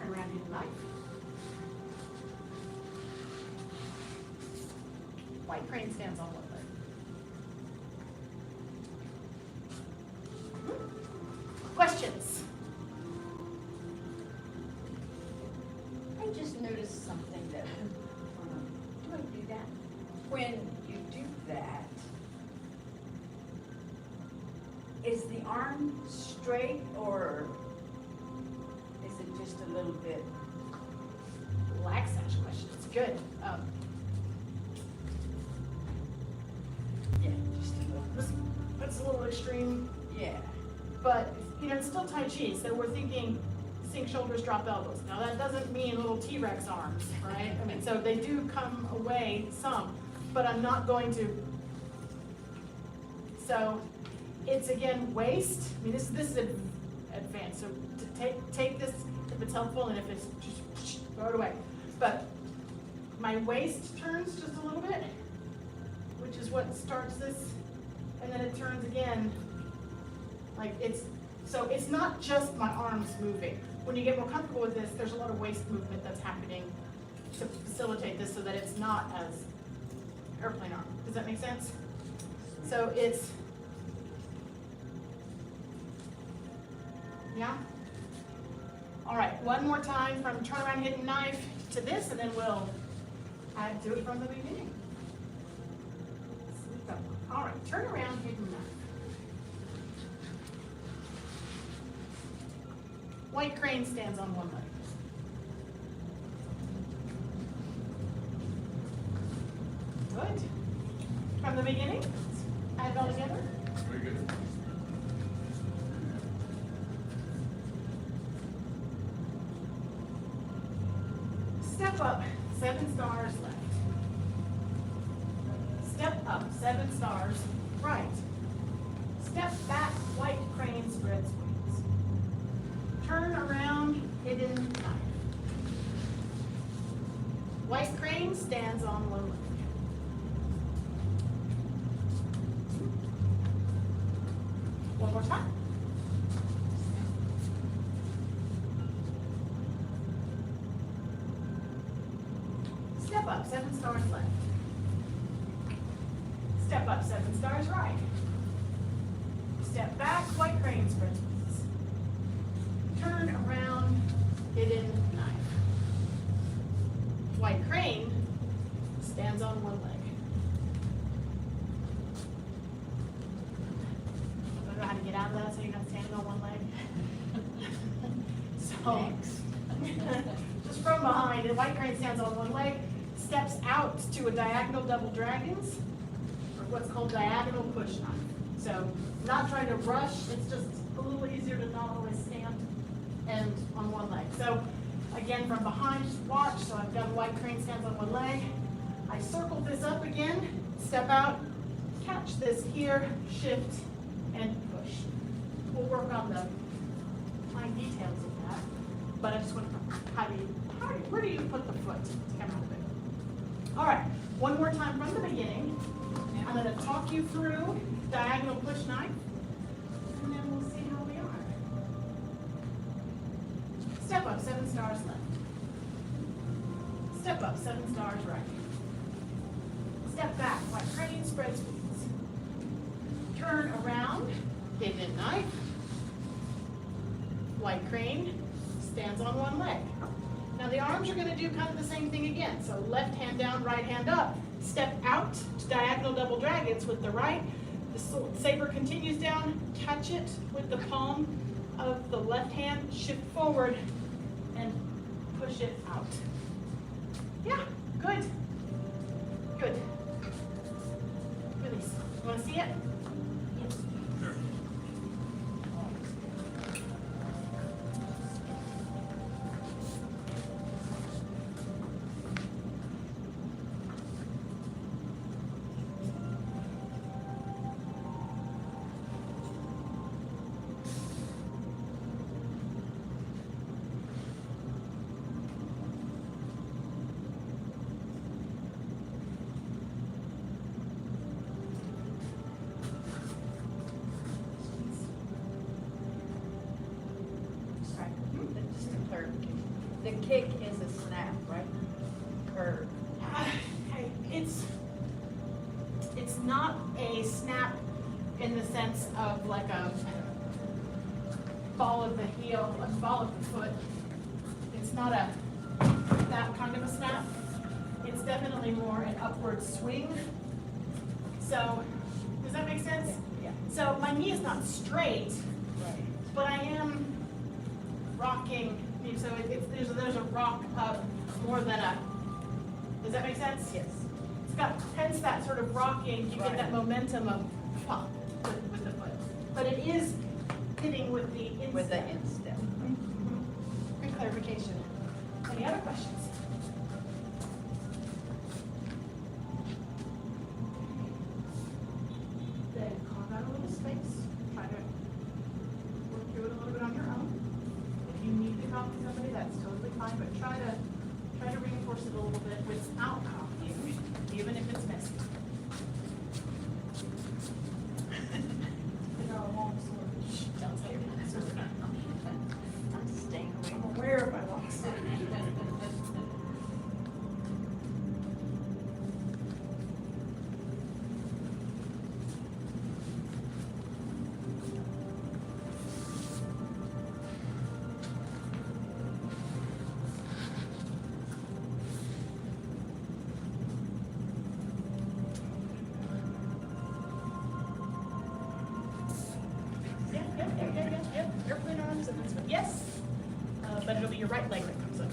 G: Turn around, hidden knife. White crane stands on one leg. Questions?
H: I just noticed something that, do I do that? When you do that, is the arm straight or is it just a little bit?
G: Relax, ask questions. Good.
H: Yeah, just a little.
G: That's a little extreme,
H: Yeah.
G: but you know, it's still Tai Chi, so we're thinking sink shoulders, drop elbows. Now that doesn't mean little T-Rex arms, right? I mean, so they do come away some, but I'm not going to. So it's again waist. I mean, this is advanced. So to take this if it's helpful, and if it's just throw it away. But my waist turns just a little bit, which is what starts this, and then it turns again. Like so it's not just my arms moving. When you get more comfortable with this, there's a lot of waist movement that's happening to facilitate this so that it's not as airplane arm. Does that make sense? So it's, yeah? All right, one more time from turn around hidden knife to this, and then we'll add to it from the beginning. All right, turn around hidden knife. White crane stands on one leg. beginning. Add it all together.
F: Very good.
G: Step up, 7 stars left. Step up, 7 stars right. Step back, white crane spreads wings. Turn around, hidden knife. White crane stands on one leg. One more time. Step up, 7 stars left. Step up, 7 stars right. Step back, white crane spreads wings. Turn around, hidden knife. White crane stands on one leg. I don't know how to get out of that, so you're not standing on one leg. So, just from behind, the white crane stands on one leg, steps out to a diagonal double dragons, or what's called diagonal push knife. So, not trying to rush, it's just a little easier to not always stand and on one leg. So, again, from behind, just watch. So I've got a white crane stands on one leg. I circle this up again, step out, catch this here, shift, and push. We'll work on the fine details of that. But I just want to, where do you put the foot to come out of it? All right, one more time from the beginning. I'm going to talk you through diagonal push knife, and then we'll see how we are. Step up, 7 stars left. Step up, 7 stars right. Step back, white crane spreads wings. Turn around, hidden knife. White crane stands on one leg. Now the arms are going to do kind of the same thing again. So left hand down, right hand up. Step out to diagonal double dragons with the right. The saber continues down, catch it with the palm of the left hand, shift forward, and push it out. Yeah, good. Good. Release. You want to see it? Yes.
F: Sure.
H: Just a clarification. The kick is a snap, right? Or,
G: It's not a snap in the sense of like a ball of the heel, a ball of the foot. It's not that kind of a snap. It's definitely more an upward swing. So, does that make sense?
H: yeah,
G: So my knee is not straight,
H: right.
G: but I am rocking. So there's a rock up more than a. Does that make sense?
H: Yes.
G: It's got, hence that sort of rocking, you get
H: Right.
G: that momentum of pop with the foot. But it is hitting with the instep.
H: With the instep.
G: Good clarification. Any other questions? Then carve out a little space. Try to work through it a little bit on your own. If you need to copy somebody, that's totally fine, but try to reinforce it a little bit without copying, even if it's messy. They got a long sword. Shh, don't say it.
H: I'm staying away.
G: I'm aware of my long sword. Yep. Airplane arms and this one. Yes. But it'll be your right leg that comes up.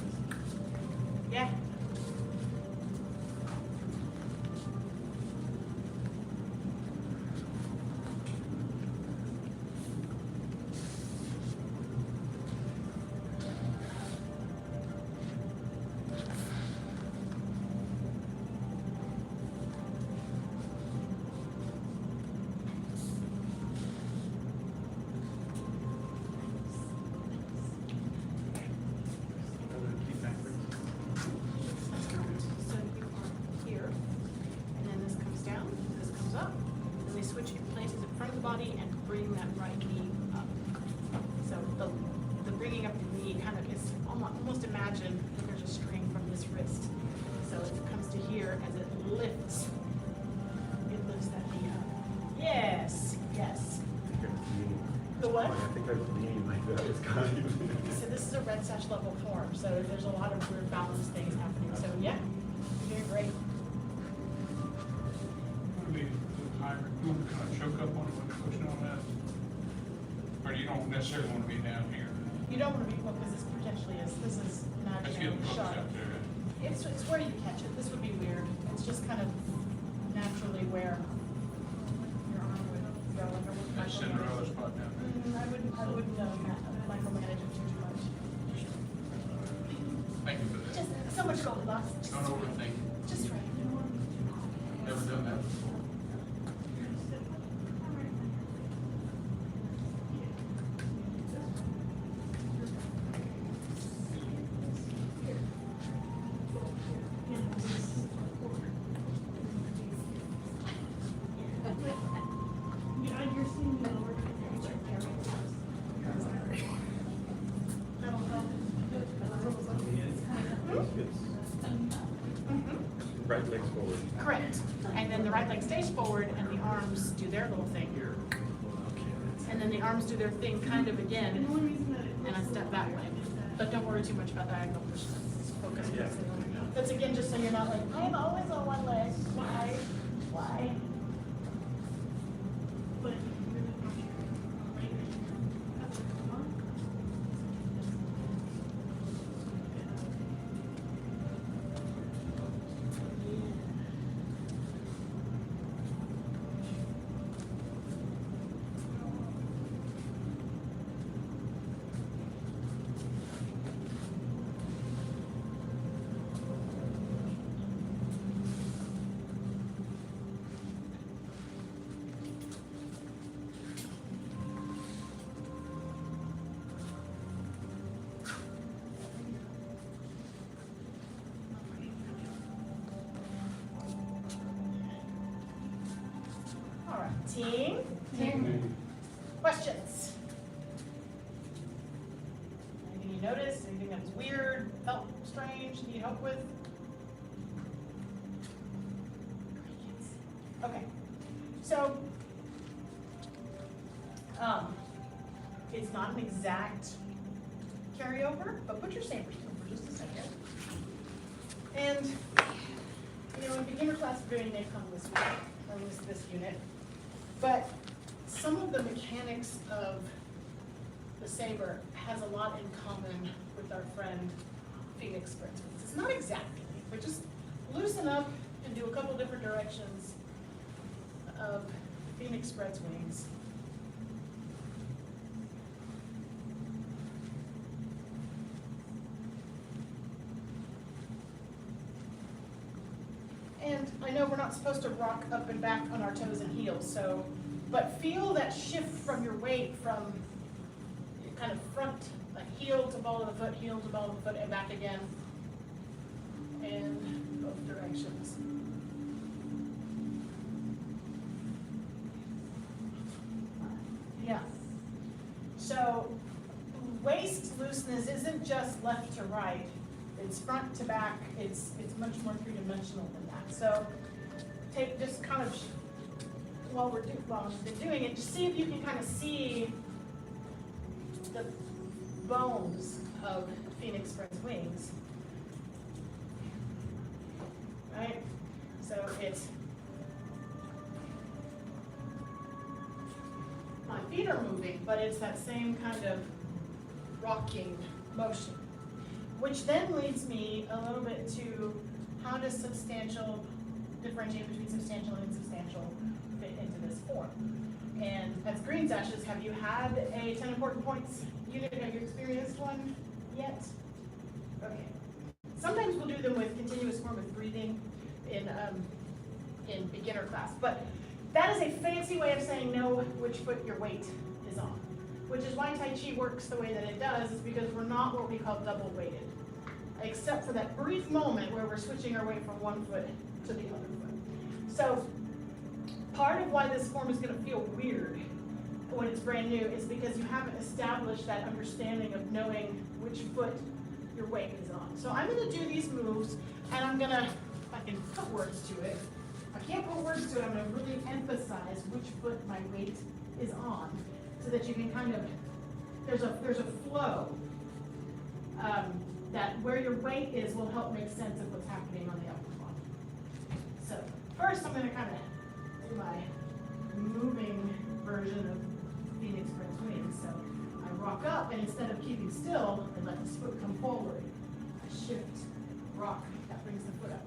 G: Yeah. body and bring that right knee up. So the bringing up the knee kind of is almost imagine that there's a string from this wrist. So as it comes to here, as it lifts that knee up. Yes, yes. The what?
F: I think I've seen like that. It's kind of.
G: So this is a red sash level form, so there's a lot of weird balance things happening. So yeah, you're doing great.
I: You want to kind of choke up on it when you're pushing on that? Or you don't necessarily want to be down here?
G: You don't want to be, well, because this potentially is, this is not
I: Let's get the hooks
G: sharp.
I: out there.
G: It's where you catch it. This would be weird. It's just kind of naturally where your arm would go. Like I wouldn't
I: That Cinderella
G: micromanage it.
I: spot down there.
G: I wouldn't micromanage it too much.
I: Thank you for that.
G: Just so much Goldilocks. Just
I: Don't overthink it.
G: Just right.
I: Never done that before.
F: Right legs forward.
G: Correct. And then the right leg stays forward and the arms do their little thing. And then the arms do their thing kind of again, and I step that way. But don't worry too much about diagonal push. Just focus.
F: Yeah.
G: That's again just so you're not like, I'm always on one leg. Why? Why? All right, team. Questions? Anything you noticed? Anything that was weird, felt strange, need help with? Okay, so it's not an exact carryover, but put your sabers in for just a second. And you know, in beginner class viewing, they come this way, or this unit. But some of the mechanics of the saber has a lot in common with our friend Phoenix Sprints. It's not exactly, but just loosen up and do a couple different directions of Phoenix Spread's wings. And I know we're not supposed to rock up and back on our toes and heels, so, but feel that shift from your weight from kind of front, like heel to ball of the foot, heel to ball of the foot, and back again, in both directions. Yeah. So waist looseness isn't just left to right. It's front to back. It's much more three-dimensional than that. So take just kind of while we've been doing it, just see if you can kind of see the bones of Phoenix Spread's wings. Right? So it's my feet are moving, but it's that same kind of rocking motion. Which then leads me a little bit to how does substantial differentiate between substantial and insubstantial fit into this form? And as green sashes, have you had a 10 important points unit? Have you experienced one yet? Okay. Sometimes we'll do them with continuous form with breathing in beginner class, but that is a fancy way of saying know which foot your weight is on. Which is why Tai Chi works the way that it does, is because we're not what we call double weighted. Except for that brief moment where we're switching our weight from one foot to the other foot. So part of why this form is gonna feel weird when it's brand new is because you haven't established that understanding of knowing which foot your weight is on. So I'm gonna do these moves, and I'm gonna, if I can put words to it, I can't put words to it, I'm gonna really emphasize which foot my weight is on, so that you can kind of, there's a flow, that where your weight is will help make sense of what's happening on the upper body. So first I'm gonna kind of do my moving version of Phoenix Prince wings. So I rock up, and instead of keeping still and let this foot come forward, I shift, rock, that brings the foot up.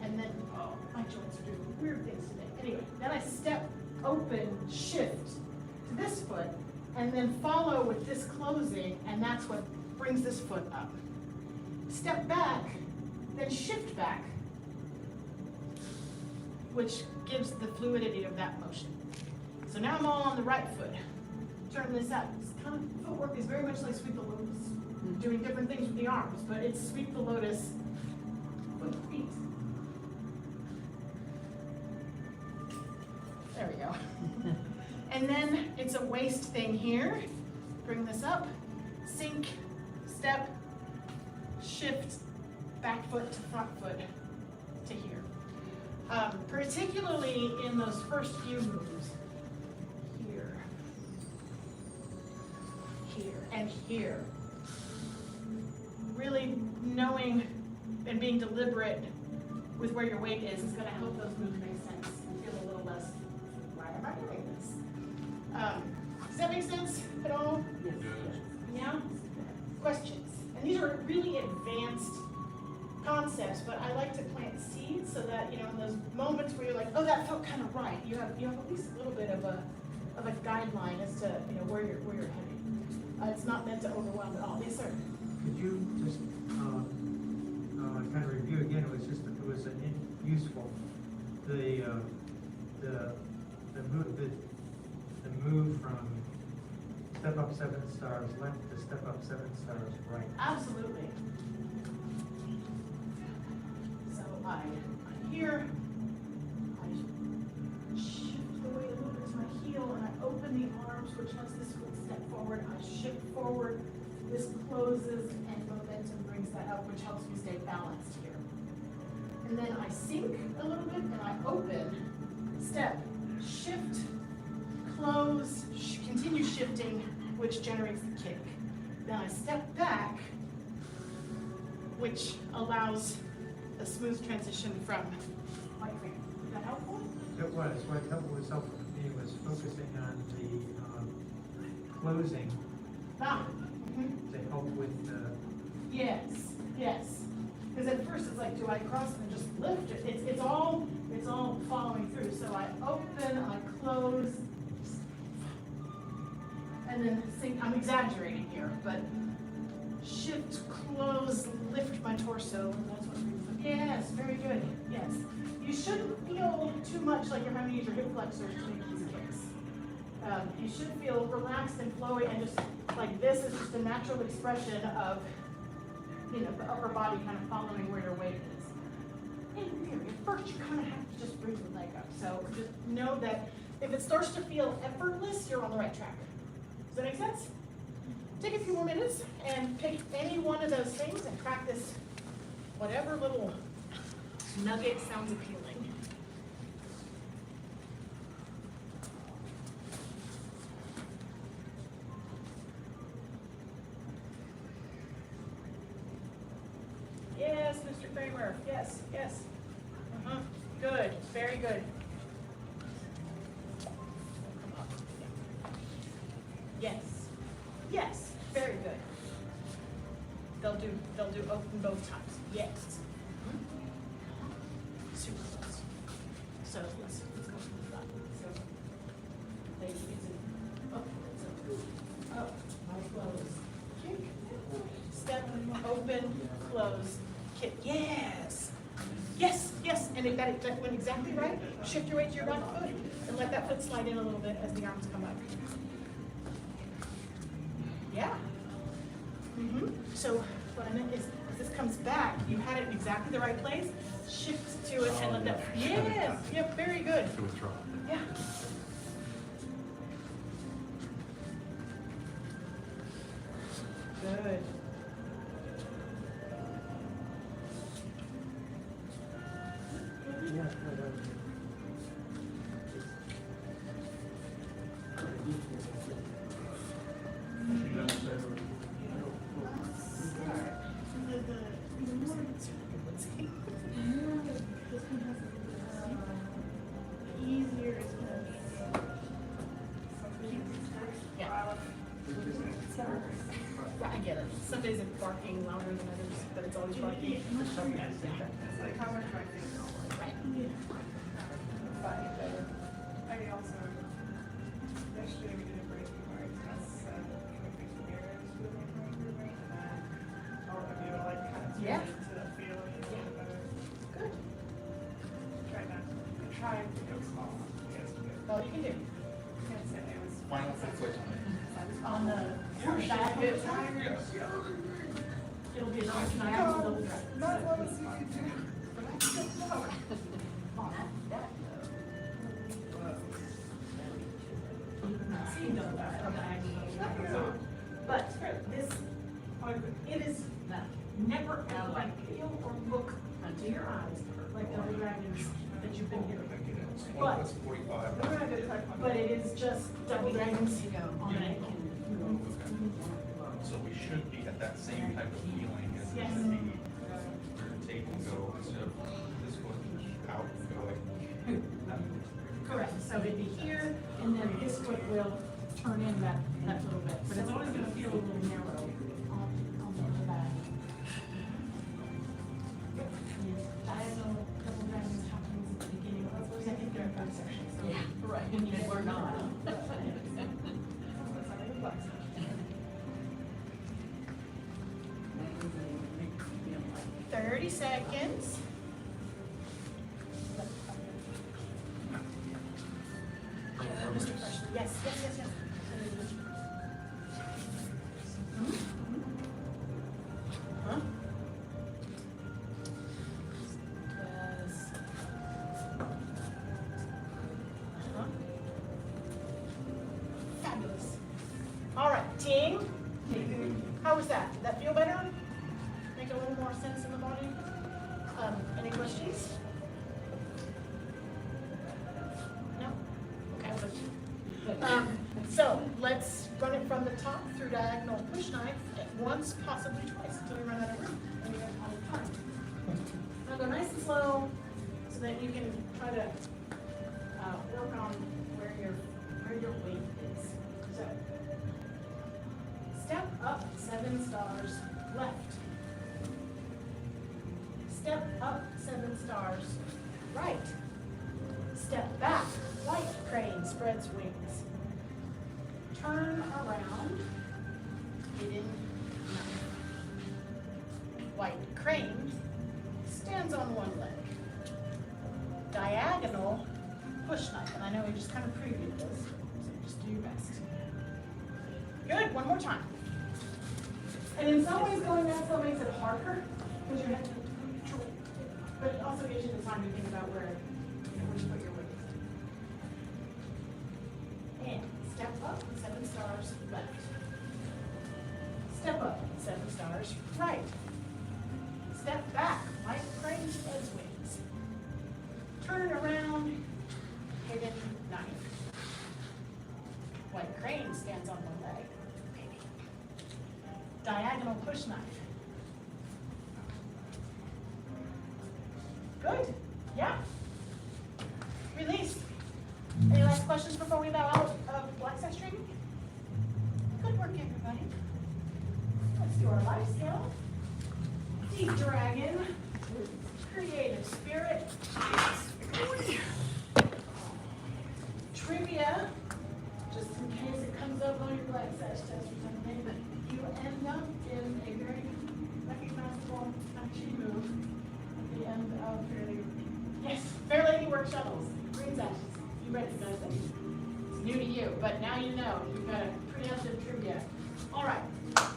G: And then, oh, my joints are doing weird things today. Anyway, then I step, open, shift to this foot, and then follow with this closing, and that's what brings this foot up. Step back, then shift back, which gives the fluidity of that motion. So now I'm all on the right foot. Turn this up. This kind of footwork is very much like sweep the lotus. Doing different things with the arms, but it's sweep the lotus with the feet. There we go. And then it's a waist thing here. Bring this up, sink, step, shift, back foot to front foot to here. Particularly in those first few moves, here, here, and here. Really knowing and being deliberate with where your weight is gonna help those moves make sense and feel a little less, why am I doing this? Does that make sense at all?
I: Yes.
G: Yeah? Questions? And these are really advanced concepts, but I like to plant seeds so that, you know, in those moments where you're like, oh, that felt kind of right, you have at least a little bit of a guideline as to, you know, where you're heading. It's not meant to overwhelm at all. Yes, sir.
F: Could you just, kind of review again, it was useful, the move from step up 7 stars left to step up 7 stars right.
G: Absolutely. So I'm here, I shift the weight a little bit to my heel, and I open the arms, which lets this foot step forward. I shift forward, this closes, and momentum brings that up, which helps me stay balanced here. And then I sink a little bit, and I open, step, shift, close, continue shifting, which generates the kick. Then I step back, which allows a smooth transition from white frame. Is that helpful?
F: It was, what was helpful to me was focusing on the closing to help with the.
G: Yes, yes. Because at first it's like, do I cross and just lift it? It's all following through. So I open, I close, and then sink. I'm exaggerating here, but shift, close, lift my torso. And that's what brings it. Yes, very good. Yes. You shouldn't feel too much like you're having to use your hip flexors to make these kicks. You should feel relaxed and flowy, and just like this is just a natural expression of, you know, the upper body kind of following where your weight is. In theory, at first you kind of have to just bring your leg up. So just know that if it starts to feel effortless, you're on the right track. Does that make sense? Take a few more minutes and pick any one of those things and practice whatever little nugget sounds appealing. Yes, Mr. Kramer. Yes, yes. Good, very good. Yes, yes, very good. They'll do open both times. Yes. Super close. So let's go from the front. So they get to up, my close, kick, step, open, close, kick. Yes. Yes, yes, and if that went exactly right, shift your weight to your right foot and let that foot slide in a little bit as the arms come up. Yeah. So what I meant is, as this comes back, you had it in exactly the right place. shift to it and let that, yes, yep, very good.
I: To withdraw.
G: Yeah. Good. Easier is gonna be. Yeah. I get it. Some days it's barking louder than others, but it's always barking.
F: It's like how much I think.
G: Right.
F: I also, yesterday we did a breaking heart test, coming mirrors with my brain, and I want to be able to like kind of tune
G: Yeah.
F: into the feeling a little better.
G: Good.
F: Try and go small. Yesterday.
G: All you can do.
F: Can't say it was.
A: Why not put switch on it?
G: On the back of the tire, it'll be a non-canonical double drive.
F: Not as well as you can do. But I don't know.
G: See, no, but this, it is never ever like feel or look to your eyes like double dragons that you've been hearing. But,
I: That's 45.
G: but it is just double dragons on it.
I: So we should be at that same type of feeling as
G: Yes.
I: the take and go instead of this one out and go like.
G: Correct, so it'd be here, and then this foot will turn in that little bit, but it's always gonna feel a little narrow on the back. Diagonal double dragons happens at the beginning of the second, third, fourth section. So
H: Yeah, right, and we're not.
G: Flex. 30 seconds. Mr. Fresh, yes, yes, yes, yes. Huh? Yes. Uh-huh. Fabulous. All right, team. How was that? Did that feel better? Make a little more sense in the body? Any questions? No? Okay, good. So let's run it from the top through diagonal push knife at once, possibly twice, until we run out of room. And we run out of time. Now go nice and slow so that you can try to work on where your weight is. So step up 7 stars left. Step up 7 stars right. Step back, white crane spreads wings. Turn around, hidden knife. White crane stands on one leg. Diagonal push knife, and I know we just kind of previewed this, so just do your best. Good, one more time. And in some ways going that slow makes it harder, because you have to control, but it also gives you the time to think about where you put your weight. And step up 7 stars left. Step up 7 stars right. Step back, white crane spreads wings. Turn around, hidden knife. White crane stands on one leg. Diagonal push knife. Good, yeah. Release. Any last questions before we bow out of black side training? Good work, everybody. Let's do our life skill. Deep dragon. Creative spirit. Trivia. Just in case it comes up on your black side test or something, but you end up in a very recognizable punchy move at the end of Fair Lady. Yes, Fair Lady work shuttles. Green sashes. You recognize them. It's new to you, but now you know. You've got a preemptive trivia. All right.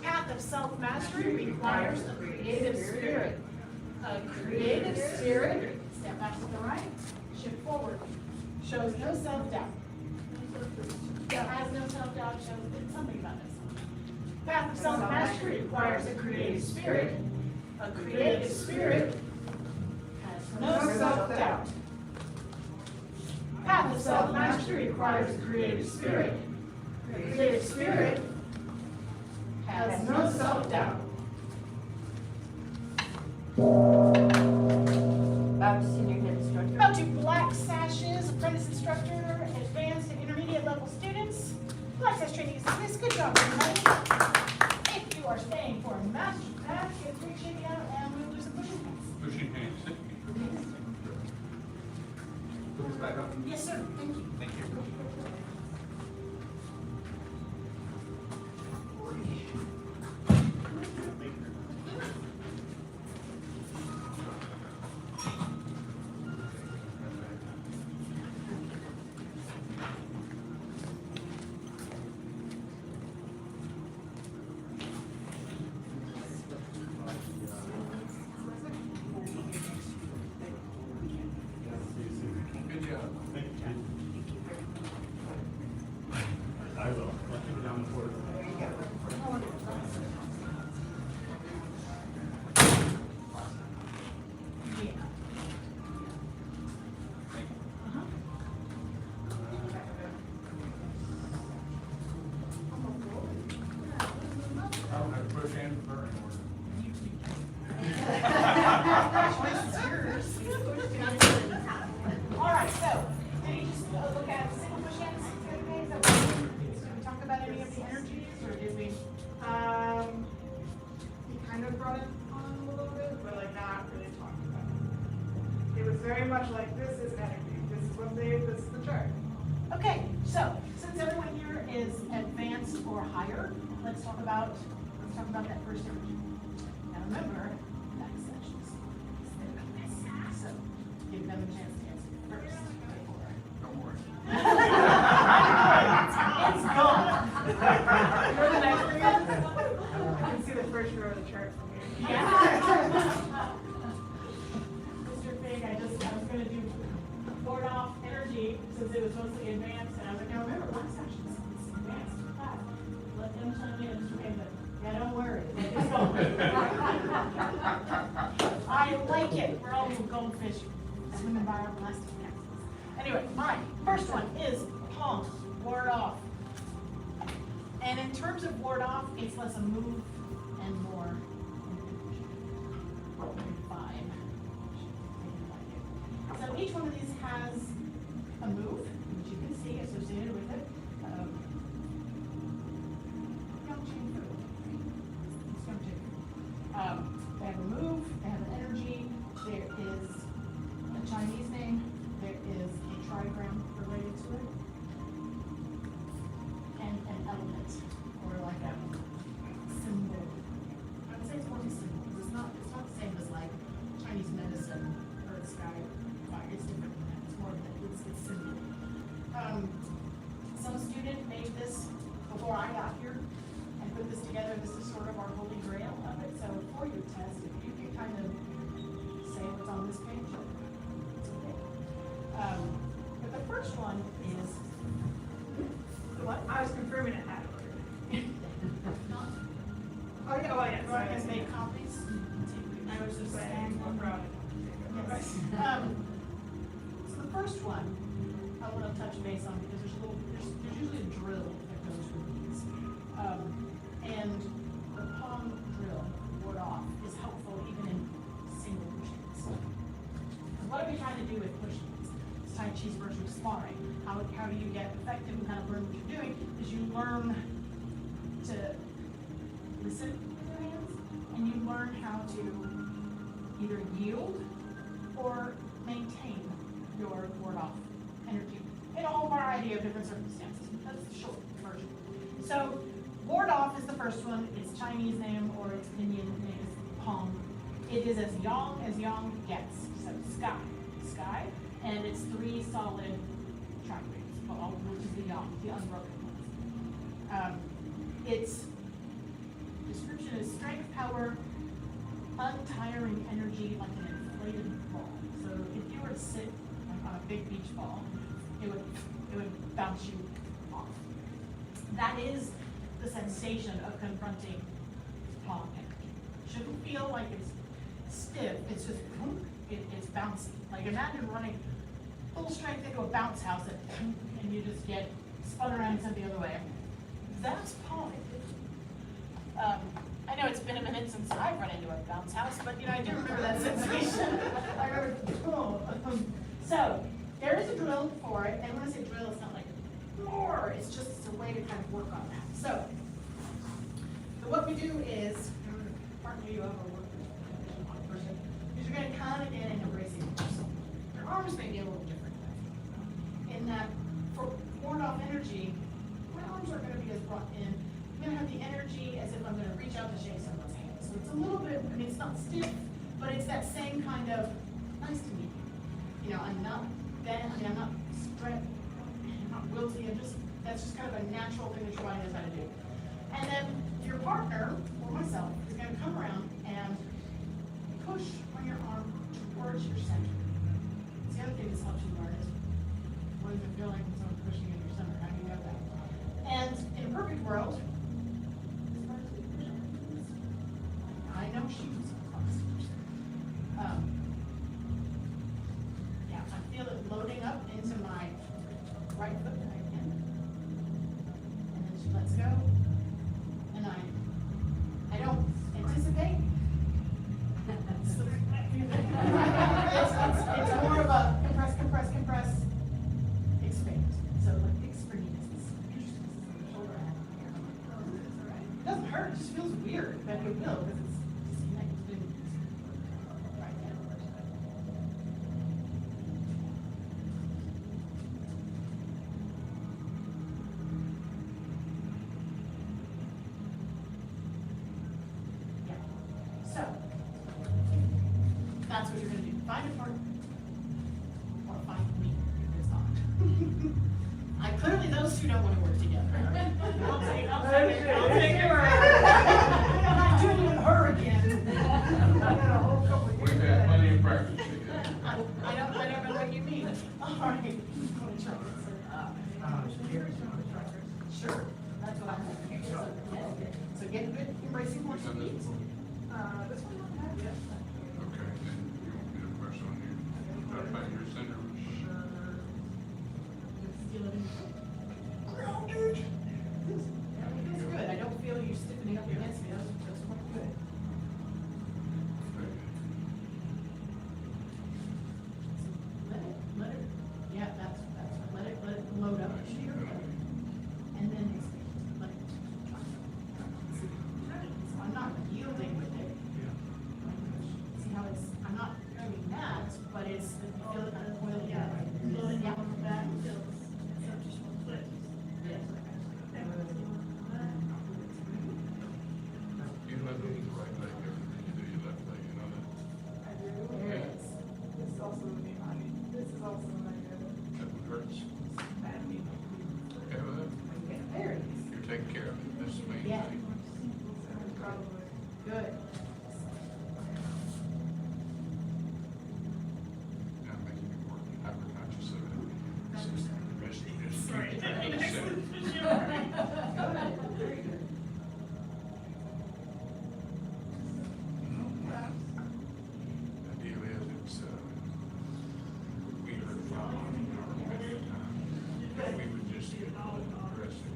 G: Path of self-mastery requires a creative spirit. A creative spirit, step back to the right, shift forward, shows no self-doubt. Has no self-doubt, shows that something about this. Path of self-mastery requires a creative spirit. A creative spirit has no self-doubt. Path of self-mastery requires a creative spirit. A creative spirit has no self-doubt.
H: Bow to senior head instructor.
G: Bow to black sashes, apprentice instructor, advanced and intermediate level students. Black sash training is dismissed. Good job, everybody. If you are staying for a master class, get a quick shake out and we'll do some push-ups.
I: Pushing hands.
A: Put this back up.
G: Yes, sir. Thank you.
A: Thank you.
I: Good job.
J: I will. I'll keep it down the floor.
G: Yeah. Uh-huh.
I: I don't have to push hands for burning order.
G: All right, so, did you just look at single push-ups the other day? Is that what did we talk about any of the energies, or did we?
F: He kind of brought it on a little bit, but like not really talking about it. It was very much like, this is energy, this is the chart.
G: Okay, so, since everyone here is advanced or higher, let's talk about that first energy. Now remember, back sessions. So, give them a chance to answer first.
I: Don't worry.
G: It's gone.
F: You're the next one. I can see the first row of the chart from here.
G: Yeah. Mr. Fig, I was gonna do board off energy since it was mostly advanced, and I was like, now remember, black sessions, it's advanced class. Let them chime in, Mr. Fig, but, yeah, don't worry. It's going. I like it, we're all goldfish swimming by our plastic nets. Anyway, my first one is palm, ward off. And in terms of ward off, it's less a move and more vibe. So each one of these has a move, which you can see associated with it. They have a move, they have an energy, there is a Chinese name, there is a trigram related to it, and an element, or like a symbol. I would say it's more symbols. It's not the same as like Chinese medicine or the sky fire. It's different than that. It's more of it's symbol. Some student made this before I got here and put this together. This is sort of our holy grail of it. So for your test, if you can kind of say what's on this page, it's okay. But the first one is what?
F: I was confirming it had order. Oh, yeah, well, yeah.
G: You want to make copies?
F: I was just saying, I'm proud.
G: Yes. So the first one, I want to touch base on because there's usually a drill that goes with these. And the palm drill, ward off, is helpful even in single push-ins. What are we trying to do with push-ins? It's Tai Chi's version of sparring. How do you get effective and kind of learn what you're doing? Is you learn to listen with your hands, and you learn how to either yield or maintain your ward off energy in a whole variety of different circumstances. That's the short version. So ward off is the first one. Its Chinese name or its Indian name is palm. It is as yang gets. So sky, and it's 3 solid trigrams, which is the yang, the unbroken ones. Its description is strength, power, untiring energy like an inflated ball. So if you were to sit like on a big beach ball, it would bounce you off. That is the sensation of confronting Pong energy. Shouldn't feel like it's stiff, it's just, it's bouncy. Like imagine running full strength into a bounce house and you just get spun around and sent the other way. That's Pong. I know it's been a minute since I've run into a bounce house, but you know, I do remember that sensation. I remember, so there is a drill for it, and when I say drill, it's not like more, it's just a way to kind of work on that. So what we do is, partner you up or work with one person, is you're going to kind of get into bracing yourself. Your arms may be a little different. In that, for ward off energy, my arms are going to be as brought in. I'm going to have the energy as if I'm going to reach out to shake someone's hand. So it's a little bit, I mean, it's not stiff, but it's that same kind of, nice to meet you. You know, I'm not bent, I mean, I'm not stretched, I'm not wilty, that's just kind of a natural thing that your body knows how to do. And then your partner, or myself, is going to come around and push on your arm towards your center. It's the other thing this helps you learn is, what does it feel like when someone's pushing in your center? How do you know that? And in a perfect world, I know shoes. Yeah, I feel it loading up into my right foot right hand. And then she lets go. And I don't anticipate. It's more of a compress, compress, compress, expand. So like expand. Shoulder out here. It doesn't hurt, it just feels weird, but it will because it's connected right there. Yeah. So that's what you're gonna do. Find a partner. Or find me if it's not. Clearly those two don't want to work together. I'll take it. I'm not doing it with her again.
I: We've had plenty of practice together.
G: I don't know what you mean. All right. Sure. That's what I'm looking for. So get good embracing horse feet. This one? Yeah.
I: Okay, then you want me to press on you? Try to find your center.
G: Grounded. That feels good. I don't feel you stiffening up against me. That's good. Let it, yeah, that's right. Let it load up. And then expand. Let it. So I'm not yielding with it. See how it's, I'm not doing that, but it's, you feel it kind of coiling out. Loading down on the back.
I: You left leg, everything you do, you left leg, you know that?
G: There it is.
F: This is also like
I: That one hurts. Okay with that?
G: There it is.
I: You're taking care of it, that's the main
G: Yeah.
I: thing.
G: Good.
I: Not making you work hyper-conscious of it. It's just the best thing is to keep track of the center.
G: Good. Very good.
I: The deal is, it's, we heard from many times, that we would just get a little aggressive.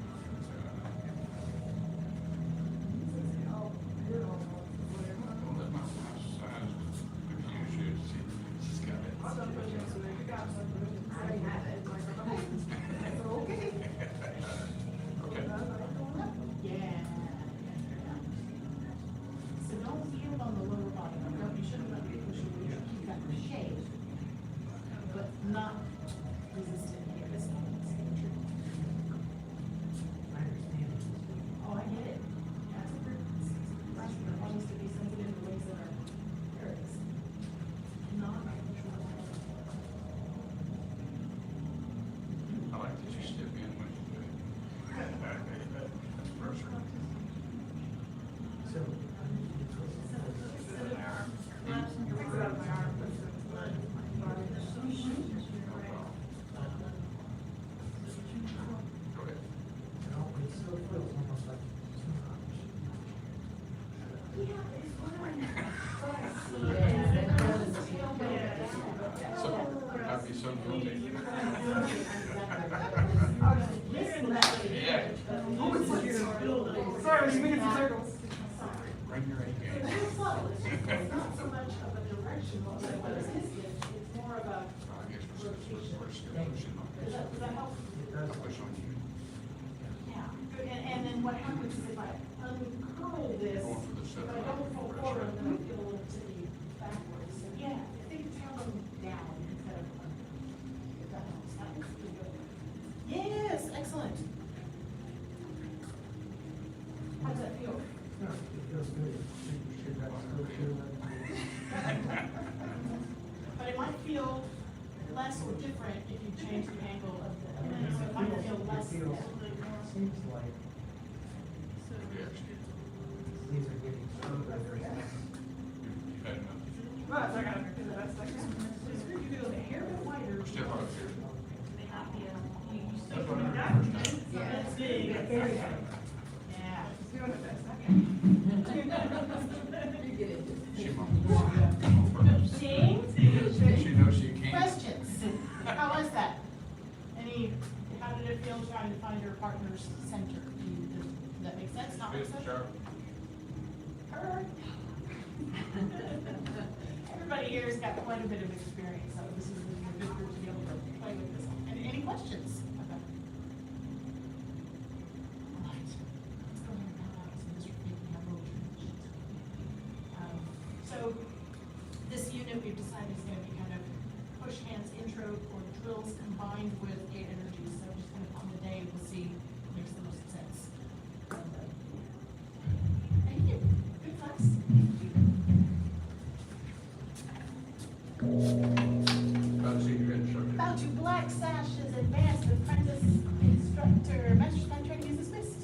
F: you're making some circles.
I: Bring your A game.
F: It's real subtle, it's not so much of a direction, what is his gift, it's more of a
I: I guess we're
F: rotation.
I: Does
F: Does that help?
I: Push on you.
F: Yeah, and then what happens is if I uncurl this,
I: Going for the
F: if
I: center.
F: I don't fall forward, then I feel a little tippy backwards. So yeah, I think it's how them down instead of under. If that helps, that looks pretty good. Yes, excellent. How does that feel? But it might feel less or different if you change the angle of the, so it might feel less.
K: Seems like these are getting stronger.
I: You've had enough.
F: Well, it's not gonna do the best I can. You could go a hair bit wider.
I: We're still out here.
F: You still put it down. That's big. Yeah. Doing the best I can.
I: She knows she can't.
F: Questions? How was that? How did it feel trying to find your partner's center? Does that make sense? Not make sense?
I: Sharp.
F: Her. Everybody here has got quite a bit of experience, so this is a good group to be able to play with this. Any questions? Okay. All right. Let's go ahead and have some Mr. Fink and have a little transition. So this unit we've decided is going to be kind of push hands intro or drills combined with gate energy. So just kind of on the day we'll see what makes the most sense. Thank you. Good class.
I: About to see your instructor.
F: About to Black Sash's advanced apprentice instructor. Master's contract is dismissed.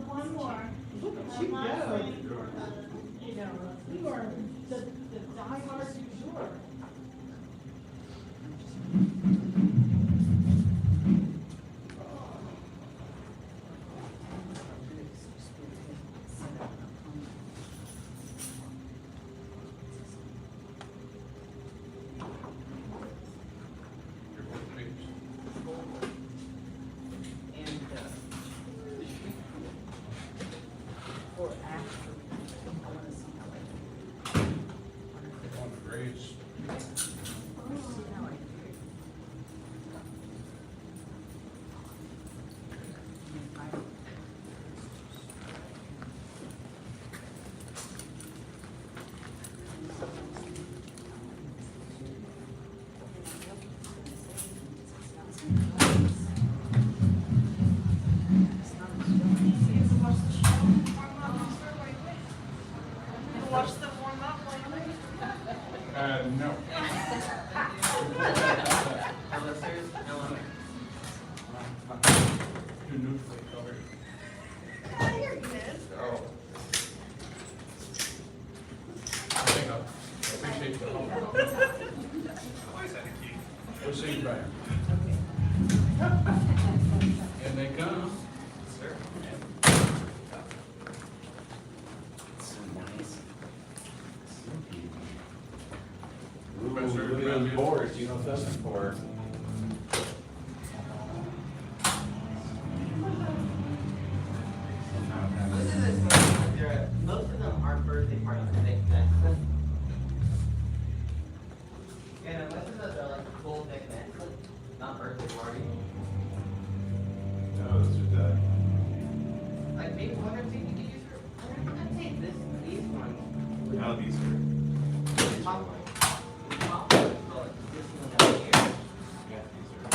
F: One more. Look at you go. You know, you are the diehard du jour.
I: Your both papers.
H: And, or after, I wanna see how I
I: On the grades.
H: see how I do.
F: Watch them warm up while you leave.
I: No.
D: Hello, sirs. Hello.
I: Do neutral color.
F: Here he is.
I: Oh. I think I appreciate the help. We'll see you back. And they come.
D: Sir.
I: Professor,
J: Look at those boards, you know what that's for?
D: Most of them aren't birthday parties, they connect. Yeah, no, most of those are like full big events, not birthday parties.
J: No, those are the.
D: Like maybe one or two you could use for, I'd say these ones.
J: How these are.
D: Top one. Top one, so like this one down here.
J: Yeah, these are.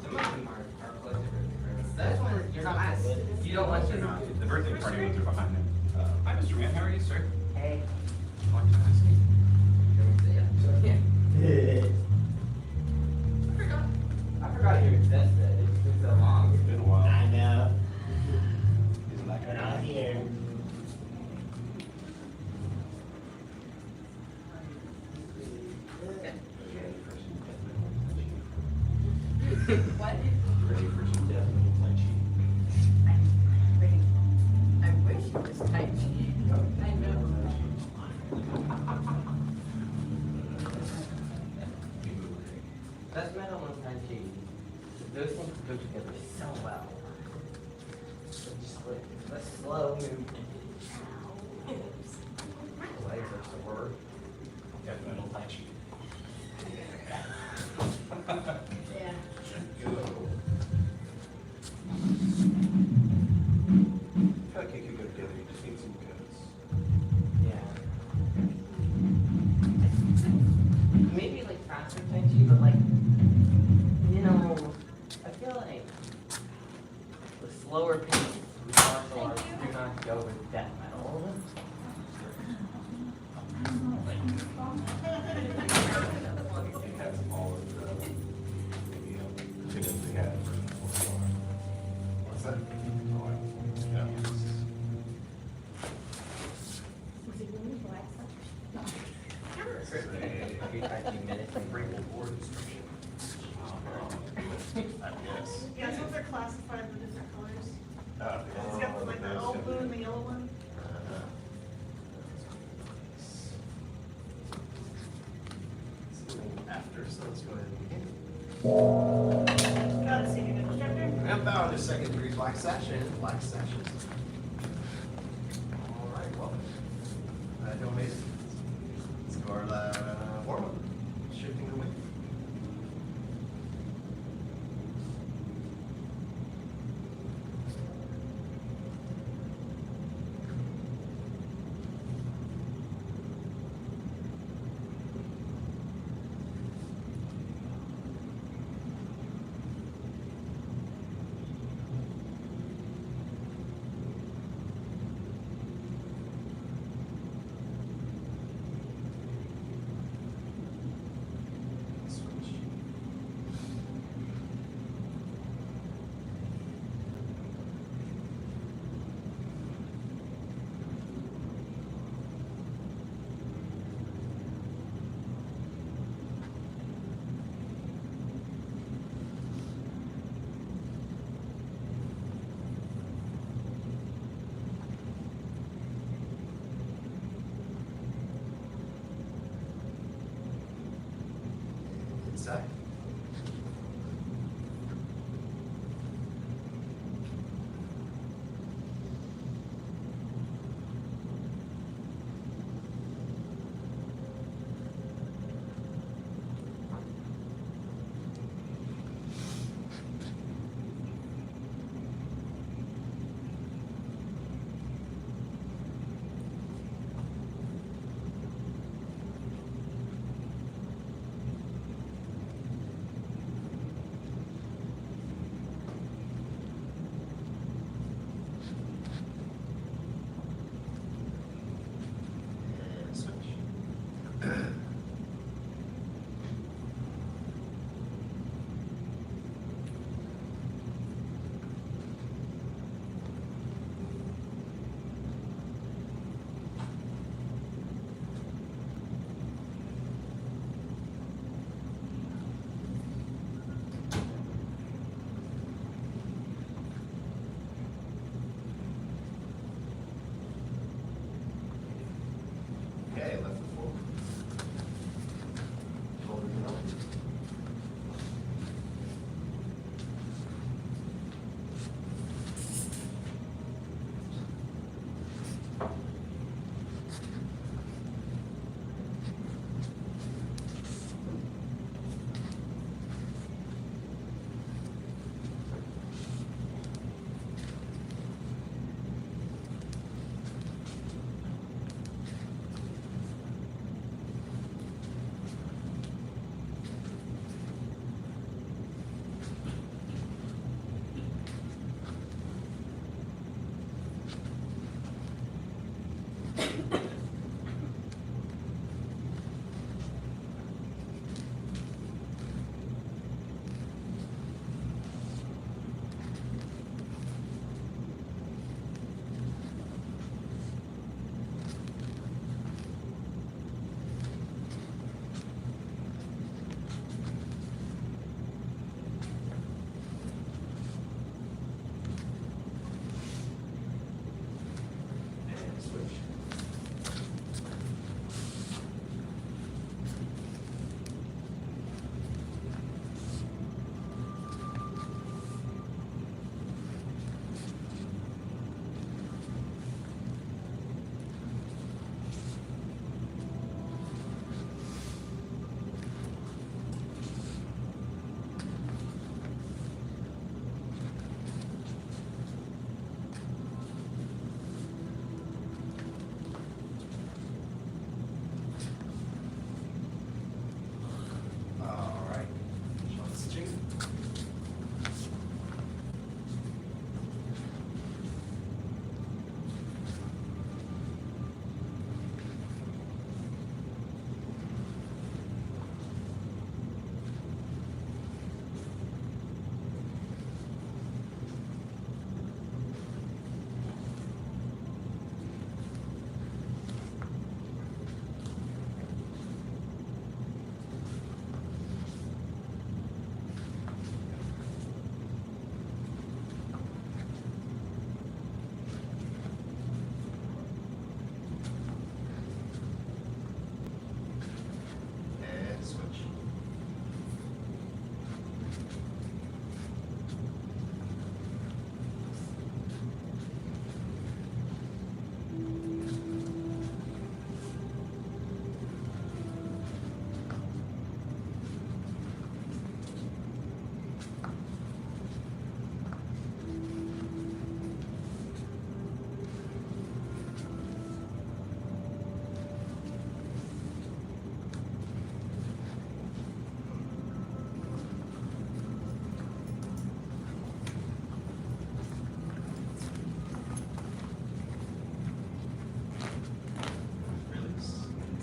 D: Some of them are close to birthday parties. This one is, you're not, you don't want to.
J: The birthday party ones are behind them. Hi, Mr. Man, how are you, sir?
D: Hey.
J: Long time no see.
D: Yeah. I forgot you existed. It's been so long.
J: It's been a while.
K: I know.
J: He's like,
K: But I'm here.
H: What?
J: Ready for some definitely touchy.
D: Tai Chi.
G: I know.
D: Best metal and Tai Chi. Those things go together so well. Just like a slow movement. The legs are sore.
J: Death metal Tai Chi.
H: Yeah.
J: I feel like it could go together, you just need some codes.
D: Yeah. Maybe like faster Tai Chi, but like, you know, I feel like the slower pace martial arts do not go with death metal.
J: It has all of the, they had for what's that? Oh, yeah.
D: Every Tai Chi minute and bring the board description.
J: I guess.
G: Yeah, some of they're classified with different colors.
J: Oh,
G: It's got like the old blue and the yellow one.
J: After, so let's go ahead and begin.
G: Got it, senior instructor.
J: And bound to second degree black session. All right, well, no amazing. Let's go our warm up. Shifting the weight.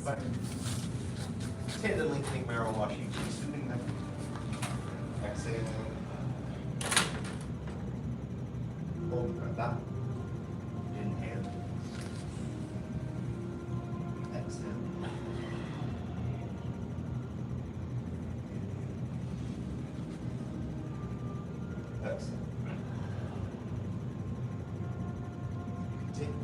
J: Back. Tendon lengthening marrow washing, soothing neck. Exhale. Hold the breath out. Inhale. Exhale. Exhale. Continue.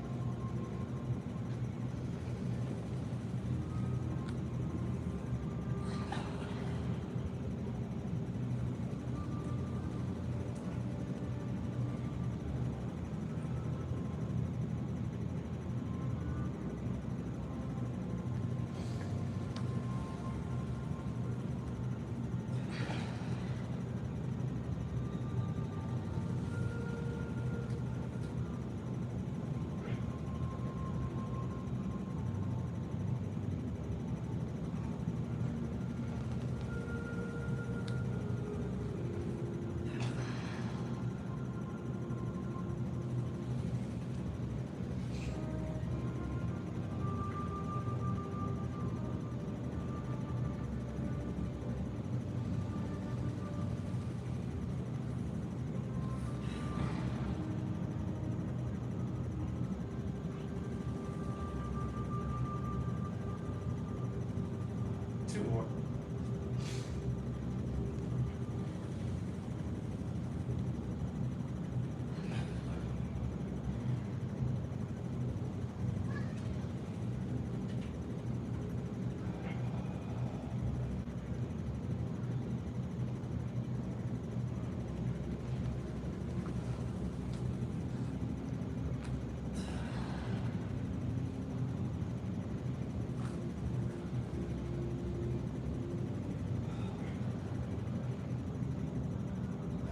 J: Two more.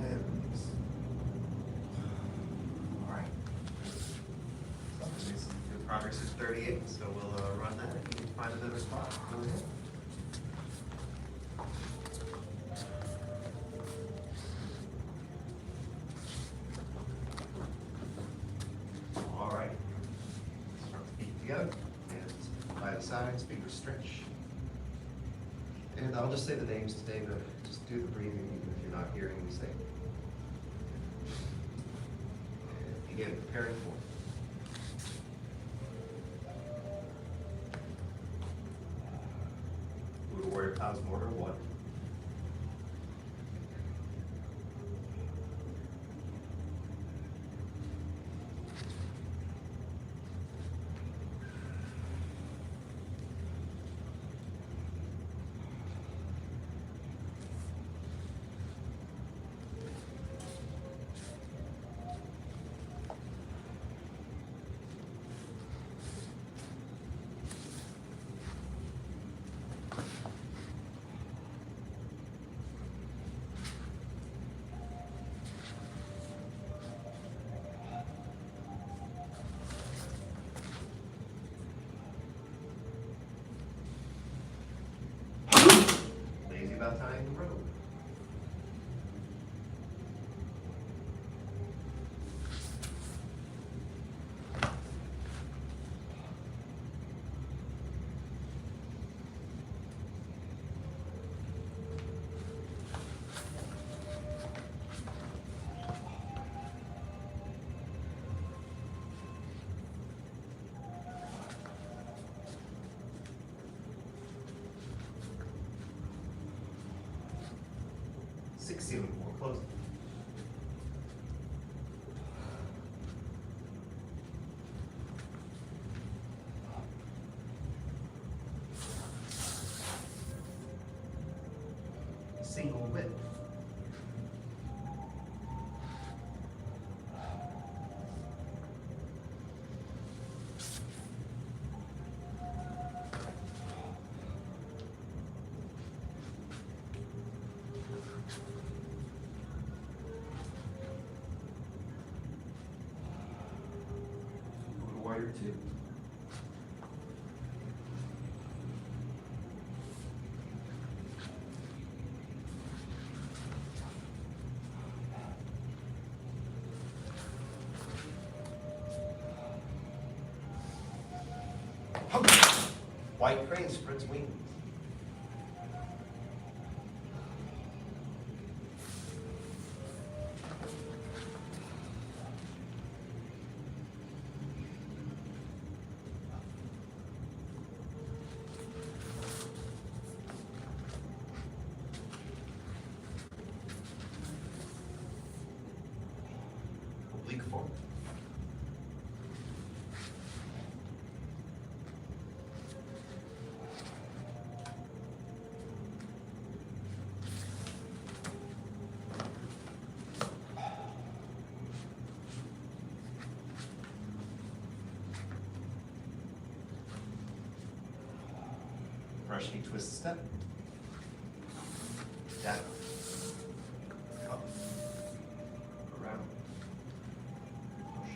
J: And release. All right. So good progress is 38, so we'll run that. If you can find another spot, go ahead. All right. Start the feet together, hands by the sides, fingers stretch. And I'll just say the names today, but just do the breathing even if you're not hearing me say. And begin preparing for it. Buddha Warrior Clouds Mortar 1. Lazy about tying the rope. Six ceiling floor, close it. Single width. Buddha Warrior 2. White crane spreads wings. Oblique forward. Brush knee twist step. Down. Up. Around. Push.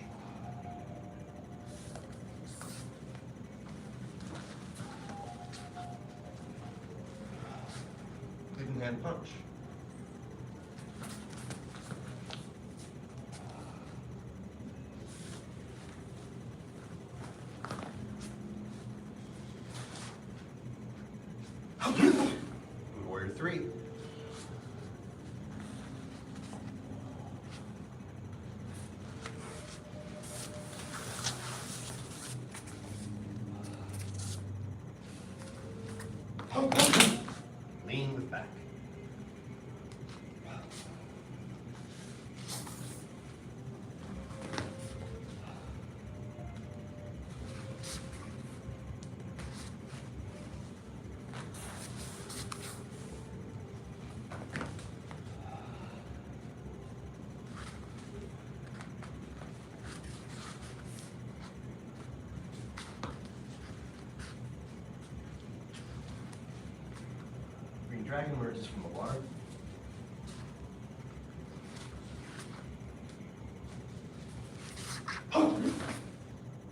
J: Hidden hand punch. Warrior 3. Lean with back. Green dragon emerges from the water.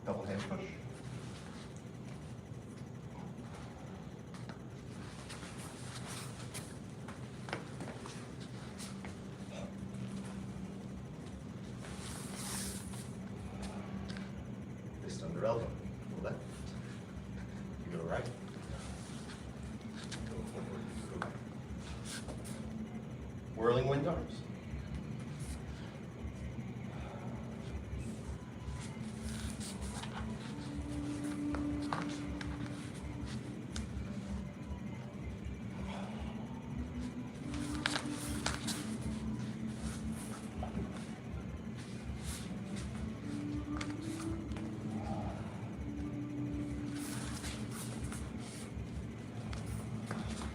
J: Double hand push. Fist under elbow. Go left. You go right. Go forward. Go back. Whirling wind arms.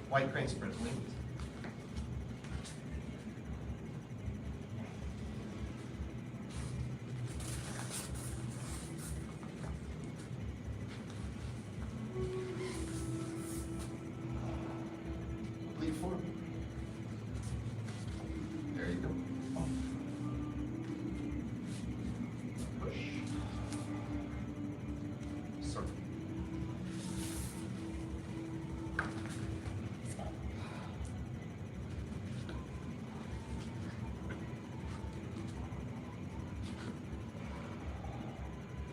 J: White crane spreads wings. Oblique forward. There you go. Push. Circle.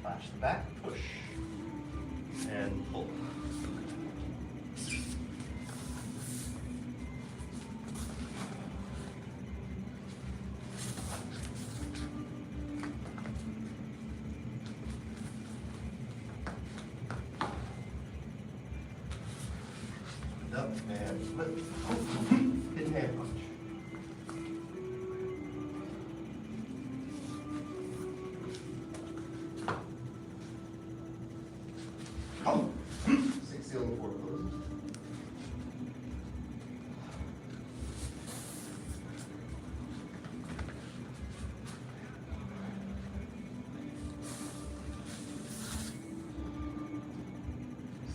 J: Flash the back, push, and pull. Up and flip. Hidden hand punch. Six ceiling, 4 closes.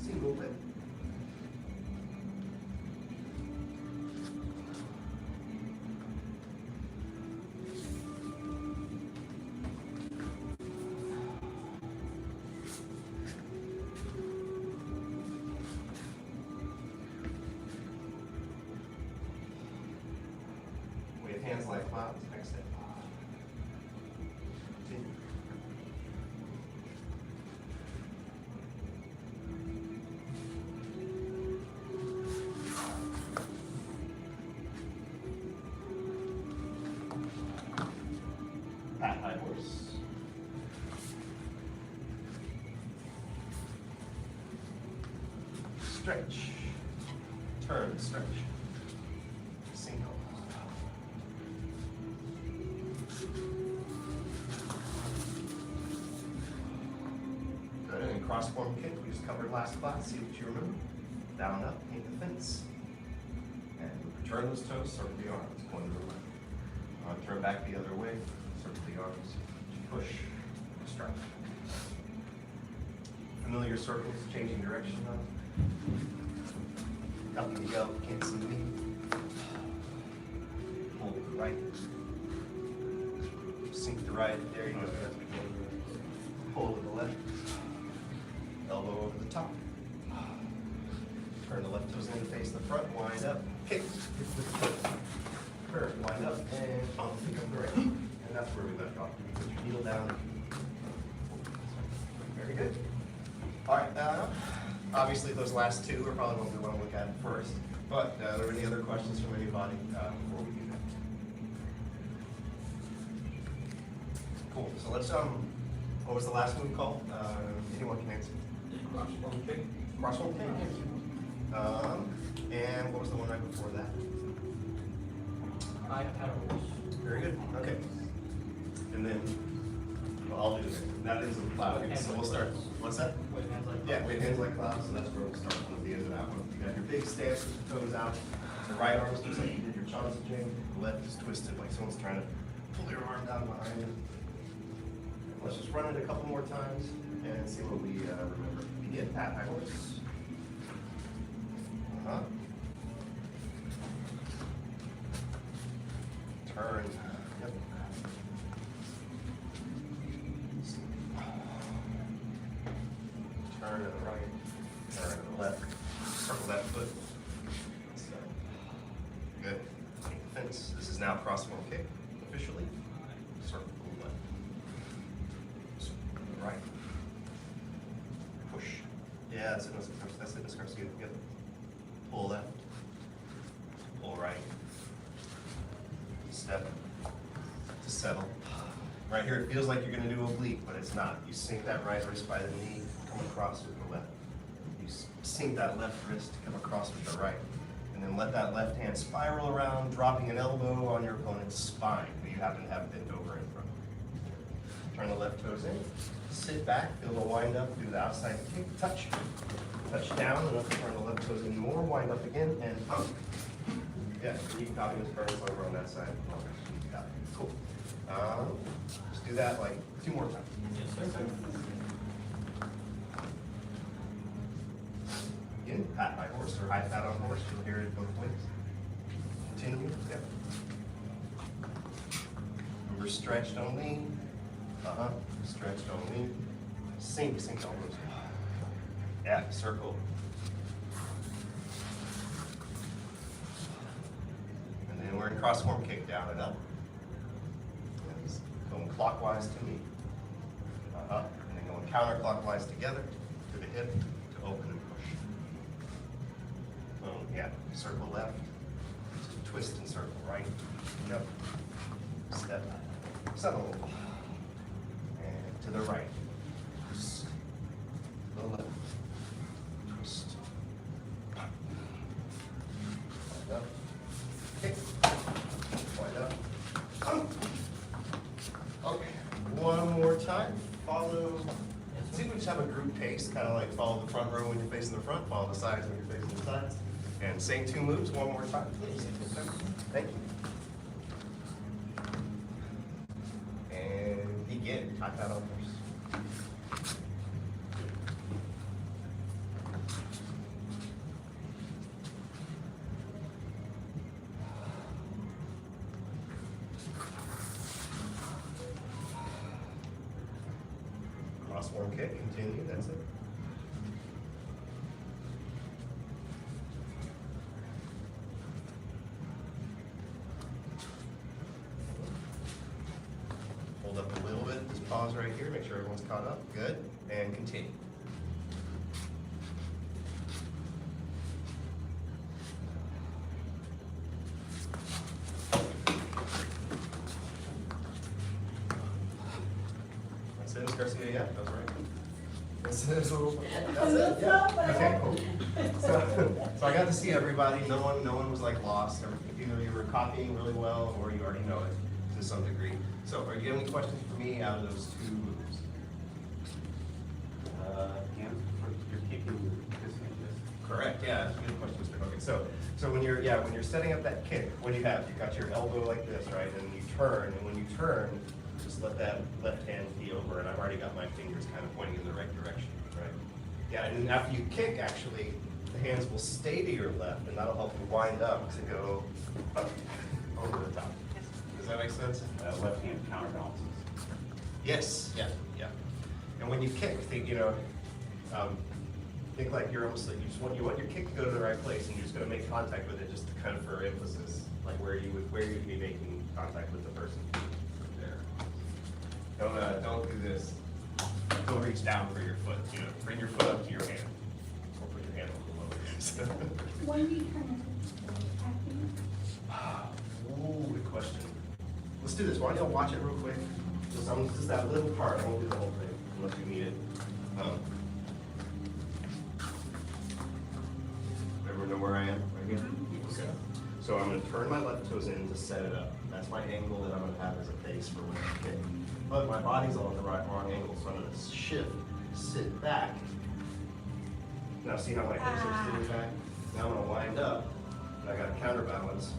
J: Single leg. Wave hands like clouds. Next step. Continue. horse. Stretch. Turn, stretch. Single. Good, and then cross form kick, we just covered last class, see what you remember. Down, up, paint the fence. And return those toes, circle the arms, one to the left. Turn back the other way, circle the arms, push, strike. Familiar circles, changing direction now. Up you go, can't see me. Hold to the right. Sink the right, there you go. Pull to the left. Elbow over the top. Turn the left toes in, face the front, wind up, kick. Curve, wind up, and pick up the right. And that's where we left off. You put your needle down. Very good. All right, obviously those last two are probably what we want to look at first. But are there any other questions from anybody before we do that? Cool, so let's, what was the last move called? Anyone can answer. Cross-form kick. Cross-form kick. And what was the one right before that?
K: I had a horse.
J: Very good, okay. And then, well, I'll do it. That is a cloud, so we'll start. What's that?
K: Wave hands like.
J: Yeah, wave hands like clouds, so that's where we'll start with the end of that one. You got your big stance with the toes out. The right arm's just like you did your Johnson jig. The left is twisted like someone's trying to pull your arm down behind you. Let's just run it a couple more times and see what we remember. Begin, pat high horse. Turn. Yep. Turn to the right. Turn to the left. Circle that foot. Good. Fence. This is now cross-form kick officially. Circle to the left. Circle to the right. Push. Yeah, that's it. That's it. That's it. Good. Pull left. Pull right. Step to settle. Right here, it feels like you're going to do oblique, but it's not. You sink that right wrist by the knee, come across with the left. You sink that left wrist, come across with the right. And then let that left hand spiral around, dropping an elbow on your opponent's spine, who you happen to have bent over in front. Turn the left toes in, sit back, feel the wind up, do the outside kick, touch down, and up, turn the left toes in more, wind up again, and pump. Yeah, you can copy this burns over on that side. Got it. Cool. Just do that like 2 more times.
A: Yes, sir.
J: Again, pat high horse or high pat on horse. You'll hear it both ways. Continue. Yep. Remember, stretch, don't lean. Stretch, don't lean. Sink elbows. Yeah, circle. We're in cross-form kick, down and up. Yes. Going clockwise to me. And then going counterclockwise together to the hip to open and push. Boom, yeah. Circle left. Twist and circle right. Yep. Step. Settle. And to the right. Twist. To the left. Twist. Up. Kick. Wind up. Okay, one more time. Follow. See if we just have a group pace, kind of like follow the front row when you're facing the front, follow the sides when you're facing the sides. And same 2 moves one more time, please. Thank you. And begin. High pat on horse. Cross-form kick, continue, that's it. Hold up a little bit, just pause right here, make sure everyone's caught up, good, and continue. Garcia, yeah, that's right. That's it. Okay, cool. So I got to see everybody. No one was like lost. Either you were copying really well or you already know it to some degree. So are you have any questions for me out of those two moves?
L: You're kicking this and this.
J: Correct, yeah, that's a good question, Mr. Hogan. So when you're setting up that kick, what do you have? You've got your elbow like this, right? And you turn, and when you turn, just let that left hand be over, and I've already got my fingers kind of pointing in the right direction, right? Yeah, and then after you kick, actually, the hands will stay to your left, and that'll help you wind up to go up over the top. Does that make sense?
L: Left hand counterbalances.
J: Yes, yeah. And when you kick, think like you're almost like you want your kick to go to the right place, and you're just going to make contact with it, just to kind of for emphasis, like where you'd be making contact with the person. There. Don't do this. Don't reach down for your foot. Bring your foot up to your hand, or put your hand a little lower.
B: When do you turn it?
J: Ooh, good question. Let's do this. Why don't y'all watch it real quick? Just that little part. I won't do the whole thing unless you need it. Everyone know where I am? Right here? Okay. So I'm going to turn my left toes in to set it up. That's my angle that I'm going to have as a base for when I kick. But my body's all at the wrong angle, so I'm going to shift, sit back. Now see how my hips are sitting back? Now I'm going to wind up, and I got to counterbalance.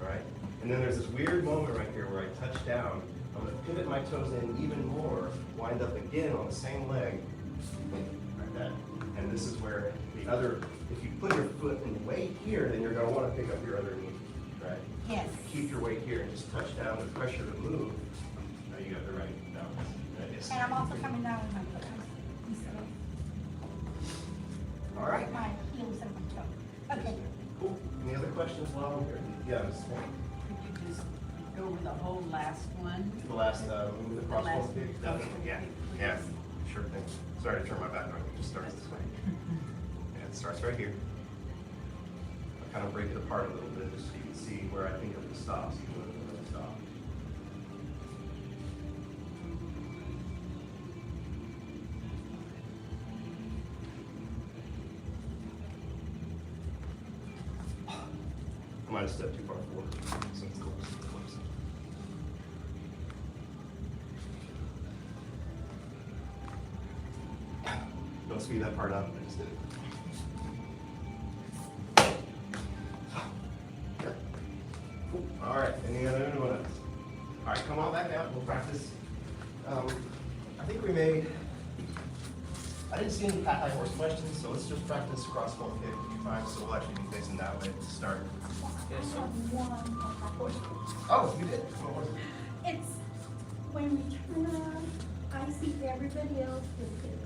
J: Right? And then there's this weird moment right here where I touch down. I'm going to pivot my toes in even more, wind up again on the same leg, like that. And this is where if you put your foot in weight here, then you're going to want to pick up your other knee, right?
G: Yes.
J: Keep your weight here and just touch down and pressure to move. Now you got the right balance.
G: And I'm also coming down with my foot.
J: All right.
G: My heels and my toe. Okay.
J: Cool. Any other questions while I'm here? Yeah, Ms. Swan.
H: Could you just go over the whole last one?
J: The last move, the cross
H: last-
J: kick? Definitely, yeah. Yeah, sure thing. Sorry to turn my back on you. It just starts this way. Yeah, it starts right here. I kind of break it apart a little bit just so you can see where I think of the stops. Stop. I might have stepped too far forward, so it's close. Don't speed that part up, I just did it. Cool. All right, any other one else? All right, come on back out, we'll practice. I think we made, I didn't see any high horse questions, so let's just practice cross one kick 5, so we'll actually be facing that way to start. Oh, you did? What was it?
B: It's when we turn around, I see everybody else with it.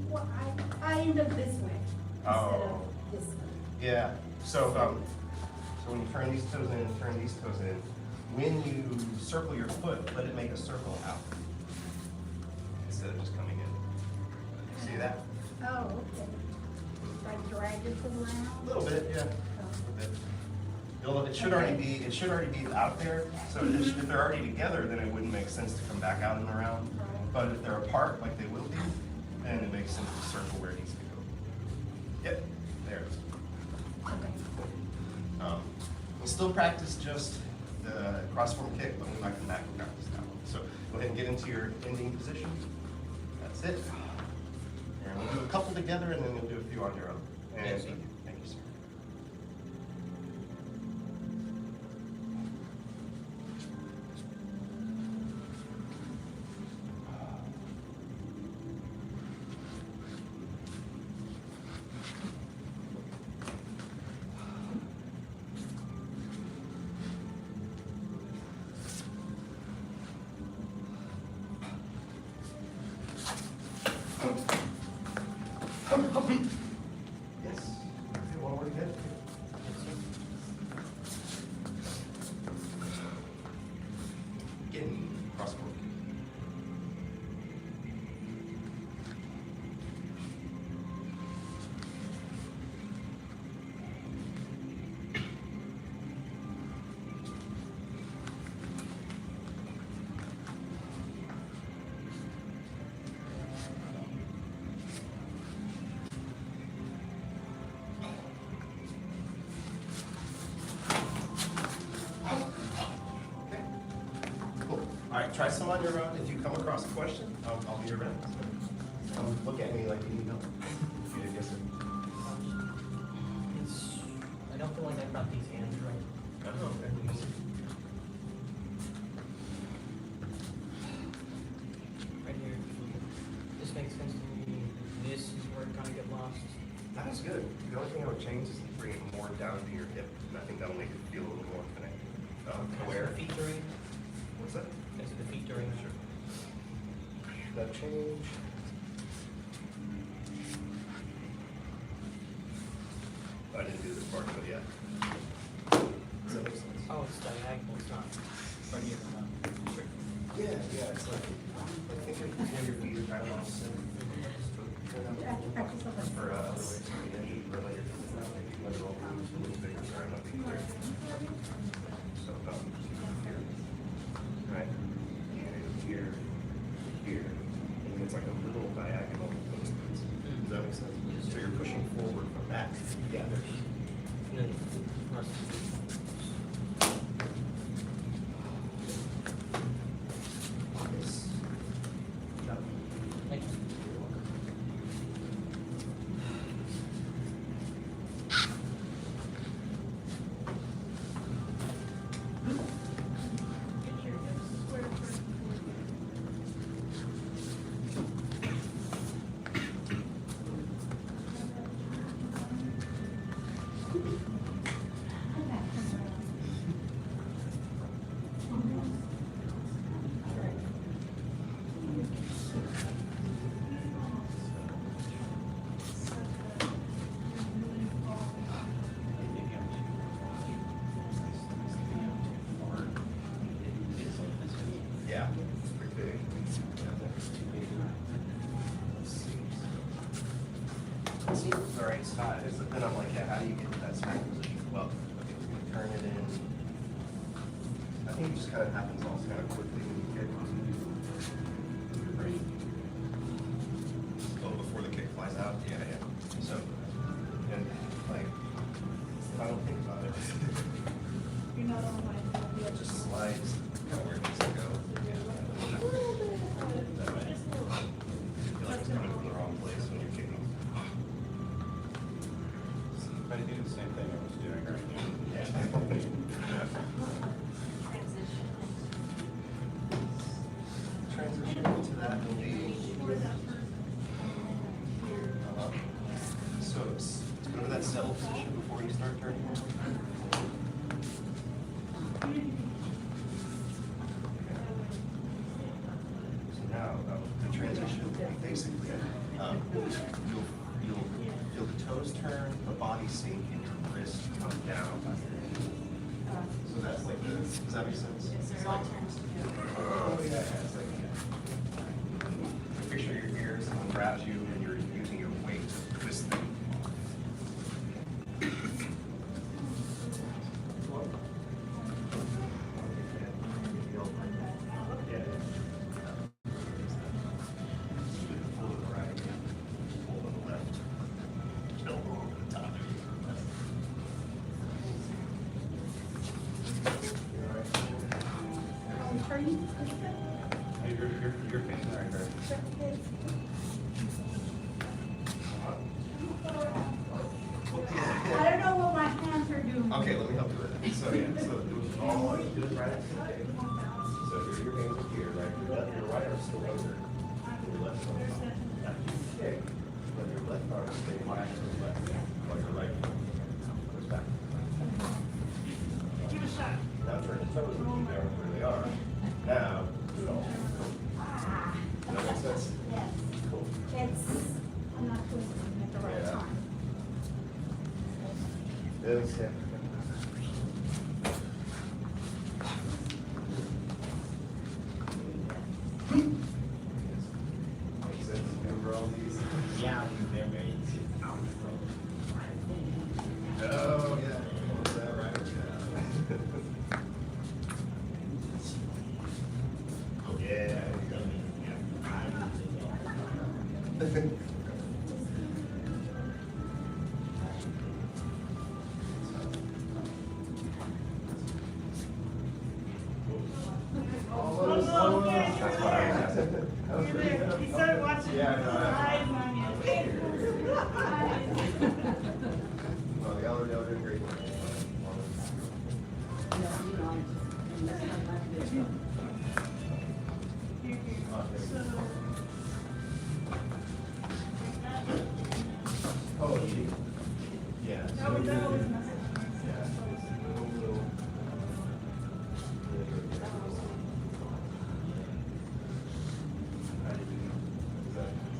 B: Well, I end up this way instead of this way.
J: Yeah, so when you turn these toes in, turn these toes in, when you circle your foot, let it make a circle out instead of just coming in. See that?
B: Oh, okay. Like drag it around?
J: A little bit, yeah. A little bit. It should already be out there. So if they're already together, then it wouldn't make sense to come back out and around. But if they're apart, like they will be, then it makes sense to circle where it needs to go. Yep, there it is. We'll still practice just the cross-form kick, but we might come back and practice that one. So go ahead and get into your ending position. That's it. And we'll do a couple together, and then we'll do a few on your own. And
A: Yes, sir.
J: Thank you, sir. Yes. Okay, one more to get. Again, cross-form. All right, try some on your own. If you come across a question, I'll be around. Look at me like you need help. You did, yes, sir.
D: I don't feel like I've got these hands right.
J: Oh, okay.
D: Right here. This makes sense to me. This is where it kind of get lost.
J: That was good. The only thing I would change is to bring it more down to your hip, and I think that'll make it feel a little more connected. Aware.
D: The feet during.
J: What's that?
D: That's the feet during.
J: Sure. That change. I didn't do this part, but yeah. Does that make sense?
D: Oh, it's diagonal. It's not right here. Sure.
J: Yeah, it's like, I think your feet are kind of opposite. For other ways, or like, let it all move a little bigger, sorry, I'm not being clear. So, here, right, here, here, and it's like a little diagonal movement. Does that make sense? So you're pushing forward from that. Yeah,
D: And then, Thank you.
J: Yeah, it's pretty big. It seems the right size, but then I'm like, yeah, how do you get to that small position? Well, okay, we're gonna turn it in. I think it just kind of happens all kind of quickly when you get your brain. Oh, before the kick flies out? Yeah. So, and like, I don't think about it.
G: You're not on my.
J: It just slides kind of where it needs to go. That way. I feel like it's coming from the wrong place when you're kicking.
L: Try to do the same thing I was doing right now.
J: Transition into that will be. So go to that settle position before you start turning. So now the transition will be basically you'll feel the toes turn, the body sink, and your wrist come down. So that's like the, does that make sense? Oh, yeah. It's like, picture your ears, someone grabs you, and you're using your weight to twist them. Pull to the right, pull to the left, elbow over the top. You all right?
L: Hey, you're facing right there.
G: I don't know what my hands are doing.
J: Okay, let me help you with that. So, yeah, so do it all, do it right. So your hands are here, right? Your right arm still over. Your left arm. After you kick, let your left arm stay back to the left, while your right arm goes back.
G: Give a shot.
J: Now turn the toes and keep them where they are. Now, do it all. Does that make sense?
B: Yes.
J: Cool.
B: I'm not twisting at the right
J: Yeah.
B: time.
J: Yes, yeah. Makes sense. Remember all these?
L: Yeah, they're very easy.
J: Oh, yeah. Is that right? Yeah. Yeah, there you go. All those
G: He started watching
J: Yeah, I know.
G: live on you.
J: Well, y'all are doing a great work. Oh, yeah.
G: That was always message.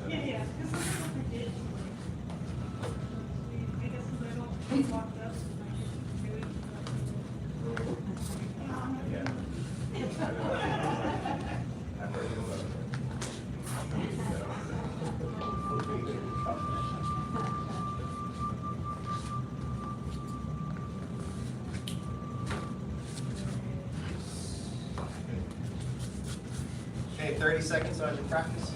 G: Yeah, yeah. 'Cause this is what we did. I guess I don't walked up.
J: Okay, 30 seconds on your practice.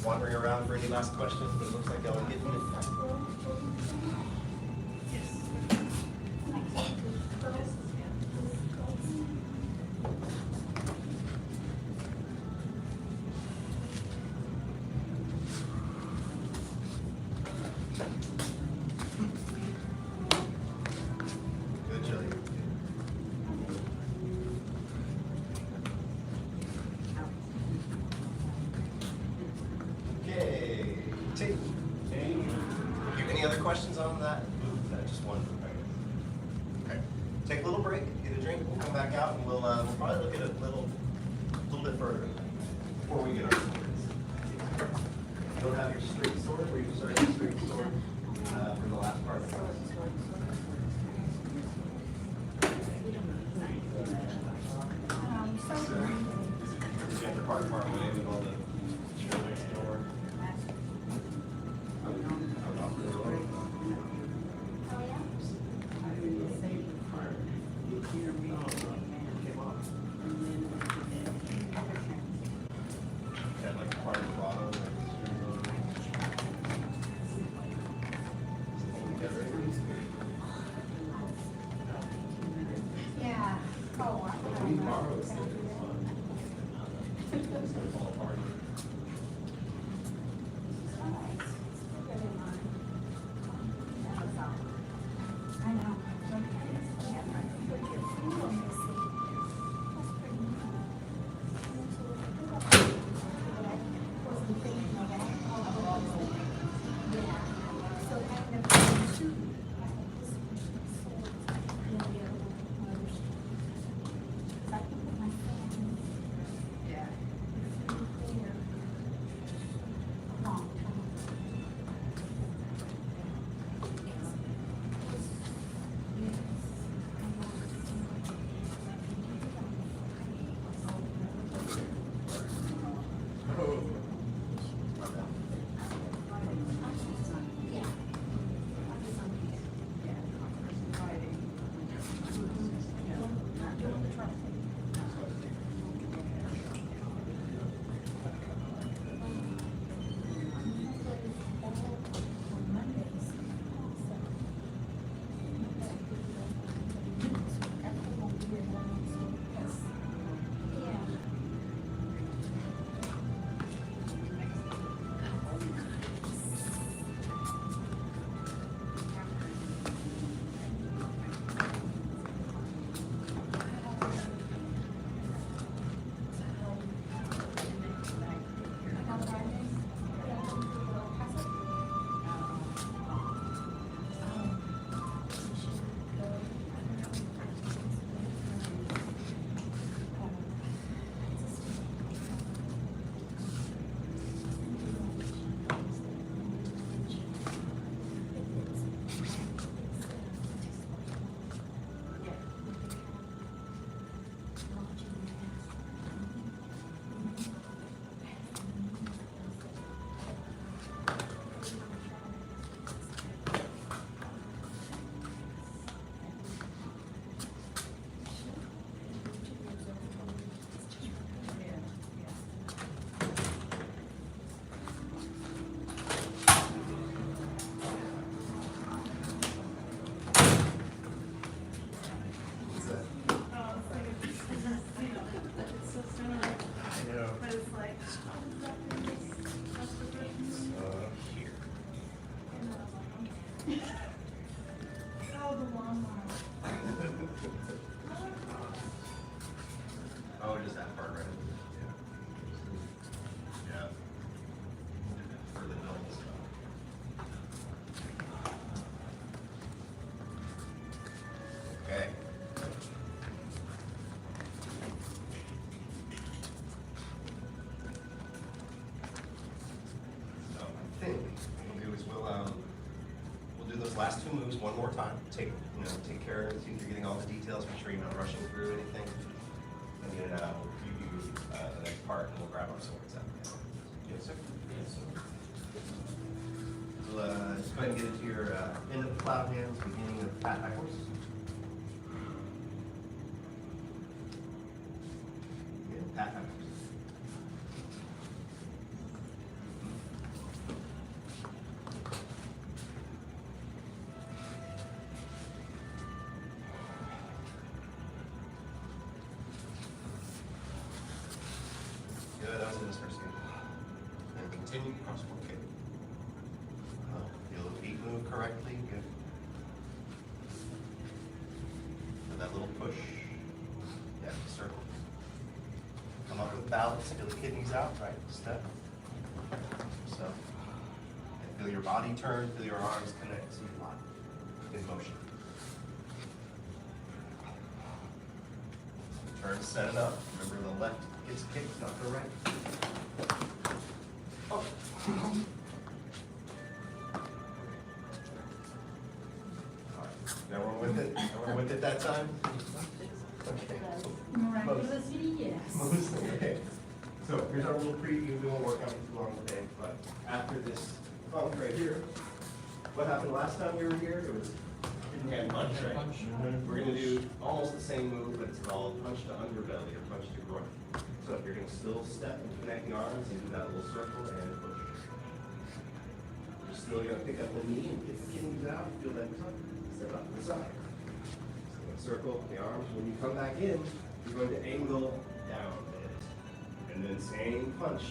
J: Wandering around for any last questions, but it looks like y'all are getting it. Good, Jillian. Okay, take. Any other questions on that? Is that just one? Okay. Take a little break, get a drink, we'll come back out and we'll probably look at a little bit further before we get our swords. You'll have your straight sword, where you start your straight sword for the last part of the class. You have to part way with all the next door. Got like part of the bottom.
B: Yeah. Oh, I know.
H: Yeah.
J: take care of it, see if you're getting all the details, make sure you're not rushing through anything. And then we'll preview the next part, and we'll grab our swords out. Yes, sir? Yes, sir. So just go ahead and get into your end of the cloud hands, beginning of pat backwards. Yeah, pat backwards. Good, that was in this first game. And continue crossword kick. Feel the feet move correctly, good. And that little push. Yeah, circle. Come up with balance, feel the kidneys out, right, step. So, and feel your body turn, feel your arms connect to your body in motion. Turn, set it up. Remember the left gets kicked, not the right. Oh. All right. Everyone with it? Everyone with it that time? Okay.
H: Miraculously, yes.
J: Okay. So here's our little preview. We won't work on it too long today, but after this funk right here, what happened last time we were here? It was hidden hand punch, right? We're gonna do almost the same move, but it's called punch to underbelly or punch to groin. So if you're gonna still step and connect the arms and do that little circle and push. You're still gonna pick up the knee and get the kidneys out, feel that tuck, step up to the side. So circle the arms. When you come back in, you're going to angle down a bit. And then same punch.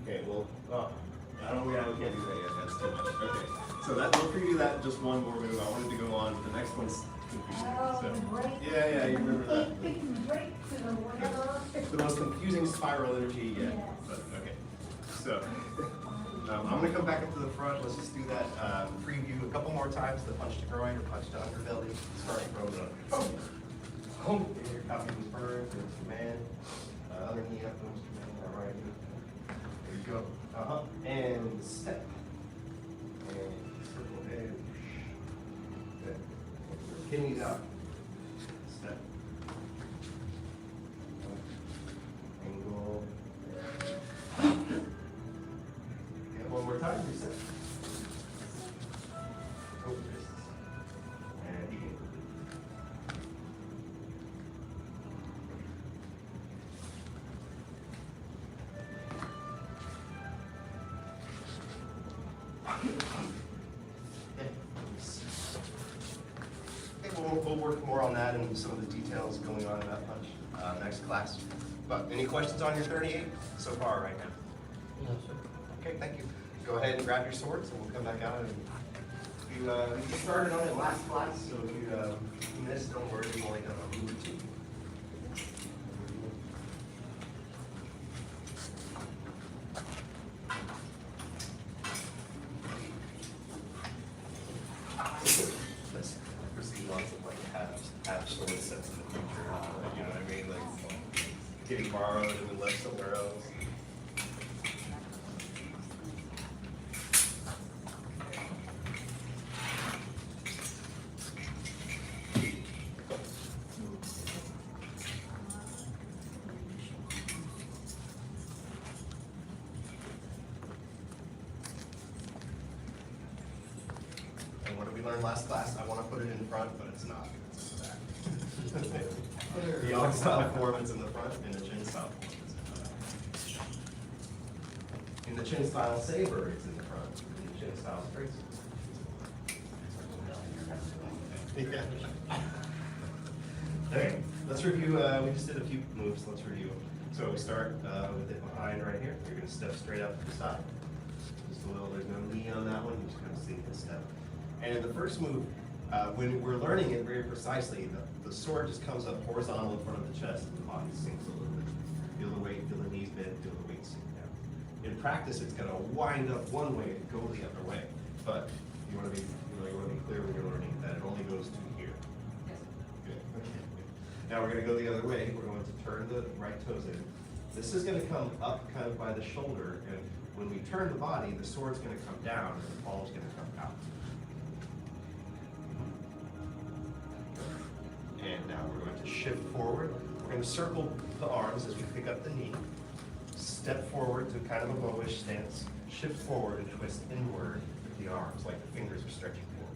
J: Okay, well, I don't know, we can't do that yet, that's too much. Okay, so we'll preview that just one more move. I wanted to go on, but the next one's confusing. So, yeah, you remember that. The most confusing spiral energy yet.
B: Yes.
J: But, okay, so I'm going to come back up to the front. Let's just do that preview a couple more times. The punch to groin or punch to underbelly. Starting from the home. Your copy was burned. There's command. Other knee up. There's command. All right. There you go. And step. And circle head. Good. Kidneys out. Step. Angle. Yeah, one more time. Reset. Over wrists. And begin. We'll work more on that and some of the details going on in that punch next class. But any questions on your 38 so far right now?
K: No, sir.
J: Okay, thank you. Go ahead and grab your swords and we'll come back out. And you started on it last class, so if you missed, don't worry, we've only done a move or two. Let's proceed lots of like have sword sets in the future. You know what I mean? Like getting borrowed and then left somewhere else. And what did we learn last class? I want to put it in front, but it's not. It's in the back. The yang style form is in the front, and the chin style form is in the back. In the chin style saber, it's in the front. In the chin style straight. Yeah. Okay, let's review. We just did a few moves. Let's review them. So we start with it behind right here. You're going to step straight up to the side. Just a little. There's no knee on that one. You're just going to see the step. And in the first move, when we're learning it very precisely, the sword just comes up horizontal in front of the chest and the body sinks a little bit. Feel the weight, feel the knees bend, feel the weight sink down. In practice, it's going to wind up one way and go the other way. But you want to be, clear when you're learning that it only goes to here. Good. Okay. Now we're going to go the other way. We're going to turn the right toes in. This is going to come up kind of by the shoulder, and when we turn the body, the sword's gonna come down and the ball's gonna come out. And now we're going to shift forward. We're going to circle the arms as we pick up the knee. Step forward to kind of a bowish stance. Shift forward and twist inward with the arms, like the fingers are stretching forward.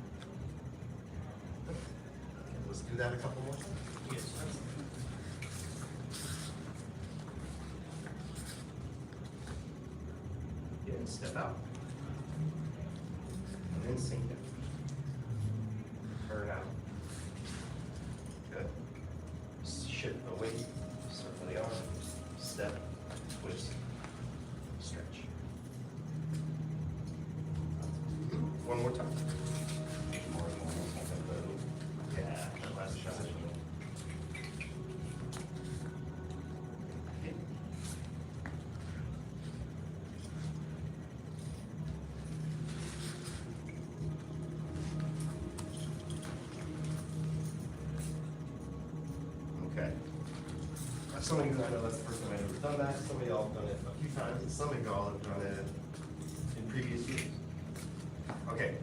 J: Okay, let's do that a couple more times.
D: Yes, sir.
J: Again, step out. And then sink in. Turn out. Good. Shift away. Circle the arm. Step. Twist. Stretch. One more time. Yeah, that last shot. Okay. Okay. Some of you, I know that's the first time I've ever done that. Some of y'all have done it a few times, and some of y'all have done it in previous years. Okay,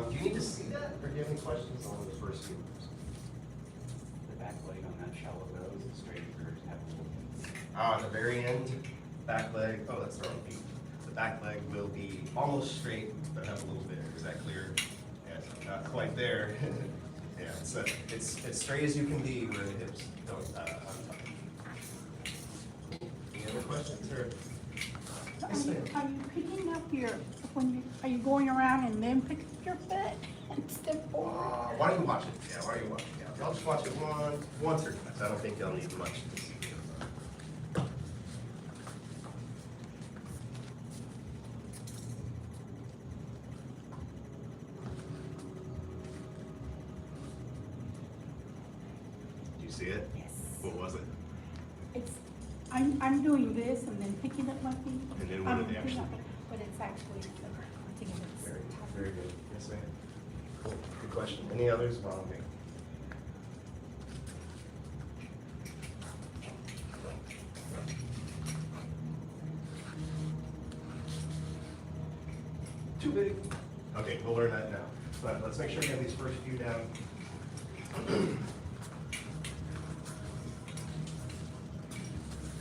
J: do you need to see that, or do you have any questions on the first few moves?
L: The back leg on that shallow bow, is it straight or does it have a little bit?
J: At the very end, back leg, oh, that's the wrong feet. The back leg will be almost straight, but have a little bit. Is that clear? Yeah, it's not quite there. Yeah, it's as straight as you can be where the hips don't untuck. Any other questions, or? Yes, ma'am.
C: Are you picking up are you going around and then pick up your foot and step forward?
J: Why don't you watch it? Yeah, why don't you watch it? Yeah, y'all just watch it once or twice. I don't think y'all need much to see. Do you see it?
C: Yes.
J: What was it?
C: I'm doing this and then picking up my feet.
J: And then what did they
C: Picking
J: actually?
C: up, but it's actually, I think it's.
J: Very, very good. Yes, ma'am. Cool. Good question. Any others? Well, okay. Too big. Okay, we'll learn that now. But let's make sure we have these first few down.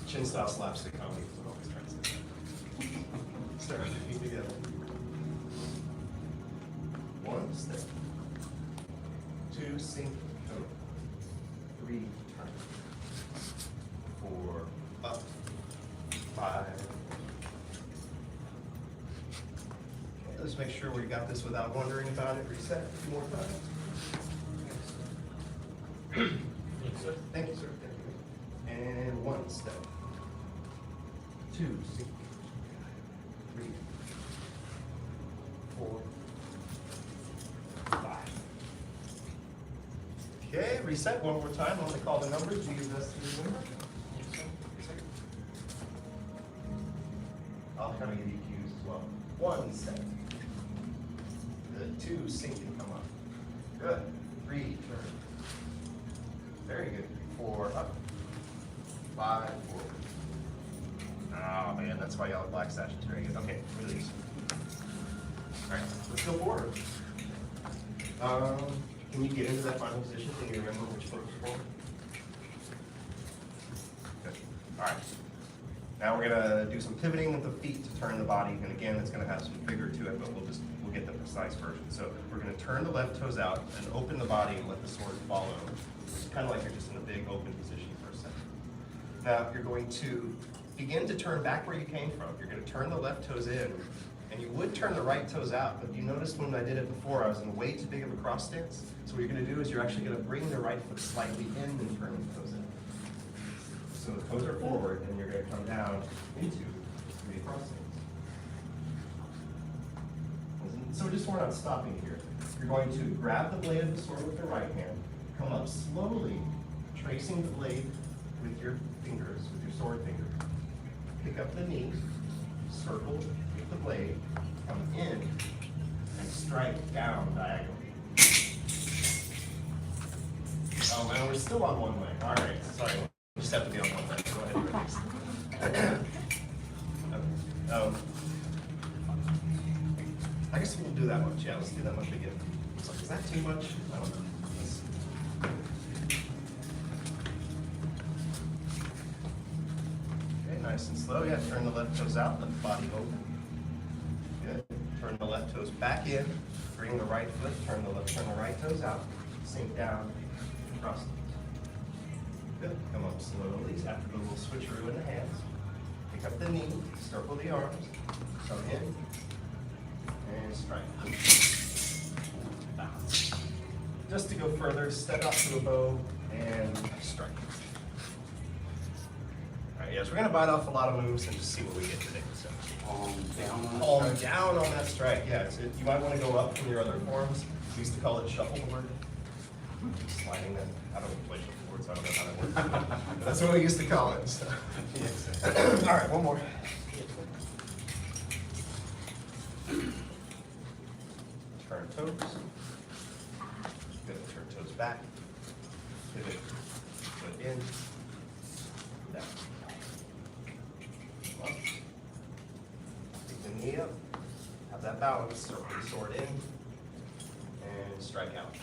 J: Chin style slapstick comedy is what I always try to say. Start with your feet together. One, step. Two, sink, come. Three, turn. Four, up. Five. Okay, let's make sure we got this without wondering about it. Reset a few more times. Thank you, sir. Thank you. And one step. Two, sink. Three. Four. Five. Okay, reset one more time. I'm going to call the numbers. Do your best to remember. I'll kind of give you cues as well. One step. Good. Two, sink and come up. Good. Three, turn. Very good. Four, up. Five, forward. Oh man, that's why y'all have black sashes. Very good. Okay, release. All right, let's go forward. Can you get into that final position? Can you remember which foot was forward? Good. All right. Now we're gonna do some pivoting with the feet to turn the body, and again, it's gonna have some vigor to it, but we'll get the precise version. So we're gonna turn the left toes out and open the body and let the sword follow. It's kind of like you're just in a big open position for a second. Now you're going to begin to turn back where you came from. You're going to turn the left toes in, and you would turn the right toes out, but you noticed when I did it before, I was in way too big of a cross stance. So what you're going to do is you're actually going to bring the right foot slightly in and turn the toes in. So the toes are forward, and you're going to come down into the cross stance. So just we're not stopping here. You're going to grab the blade of the sword with the right hand, come up slowly, tracing the blade with your fingers, with your sword finger. Pick up the knee, circle with the blade, come in, and strike down diagonally. Oh, and we're still on one leg. All right, sorry. We just have to be on one leg. Go ahead and release. We'll do that much, yeah, let's do that much again. It's like, is that too much? I don't know. Let's- Okay, nice and slow, yeah, turn the left toes out, let the body open. Good, turn the left toes back in, bring the right foot, turn the right toes out, sink down, cross. Good, come up slowly, after the little switcheroo in the hands. Pick up the knee, circle the arms, come in, and strike. Bounce. Just to go further, step out to a bow and strike. All right, yes, we're gonna bite off a lot of moves and just see what we get today. So, palm down on that strike. Yeah, you might want to go up from your other forms. We used to call it shuffleboard. Sliding that. I don't play shuffleboard, so I don't know how that works. But that's what we used to call it. So. All right, one more. Turn toes. Good. Turn toes back. Pivot. Foot in. Down. Come up. Take the knee up. Have that balance. Circle the sword in. And strike out.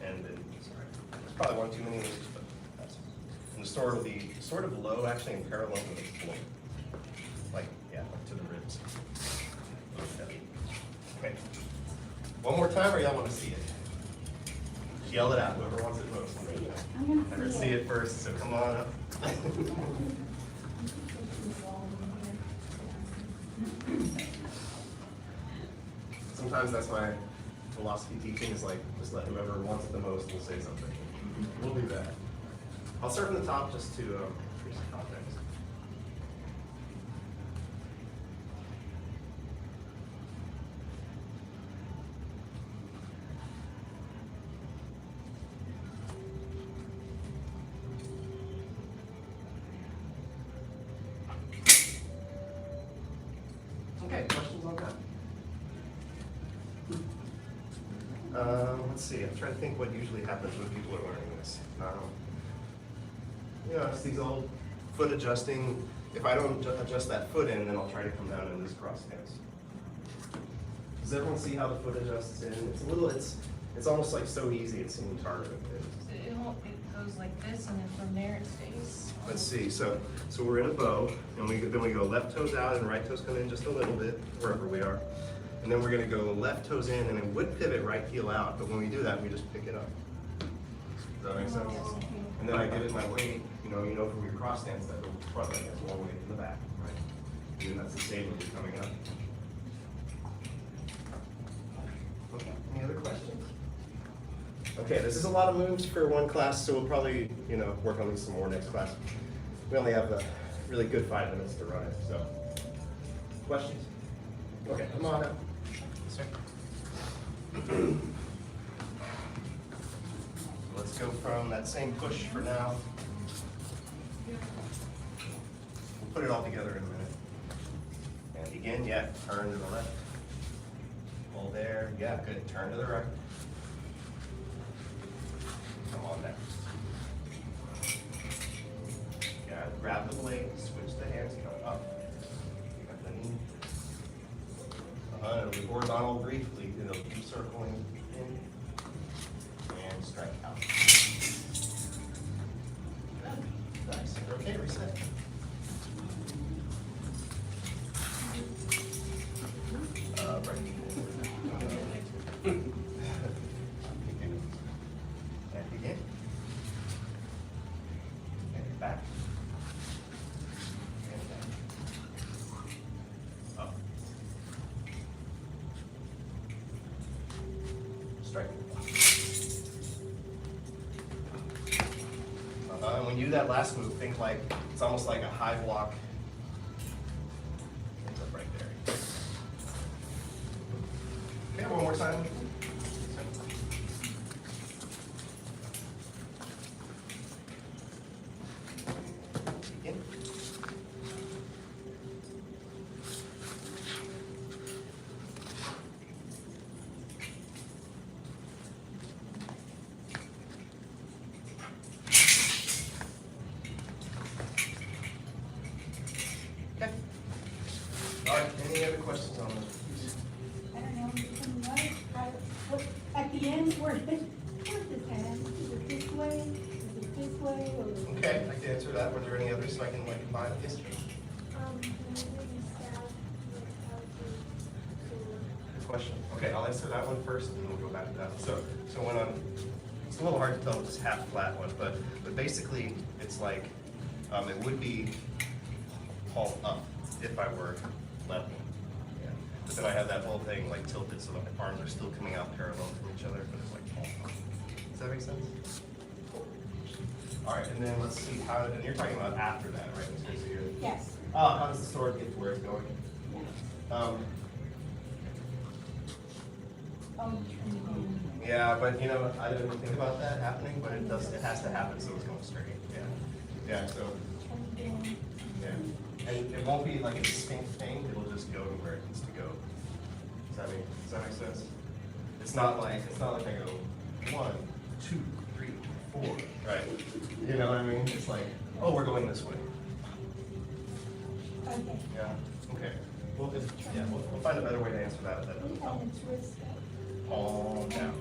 J: And then, sorry. There's probably one too many of these, but that's. And the sword will be sort of low, actually, in parallel with the floor. Like, yeah, up to the ribs. Okay. One more time, or y'all want to see it? Yell it out, whoever wants it most. Never see it first, so come on up. Sometimes that's my philosophy teaching is like, just let whoever wants it the most will say something. We'll do that. I'll start from the top just to create some context. Okay, questions on that? Let's see, I'm trying to think what usually happens when people are learning this. You know, it's these old foot adjusting. If I don't adjust that foot in, then I'll try to come down into this cross stance. Does everyone see how the foot adjusts in? It's a little, it's almost like so easy it seems harder than it is.
G: It goes like this, and then from there it stays.
J: Let's see, so we're in a bow, and then we go left toes out and right toes come in just a little bit, wherever we are. And then we're gonna go left toes in and then would pivot right heel out, but when we do that, we just pick it up. Does that make sense? And then I give it my weight, you know from your cross stance that the front leg has more weight than the back, right? And then that's the same when you're coming up. Okay, any other questions? Okay, this is a lot of moves for one class, so we'll probably, work on these some more next class. We only have a really good 5 minutes to run it, so. Questions? Okay, come on up. Sir. Let's go from that same push for now. We'll put it all together in a minute. And again, yeah, turn to the left. Hold there, yeah, good, turn to the right. Come on down. Yeah, grab the blade, switch the hands, come up. Pick up the knee. It'll be horizontal briefly, it'll keep circling in and strike out. Nice. Okay, reset. Right. Back again. And back. And back. Up. Strike. And when you do that last move, think like it's almost like a high block. Ends up right there. Okay, one more time. Begin. Okay. All right, any other questions on this? answer that. Were there any others so I can like combine this? Good question. Okay, I'll answer that one first, and then we'll go back to that. So when it's a little hard to tell with this half flat one, but basically it's like it would be hauled up if I were level. Yeah. But then I have that whole thing like tilted so that my arms are still coming out parallel from each other, but it's like hauled up. Does that make sense? Cool. All right, and then let's see how. And you're talking about after that, right? So you're,
F: Yes.
J: how does the sword get to where it's going? Yeah, but you know, I didn't think about that happening, but it does. It has to happen, so it's going straight. Yeah. Yeah. So. Yeah. And it won't be like a distinct thing. It'll just go to where it needs to go. Does that make sense? It's not like I go 1, 2, 3, 4. Right. You know what I mean? It's like, oh, we're going this way.
F: Okay.
J: Yeah. Okay. We'll find a better way to answer that if that doesn't help. Palm down.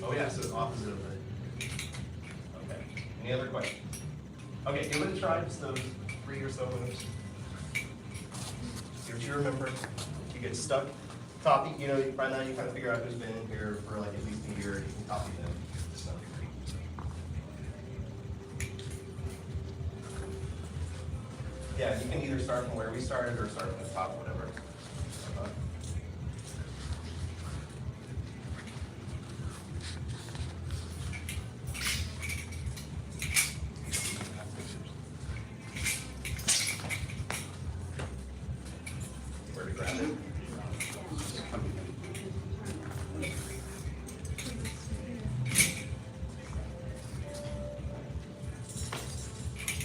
J: Oh yeah, so it's opposite of the. Okay. Any other questions? Okay, give it a try. Just those 3 or so moves. See what you remember. You get stuck. Copy. You know, by now you kind of figure out who's been in here for like at least a year. You can copy them. It's not big deal. Yeah, you can either start from where we started or start from the top, whatever. Where to grab it?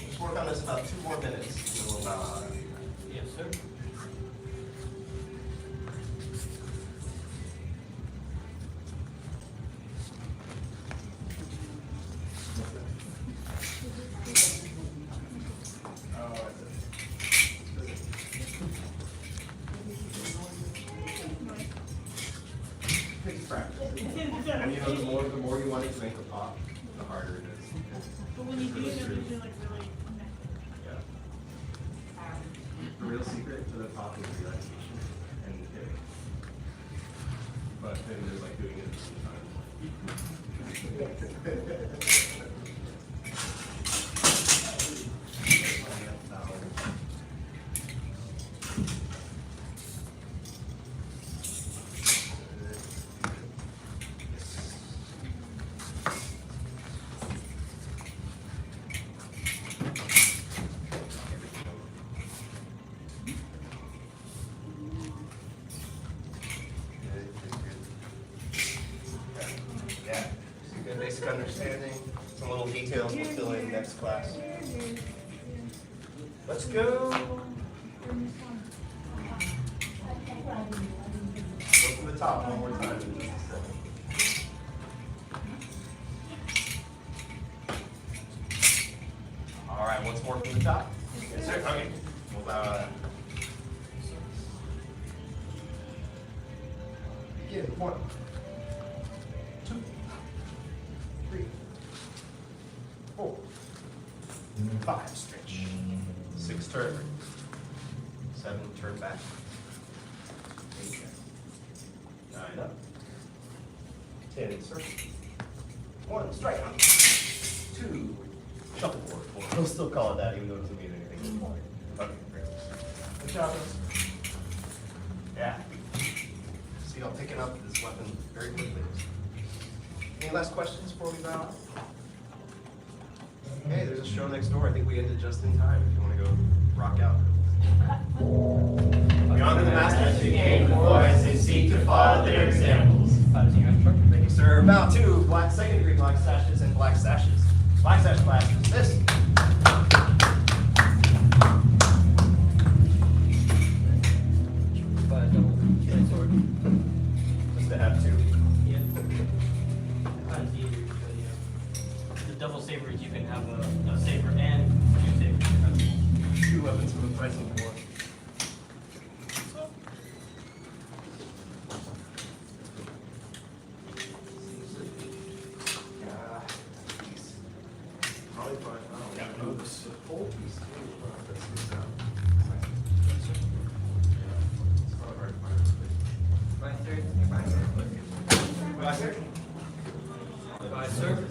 J: Let's work on this about 2 more minutes. And we'll,
D: Yes, sir.
J: Takes practice. And you know, the more you want it to make a pop, the harder it is.
F: But when you do it, you feel like really connected.
J: Yeah. The real secret to the pop is relaxation and hit. But then there's like doing it at the same time. Yeah, some good basic understanding, some little details we'll fill in next class. Let's go. Go from the top one more time. All right, once more from the top. Yes, sir. Okay. We'll bow out. Begin. 1, 2, 3, 4, 5, stretch. 6, turn. 7, turn back. 8, 9, up. 10, circle. 1, strike. 2, shuffleboard. We'll still call it that, even though it doesn't mean anything. Okay, great. Good job, guys. Yeah. See, I'm picking up this weapon very quickly. Any last questions before we bow out? Hey, there's a show next door. I think we ended just in time if you want to go rock out. Beyond the masters who came before us and seek to follow their examples. Thank you, sir. Bow to black second degree black sashes and black sashes. Black sash class is this. Just to have 2.
D: Yeah. It's easier because, the double sabers, you can have a saber and 2 sabers.
J: 2 weapons for the price of 1. Probably fine.
D: Bye, sir.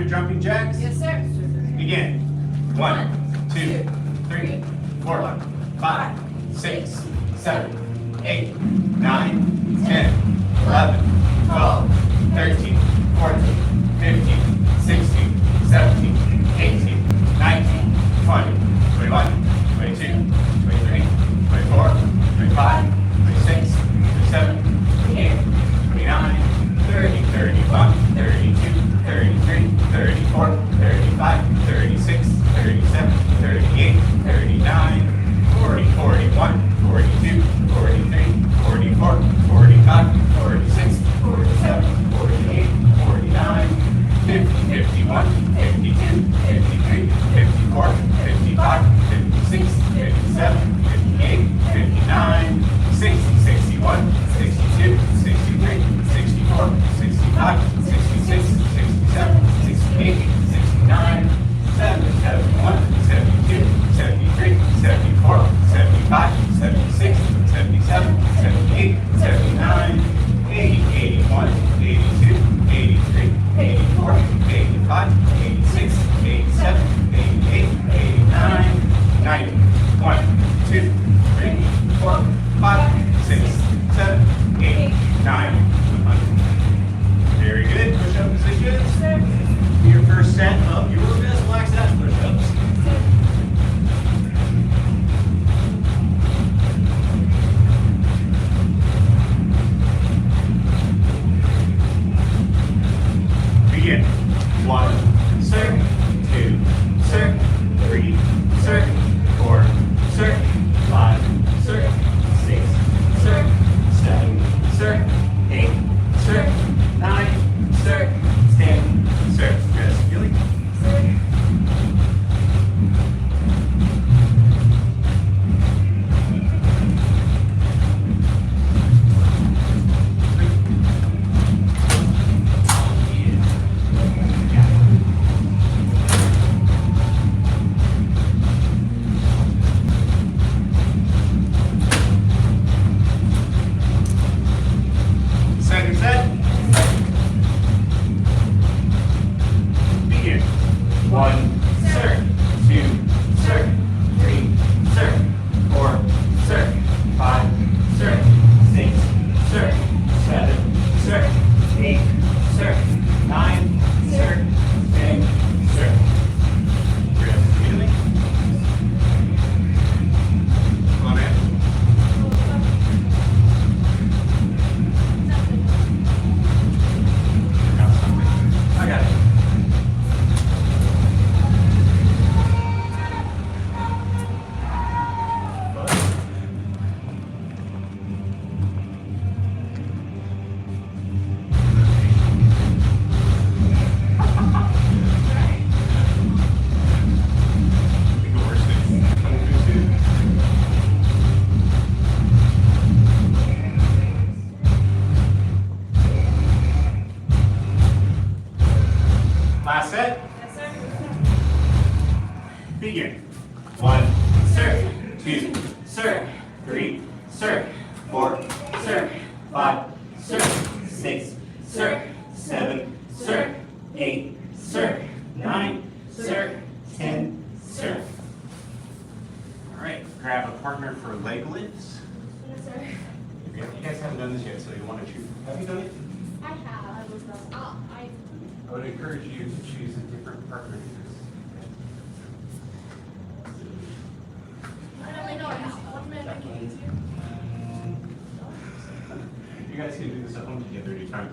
L: jumping jacks?
E: Yes, sir.
L: Begin. 1, 2, 3, 4, 5, 6, 7, 8, 9, 10, 11, 12, 13, 14, 15, 16, 17, 18, 19, 20, 21, 22, 23, 24, 25, 26, 27, 28, 29, 30, 31, 32, 33, 34, 35, 36, 37, 38, 39, 40, 41, 42, 43, 44, 45, 46, 47, 48, 49, 50, 51, 52, 53, 54, 55, 56, 57, 58, 59, 60, 61, 62, 63, 64, 65, 66, 67, 68, 69, 70, 71, 72, 73, 74, 75, 76, 77, 78, 79, 80, 81, 82, 83, 84, 85, 86, 87, 88, 89, 90, 1, 2, sir. 2, sir. 3, sir. 4, sir. 5, sir. 6, sir. 7, sir. 8, sir. 9, sir. 10, sir. You're gonna have to do it. Come on, man. I got it. Last set.
G: Yes, sir.
L: Begin. 1, sir. 2, sir. 3, sir. 4, sir. 5, sir. 6, sir. 7, sir. 8, sir. 9, sir. 10, sir. All right, grab a partner for leg lifts.
B: Yes, sir.
L: You guys haven't done this yet, so you want to choose. Have you done it?
B: I have.
L: I would encourage you to choose a different partner.
B: I don't really know. 1 minute I can use you.
L: You guys can do this at home together anytime.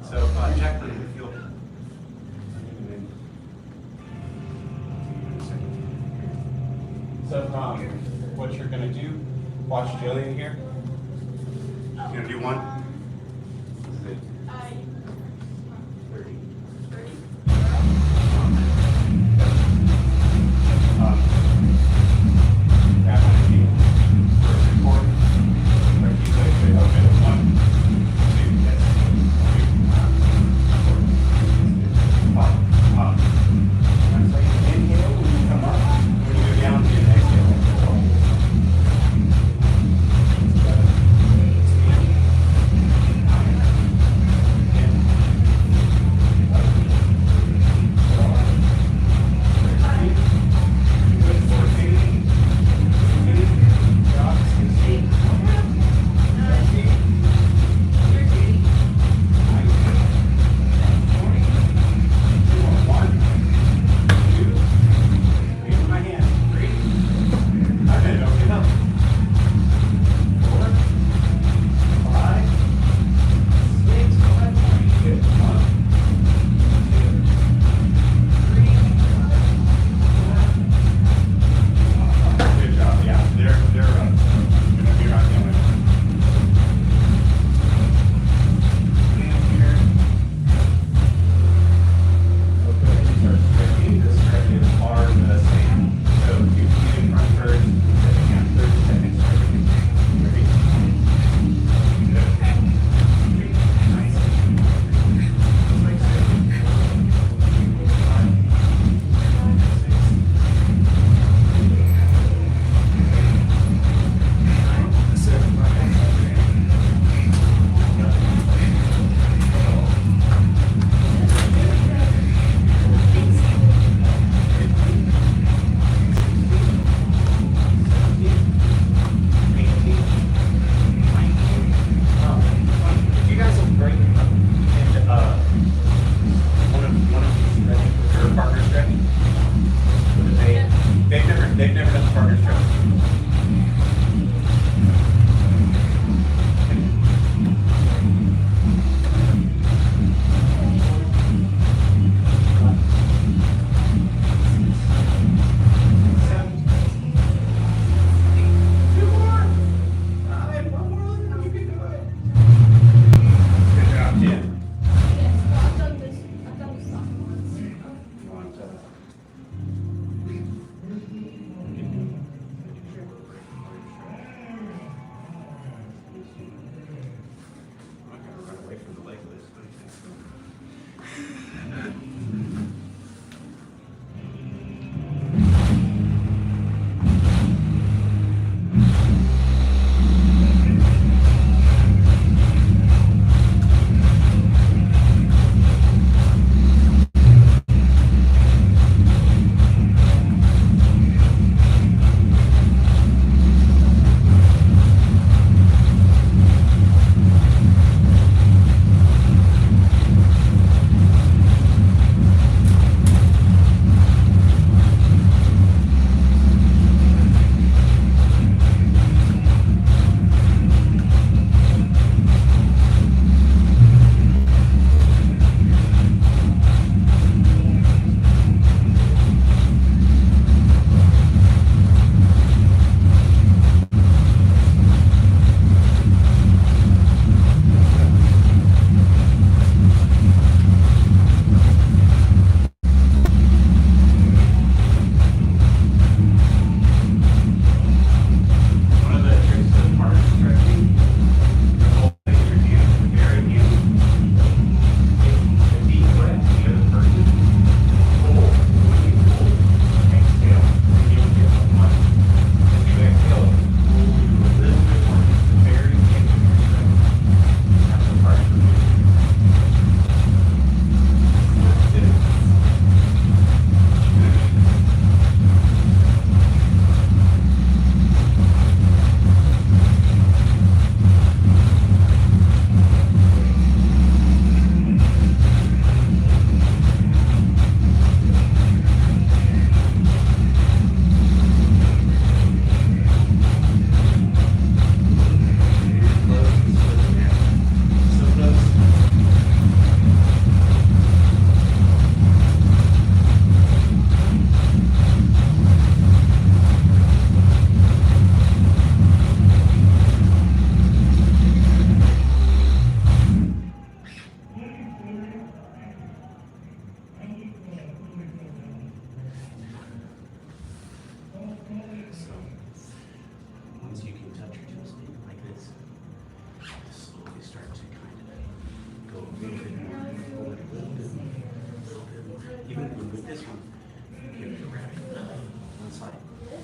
L: So, Jacqueline, if you'll. So, what you're gonna do, watch Jillian here. You're gonna do one. This is it. 30. Grab one of you. First report. Like you say, okay, 1, 2, that's 2, 4. I'm saying inhale when you come up. When you go down, you exhale. side. And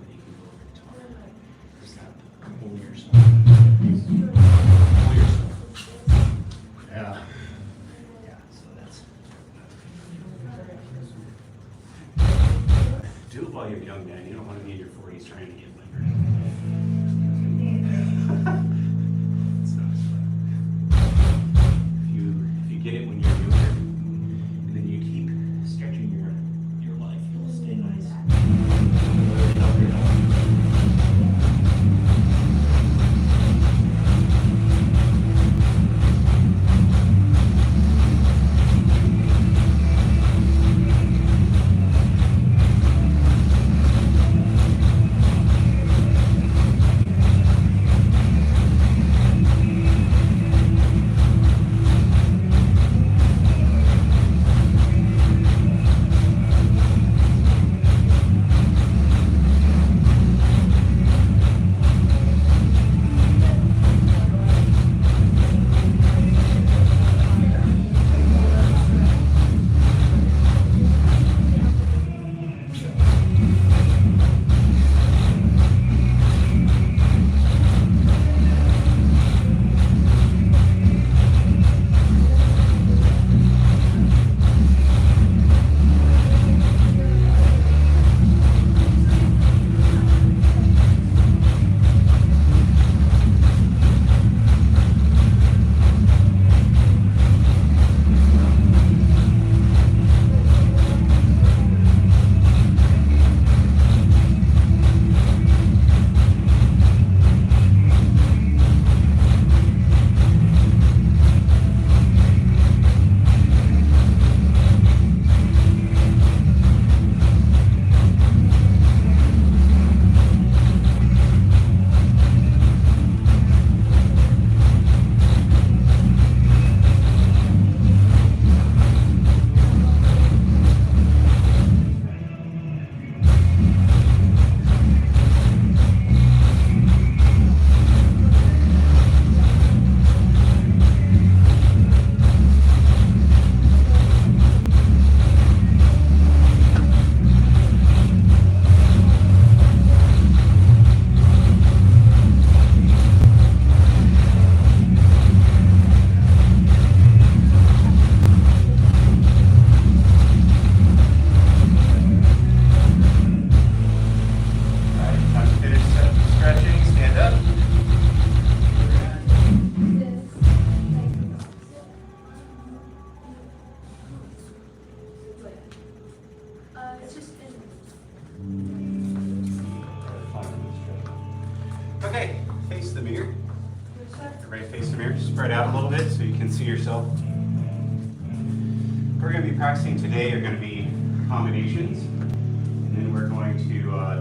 L: you can go over the top. Just that. Pull yourself. Pull yourself. Yeah. Yeah, so that's. Do it while you're young, man. You don't want to be in your 40s trying to get liver. So, if you get it when you're younger, and then you keep stretching your life, you'll stay nice. Okay, face the mirror. Everybody face the mirror. Spread out a little bit so you can see yourself. What we're going to be practicing today are going to be combinations. And then we're going to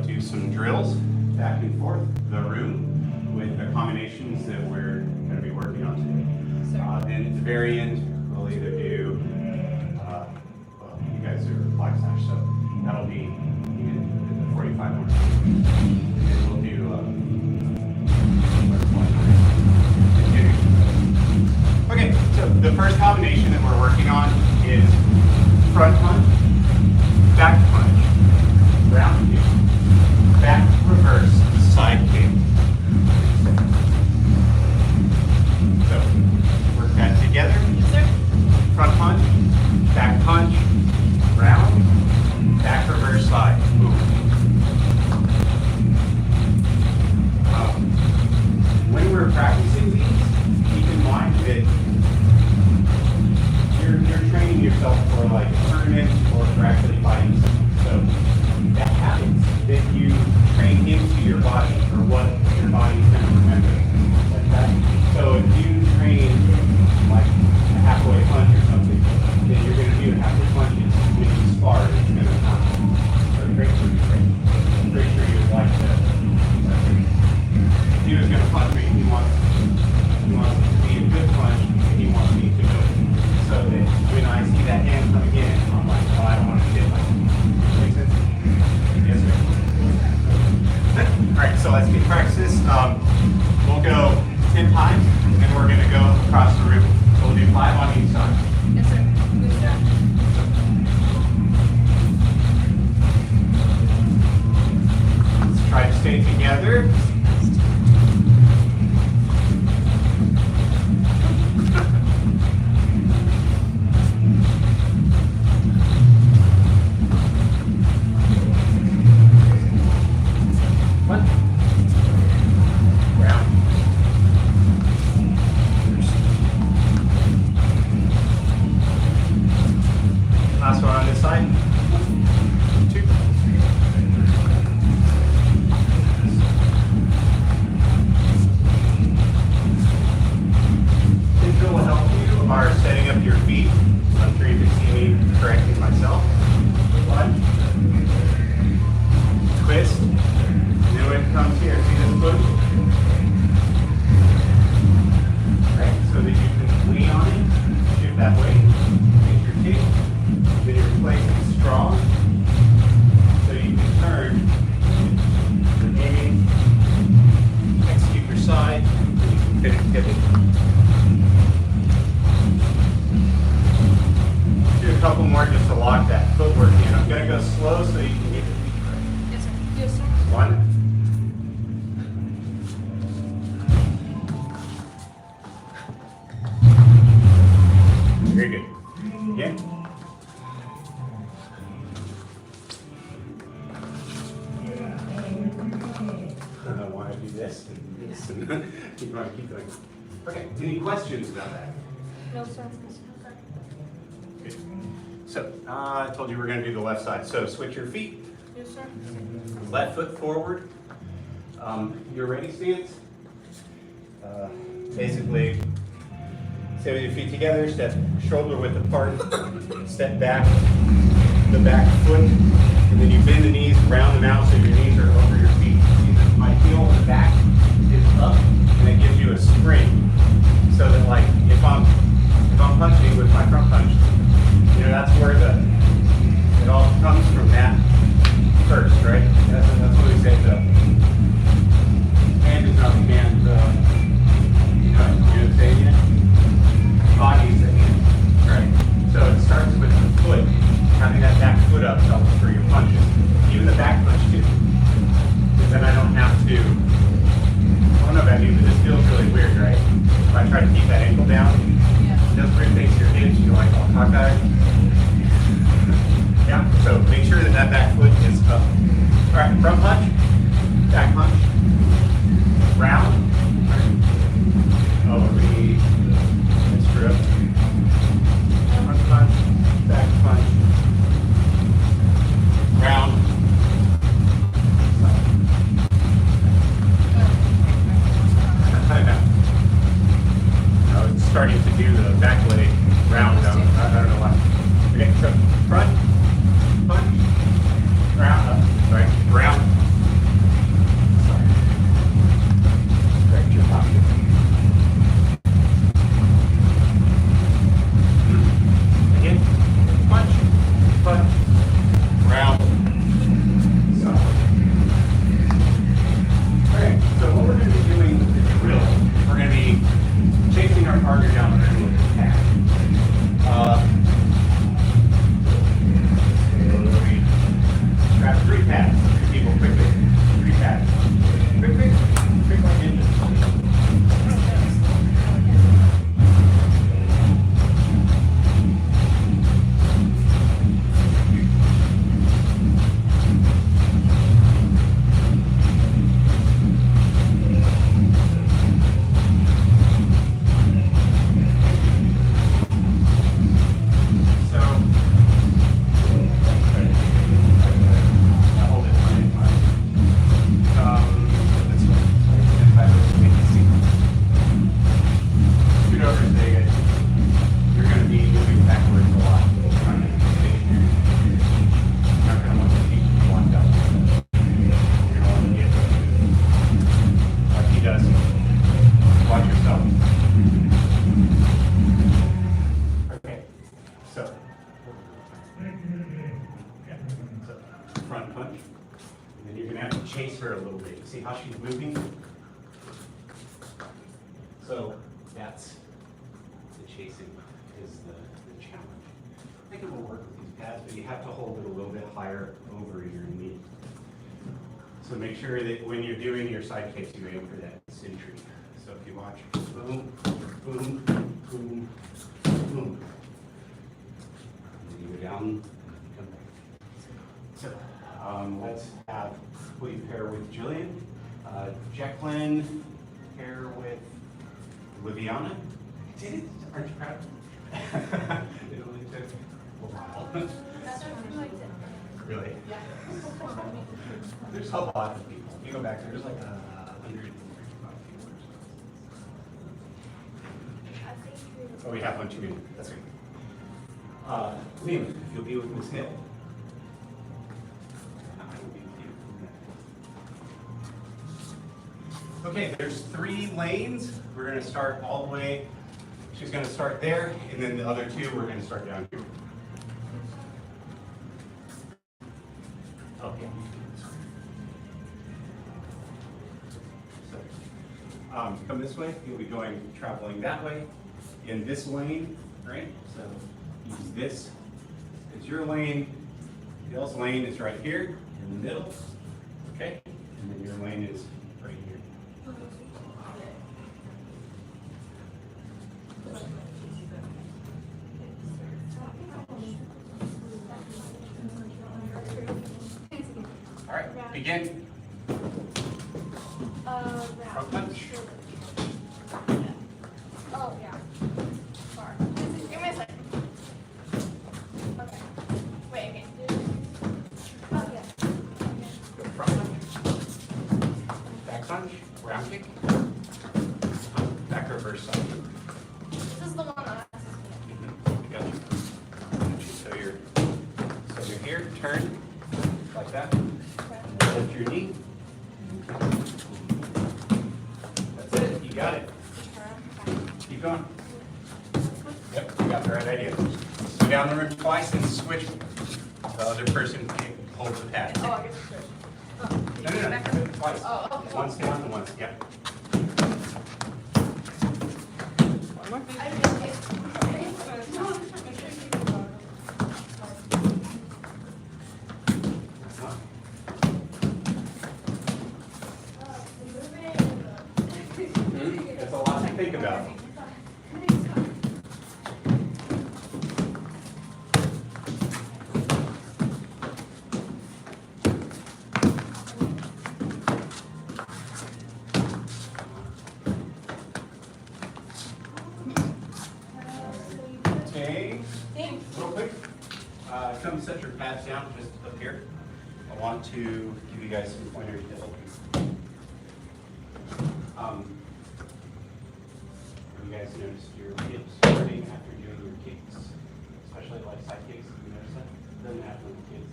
L: do some drills back and forth the room with the combinations that we're going to be working on today. Then at the very end, we'll either do, well, you guys are black slash, so that'll be in 45 more. And then we'll do, okay, so the first combination that we're working on is front punch, back punch, round kick, back reverse, side kick. So, work that together.
G: Yes, sir.
L: Front punch, back punch, round, back reverse side. Move. When we're practicing these, keep in mind that you're training yourself for like a tournament or for actually fighting. So that happens that you train into your body or what your body's going to remember. Like that. So if you train like a halfway punch or something, then you're going to do halfway punches when you spar. It's going to happen. So make sure you train. Make sure you like that. He was going to punch me. He wants to be a good punch, and he wants me to do it. So that when I see that hand come again, I'm like, oh, I don't want to hit like that. Make sense? Yes, sir. All right, so let's get practice. We'll go 10 times, and we're going to go across the room. So we'll do 5 on each side.
E: Yes, sir. Good job.
L: together. What? Round. Last one on this side. 2. This will help you are setting up your feet. I'm sure you can see me correcting myself. 1. Twist. And then when it comes here, see this push? Right, so that you can lean on it, shift that way, make your kick, then your place is strong, so you can turn, aim, execute your side, and you can finish pivot. Do a couple more just to lock that footwork in. I'm going to go slow so you can get your feet right.
F: Yes, sir. Yes, sir.
L: 1. Very good. Again. I want to do this and this and keep going, keep going. Okay, any questions about that?
F: No, sir.
L: Good. So, I told you we're going to do the left side. So, switch your feet.
F: Yes, sir.
L: Left foot forward. Your ready stance. Basically, stay with your feet together, step shoulder width apart, step back, the back foot, and then you bend the knees, round them out so your knees are over your feet. See that my heel in the back is up, and it gives you a spring. So that like, if I'm punching with my front punch, you know, that's where it all comes from that first, right? That's what we say, the hand is not the hand, you know what I'm saying yet? Body is the hand, right? So it starts with the foot, having that back foot up helps for your punches. Even the back punch too. Because then I don't have to, I don't know about you, but this feels really weird, right? If I try to keep that ankle down, those weird things to your hips, you're like, oh, cockeye. Yeah, so make sure that that back foot is up. All right, front punch, back punch, round. Oh, let's screw up. Front punch, back punch, round. I know. I was starting to do the back leg round. I don't know why. Okay, so front, punch, round, sorry, round. Sorry. Correct your posture. Again, punch, punch, round. Solid. Alright, so what we're going to be doing with the drill, we're going to be chasing our partner down the middle of the path. Grab 3 pads, 3 people quickly. 3 pads. Quick, quick, quick like ninjas. Front punch. And then you're going to have to chase her a little bit. See how she's moving? So that's the chasing is the challenge. I think it will work with these pads, but you have to hold it a little bit higher over your knee. So make sure that when you're doing your side kicks, you aim for that century. So if you watch, boom, boom, boom, boom. And you go down, come back. So let's have, will you pair with Jillian? Jacqueline, pair with Liviana. Did it? Aren't you proud? It only took a while. Really? Yeah. There's a lot of people. You go back there's like 135 people. Oh, we have one too many. That's right. Liam, if you'll be with Ms. Hill. Okay, there's 3 lanes. We're going to start all the way. She's going to start there, and then the other 2, we're going to start down here. Okay. So, come this way. You'll be traveling that way in this lane, right? So use this as your lane. Bill's lane is right here in the middle, okay? And then your lane is right here. All right, begin. Front punch.
B: Oh, yeah. Sorry. Give me a second. Okay. Wait, again. Oh, yeah.
L: Front punch. Back punch. Round kick. Back reverse side.
B: This is the one that
L: Got you. So you're here, turn like that. Lift your knee. That's it. You got it. Keep going. Yep, you got the right idea. Go down the rim twice and switch. The other person holds the pad.
B: Oh, I get to switch.
L: No. Twice.
B: Oh, okay.
L: Once down and once. Yep.
B: I just get.
L: That's a lot to think about. Okay, real quick, come set your pads down just up here. I want to give you guys some pointers to help you. You guys noticed your hips starting after doing your kicks, especially like side kicks. You notice that? Doesn't happen with kids.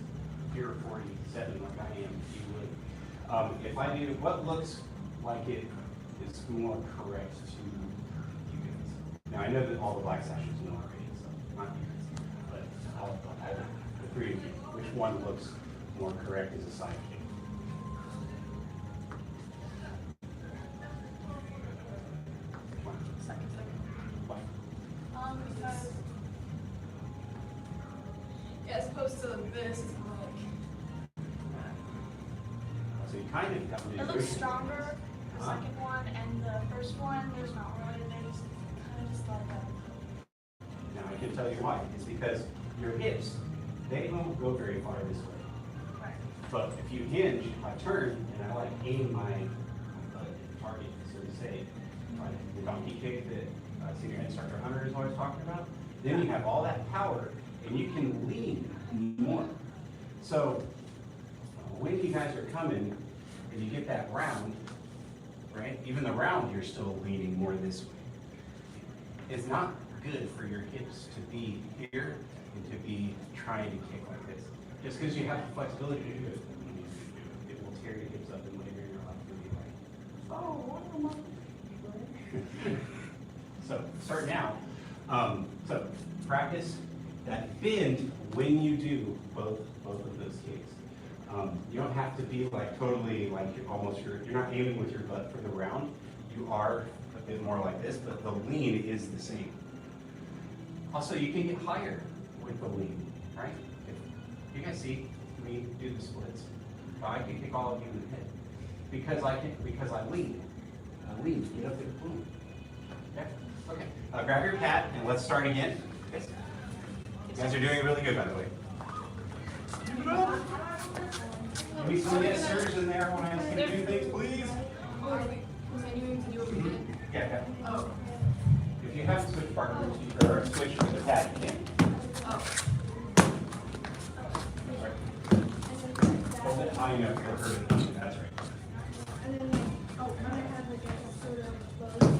L: If you're 47 like I am, you would. If I do what looks like it is more correct to you guys. Now I know that all the black sashes know already, so not you guys, but the 3 of you, which one looks more correct as a side kick?
B: Because, yeah, as opposed to this, it's like,
L: So you kind of got to do
B: it looks stronger, the second one, and the first one, there's not really, there's kind of just like a.
L: Now I can tell you why. It's because your hips, they don't go very far this way.
B: Right.
L: But if you hinge, I turn and I like aim my target, so to say, like the donkey kick that senior instructor Hunter is always talking about. Then you have all that power and you can lean more. So when you guys are coming and you get that round, right? Even the round, you're still leaning more this way. It's not good for your hips to be here and to be trying to kick like this. Just because you have the flexibility to do it, doesn't mean you do it. It will tear your hips up and later you're life will be like, oh, what am I? So start now. So practice that bend when you do both of those kicks. You don't have to be like totally like you're not aiming with your butt for the round. You are a bit more like this, but the lean is the same. Also, you can get higher with the lean, right? If you guys see me do the splits,
D: I can kick all of you in the head. Because I lead. I lead, get up there, boom. Okay, okay. Grab your pad and let's start again. Yes. You guys are doing really good, by the way. Give me some yes sirs in there when I ask you to do things, please.
E: Continuing to do what we did.
D: Yeah, yeah. If you have switch partners, or switch with the pad, you can. Hold it high enough for her to touch it, that's right.
B: And then, oh, can I have like a sort of bow?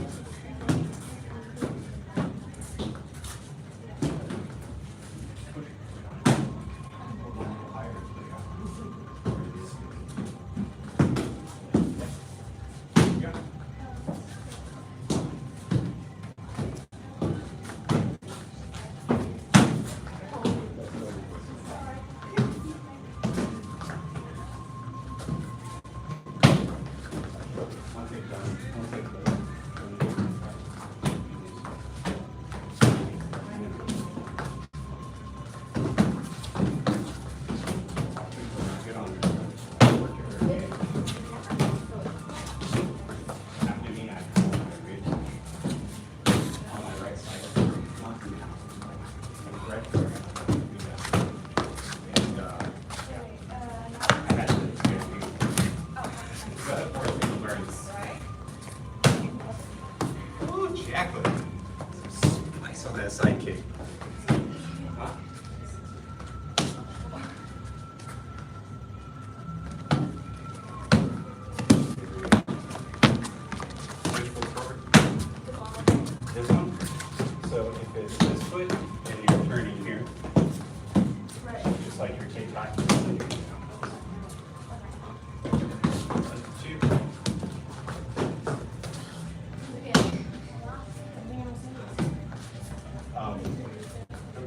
D: Nice on that sidekick. Which foot forward? This one? So if it's this foot and you're turning here, just like your TikTok.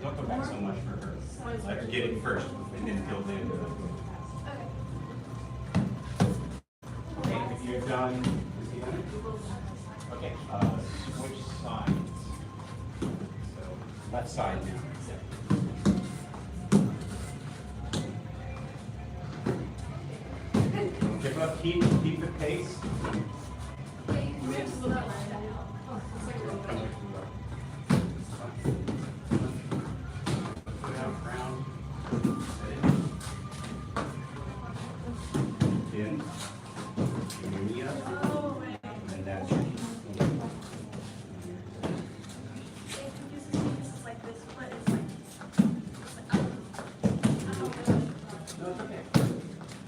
D: Don't go back so much for her. Let her get it first and then build into it. Okay, if you're done, is he done it? Okay, switch sides. So left side now. Give up, keep the pace. In, your knee up, and that's your no, it's okay.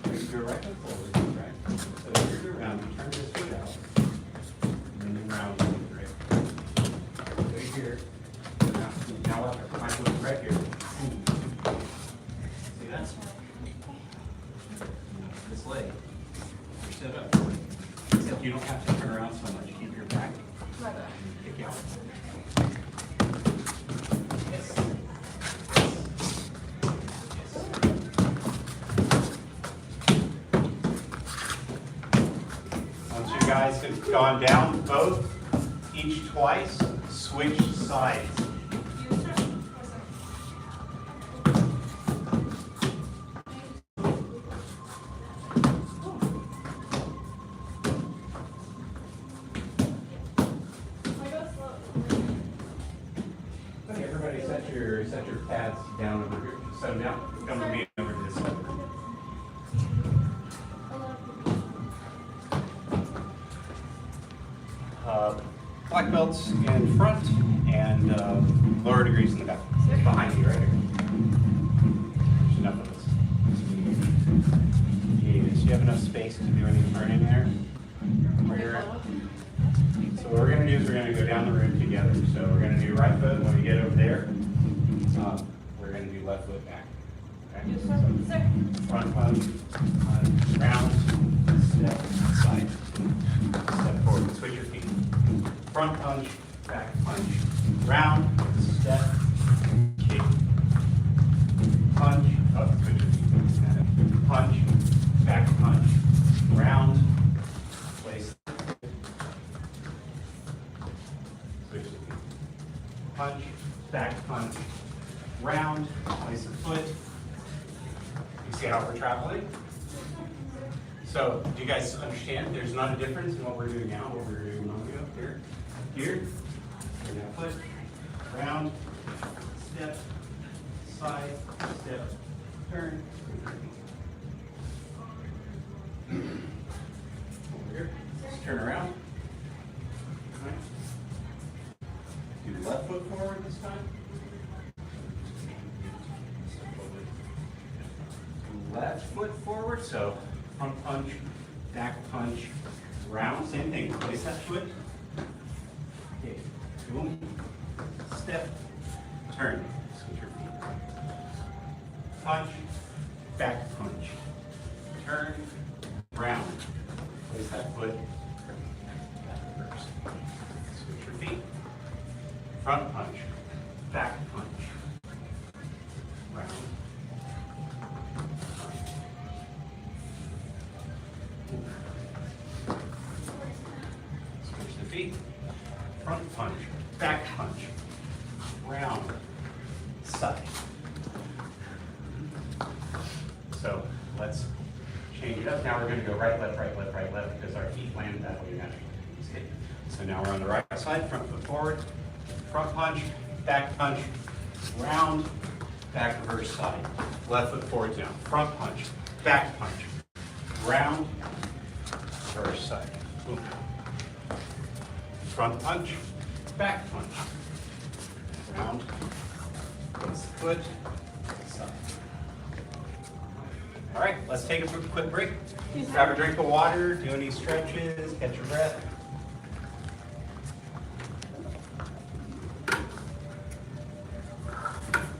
D: Bring your right foot forward, right? So turn it around, you turn this foot out, and then round, right? Right here. Now my foot's right here. See that? This leg. Set up. Except you don't have to turn around so much. Keep your back. Kick out. Yes. Once you guys have gone down both, each twice, switch sides. Okay, everybody set your pads down over here. So now, come with me over to this side. Black belts in front and lower degrees in the back. Behind you, right here. There's enough of us. Yes, you have enough space to do any turning there? Where you're at? So what we're going to do is we're going to go down the room together. So we're going to do right foot when we get over there. We're going to do left foot back. Okay? So front punch, round, step, side, step forward. Switch your feet. Front punch, back punch, round, step, kick, punch, up, switch your feet. Punch, back punch, round, place. Switch the feet. Punch, back punch, round, place the foot. You see how we're traveling?
L: So, do you guys understand? There's not a difference in what we're doing now, what we were doing a moment ago. Here, we're gonna put round, step, side, step, turn. Over here, just turn around. Right. Do the left foot forward this time. Left foot forward, so front punch, back punch, round, same thing, place that foot. Okay, boom, step, turn, switch your feet. Punch, back punch, turn, round, place that foot, back reverse. Switch your feet. Front punch, back punch, round. Switch the feet. Front punch, back punch, round, side. So let's change it up. Now we're going to go right, left, right, left, right, left because our feet land that way naturally. Okay. So now we're on the right side, front foot forward, front punch, back punch, round, back reverse side. Left foot forward now, front punch, back punch, round, reverse side. Boom. Front punch, back punch, round, place the foot, side. All right, let's take a quick break. Grab a drink of water, do any stretches, catch your breath.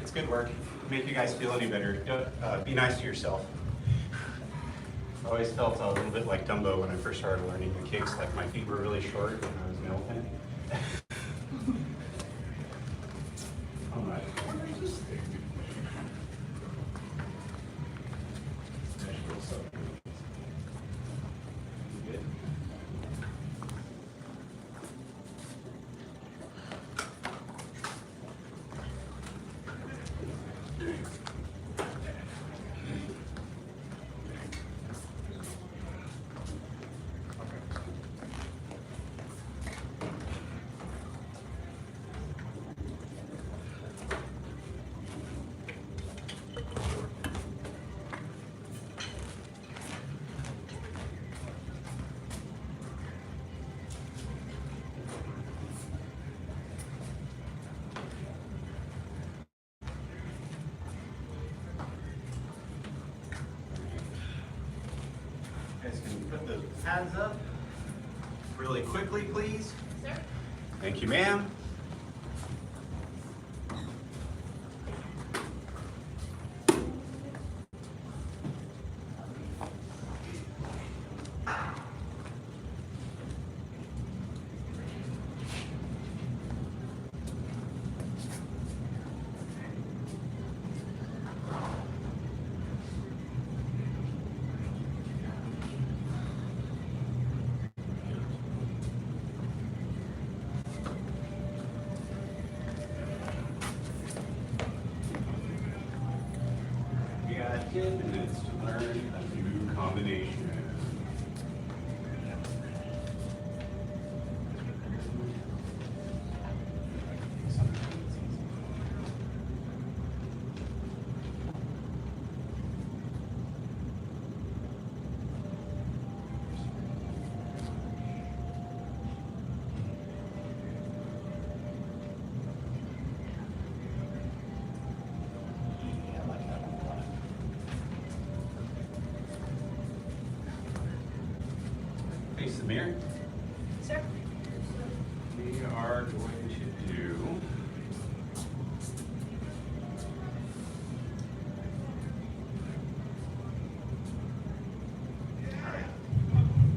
L: It's good work. Make you guys feel any better. Don't, be nice to yourself. I always felt a little bit like Dumbo when I first started learning the kicks, like my feet were really short when I was an elephant. All right. Good. You guys can put the pads up really quickly, please.
G: Sir?
L: Thank you, ma'am. We got 10 minutes to learn a new combination. Yeah, I like that one a lot. Face the mirror.
G: Sir?
L: We are going to do all right.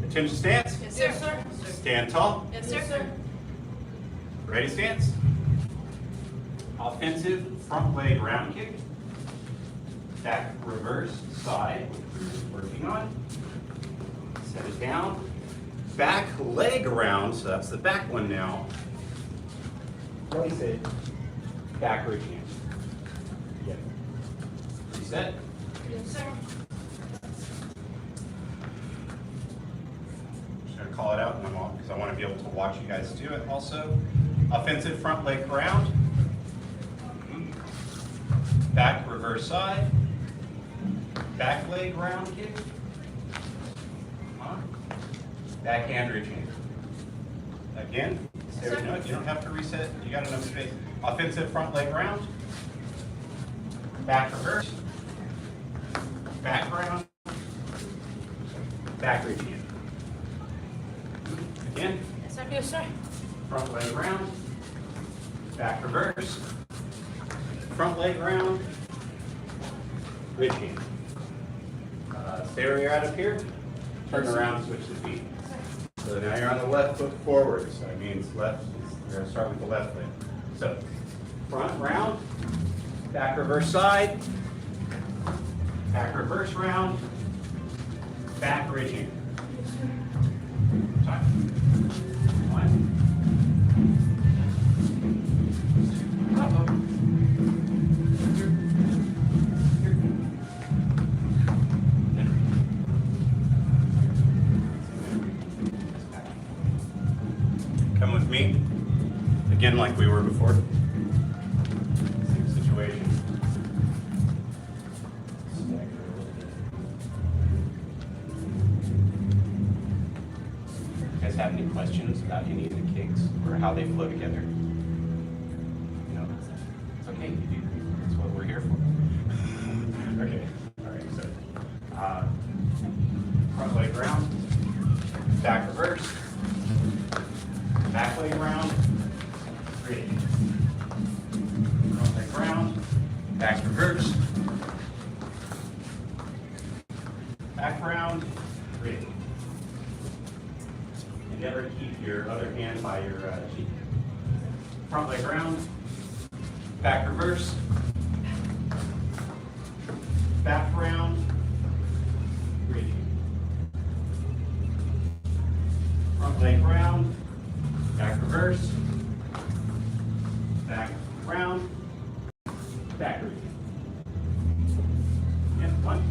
L: Attention stance.
G: Yes, sir.
L: Stand tall.
G: Yes, sir.
L: Ready stance. Offensive front leg round kick. Back reverse side, which we're working on. Set it down. Back leg around, so that's the back one now. Place it backward hand. Yeah. Reset.
G: Yes, sir.
L: be able to watch you guys do it also. Offensive front leg round. Back reverse side. Back leg round kick. Backhand ridge hand. Again, no, you don't have to reset. You got enough space. Offensive front leg round. Back reverse. Back round. Back ridge hand. Again.
G: Yes, sir. Yes, sir.
L: Front leg round. Back reverse. Front leg round. Ridge hand. Stay where you're at up here. Turn around, switch the feet. So now you're on the left foot forward. So that means left. You're going to start with the left leg. So front round. Back reverse side. Back reverse round. Back ridge hand. Time. One. Come with me. Again, like we were before. Same situation. You guys have any questions about any of the kicks or how they flow together? No? It's okay. You do. That's what we're here for. Okay. All right. So, front leg round, back reverse, back leg round, ridge. Front leg round, back reverse, back round, ridge. Endeavor to keep your other hand by your cheek. Front leg round, back reverse, back round, ridge. Front leg round, back reverse, back round, back ridge. Yeah, one.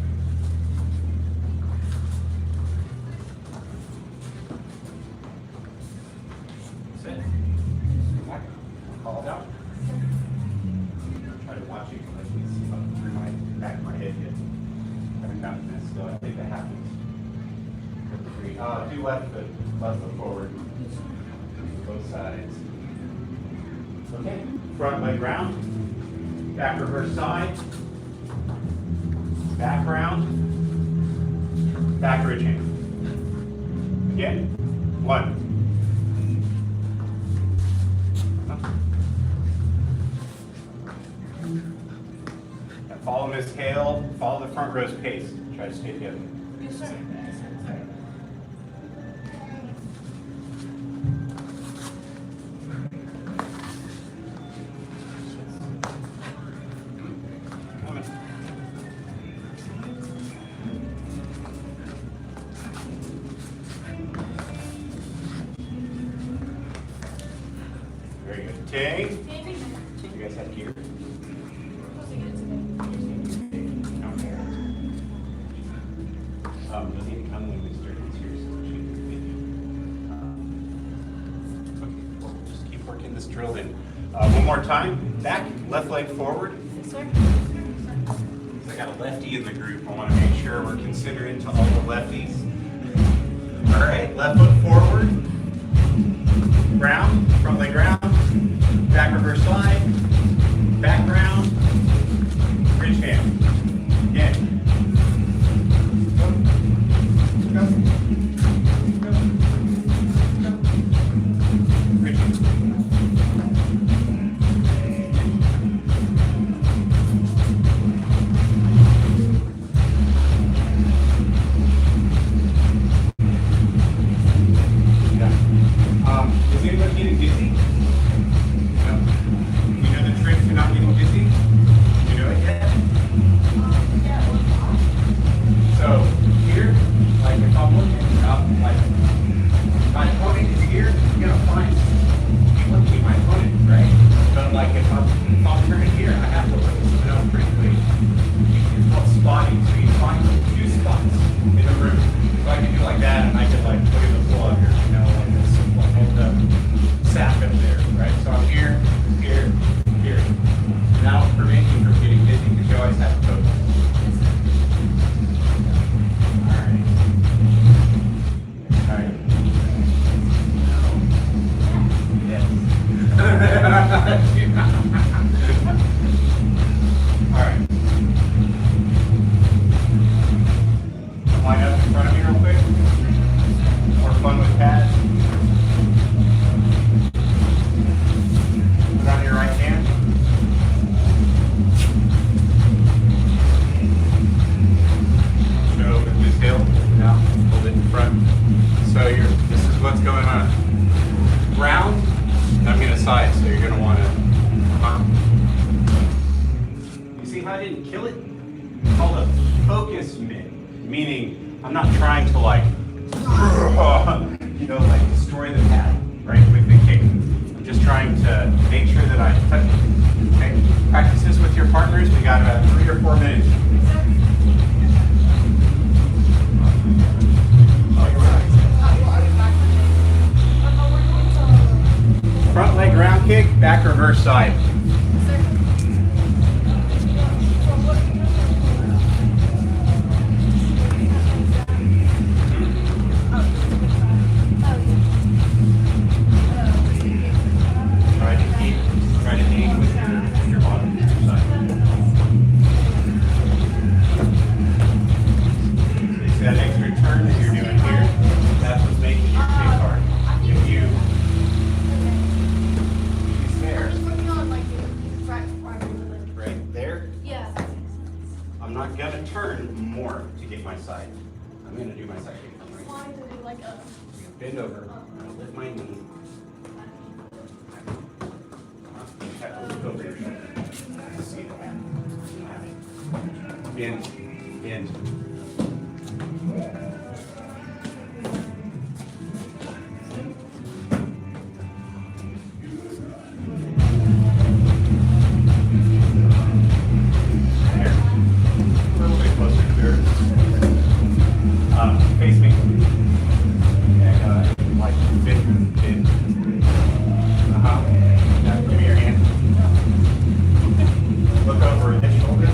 L: Sit. Call it out. Try to watch it because I can see up through my back of my head yet. Haven't gotten this, so I think that happens. Do left foot forward. Both sides. Okay. Front leg round. Back reverse side. Back round. Back ridge hand. Again. One. Now follow Miss Hale. Follow the front row's pace. Try to stay together.
G: Yes, sir.
L: Very good. Tay. You guys have gear? You'll need to come when we start this here, so she can video. Okay, well, we'll just keep working this drill in. One more time. Back, left leg forward.
G: Yes, sir.
L: I got a lefty in the group. I want to make sure we're considering to all the lefties. All right, left foot forward. Round, front leg round. Back reverse slide. Back round. Ridge hand. Again. Go. Go. Ridge hand. Is anybody getting dizzy? No. We know line up in front of me real quick. More fun with pads. Put on your right hand. Show with this heel. Now hold it in front. So this is what's going on. Round. I'm gonna side, so you're gonna want to. You see how I didn't kill it? It's called a focus meaning I'm not trying to like destroy the pad, right, with the kick. I'm just trying to make sure that I touch it. Okay? Practice this with your partners. We got about 3 or 4 minutes. Front leg round kick, back reverse side. Try to aim with your bottom side. See that extra turn that you're doing here? That's what's making your kick hard. If you there, right there,
E: Yeah.
L: I'm not gonna turn more to get my side. I'm gonna do my side kick.
E: Why did it like a...
L: Bend over, I'm gonna lift my knee. Look over your shoulder. See it. Bend, bend. There. A little bit closer to there. Face me. And like bend, bend. Now give me your hand. Look over the shoulder.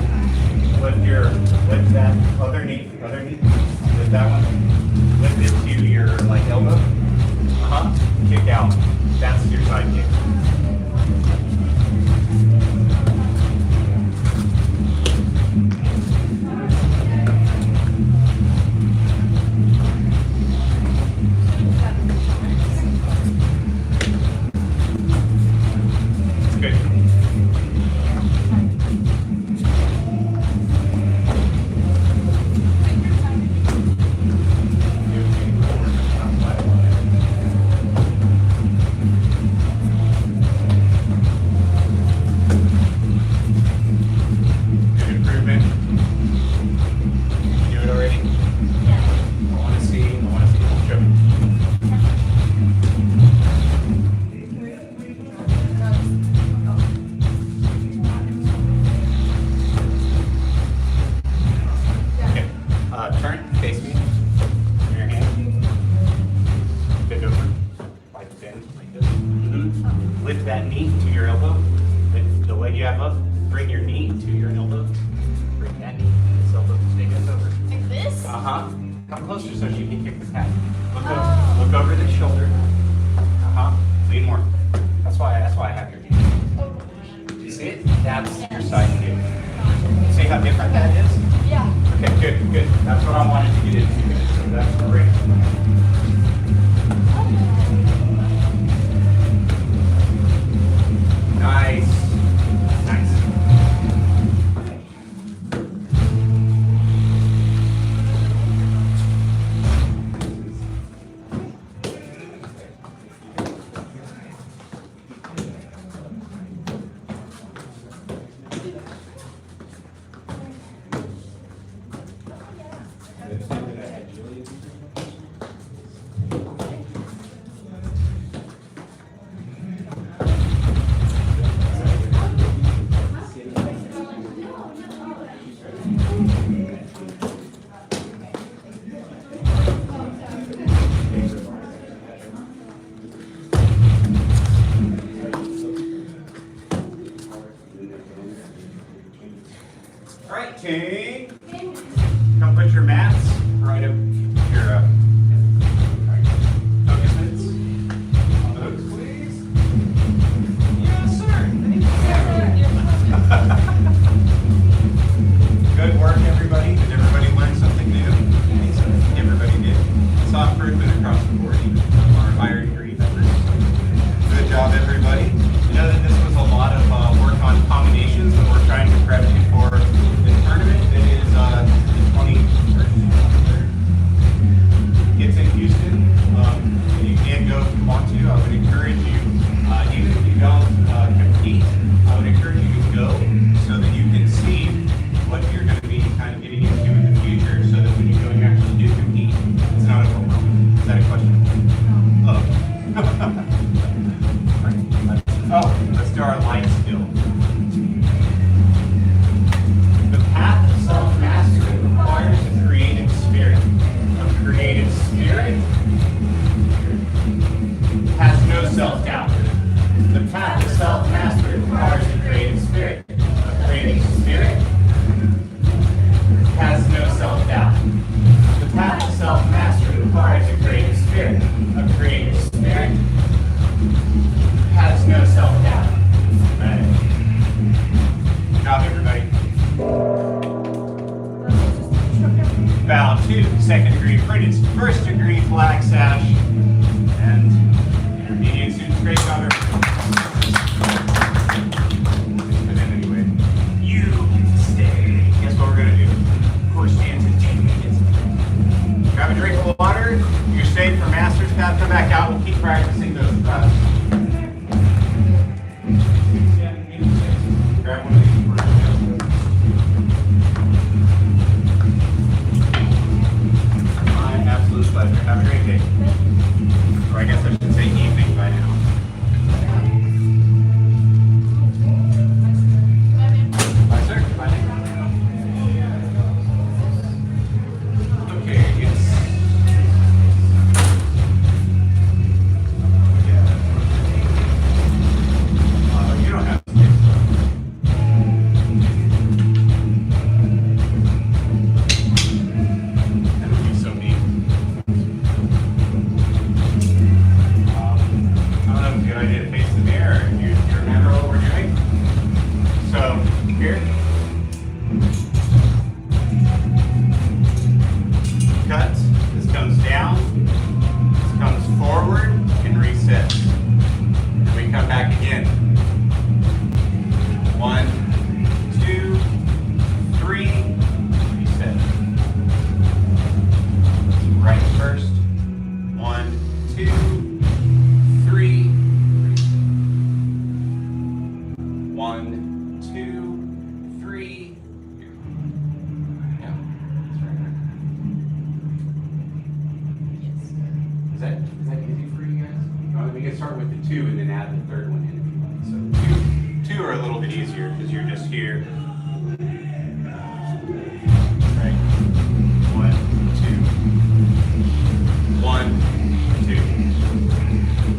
L: Lift that underneath, lift that one. Lift it to your like elbow. Kick out. That's your side kick. Good. Good improvement. You do it already? I want to see. Show me. Okay. Turn, face me. Bring your hand. Bend over. Like bend, like this. Lift that knee to your elbow. Lift the leg you have up. Bring your knee to your elbow. Bring that knee to this elbow. Stay bent over.
E: Like this?
L: Come closer so she can kick the pad. Look over the shoulder. Lean more. That's why I have your hand. Do you see it? That's your side kick. See how different that is?
E: Yeah.
L: Okay, good. That's what I wanted to get into. So that's great. Nice. All right, team. Come put your mats right up your focus mitts on the hooks, please. Yes, sir. Good work, everybody. Did everybody learn something new? self-mastery requires a creative spirit. A creative spirit has no self-doubt. Right. Good job, everybody. Bow 2, second degree prudence, first degree flag sash, and intermediate students. Great job, everybody. But then anyway, you can stay. Guess what we're gonna do? Push hands and take it. Grab a drink of water. You're safe for master's path. Come back out. We'll keep practicing those. Grab one of these. My absolute pleasure. Have a great day. Or I guess I should say evening by now. Bye, sir. Bye. Okay, yes. You don't have to. That would be so neat. I don't know if it's a good idea to face the mirror. You remember what we're doing? So, here. Cut. This comes down. This comes forward and resets. And we come back again. 1, 2, 3, reset. Right first. 1, 2, 3. 1, 2, 3. Yeah, that's right there. Is that easy for you guys? We can start with the 2 and then add the third one in if you like. So 2 are a little bit easier because you're just here. Right. 1, 2. 1, 2.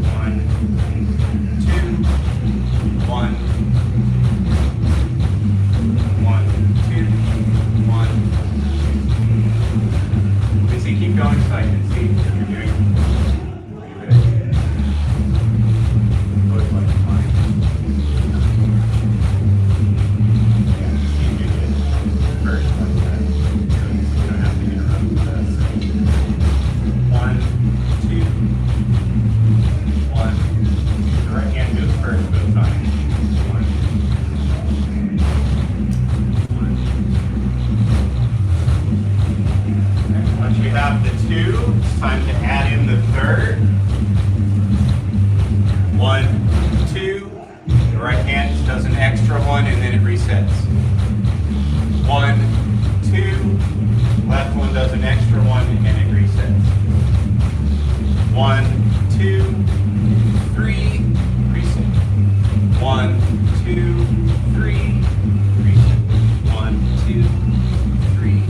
L: 1, 2. 1. 1, 2. 1. Let me see, keep going so I can see what you're doing. Looks like it's fine. First, you don't have to interrupt us. 1, 2. 1. The right hand goes first, but it's fine. 1. 1. Once you have the 2, it's time to add in the third. 1, 2. The right hand does an extra 1 and then it resets. 1, 2. Left one does an extra 1 and it resets. 1, 2, 3. Reset. 1, 2, 3. Reset. 1, 2, 3.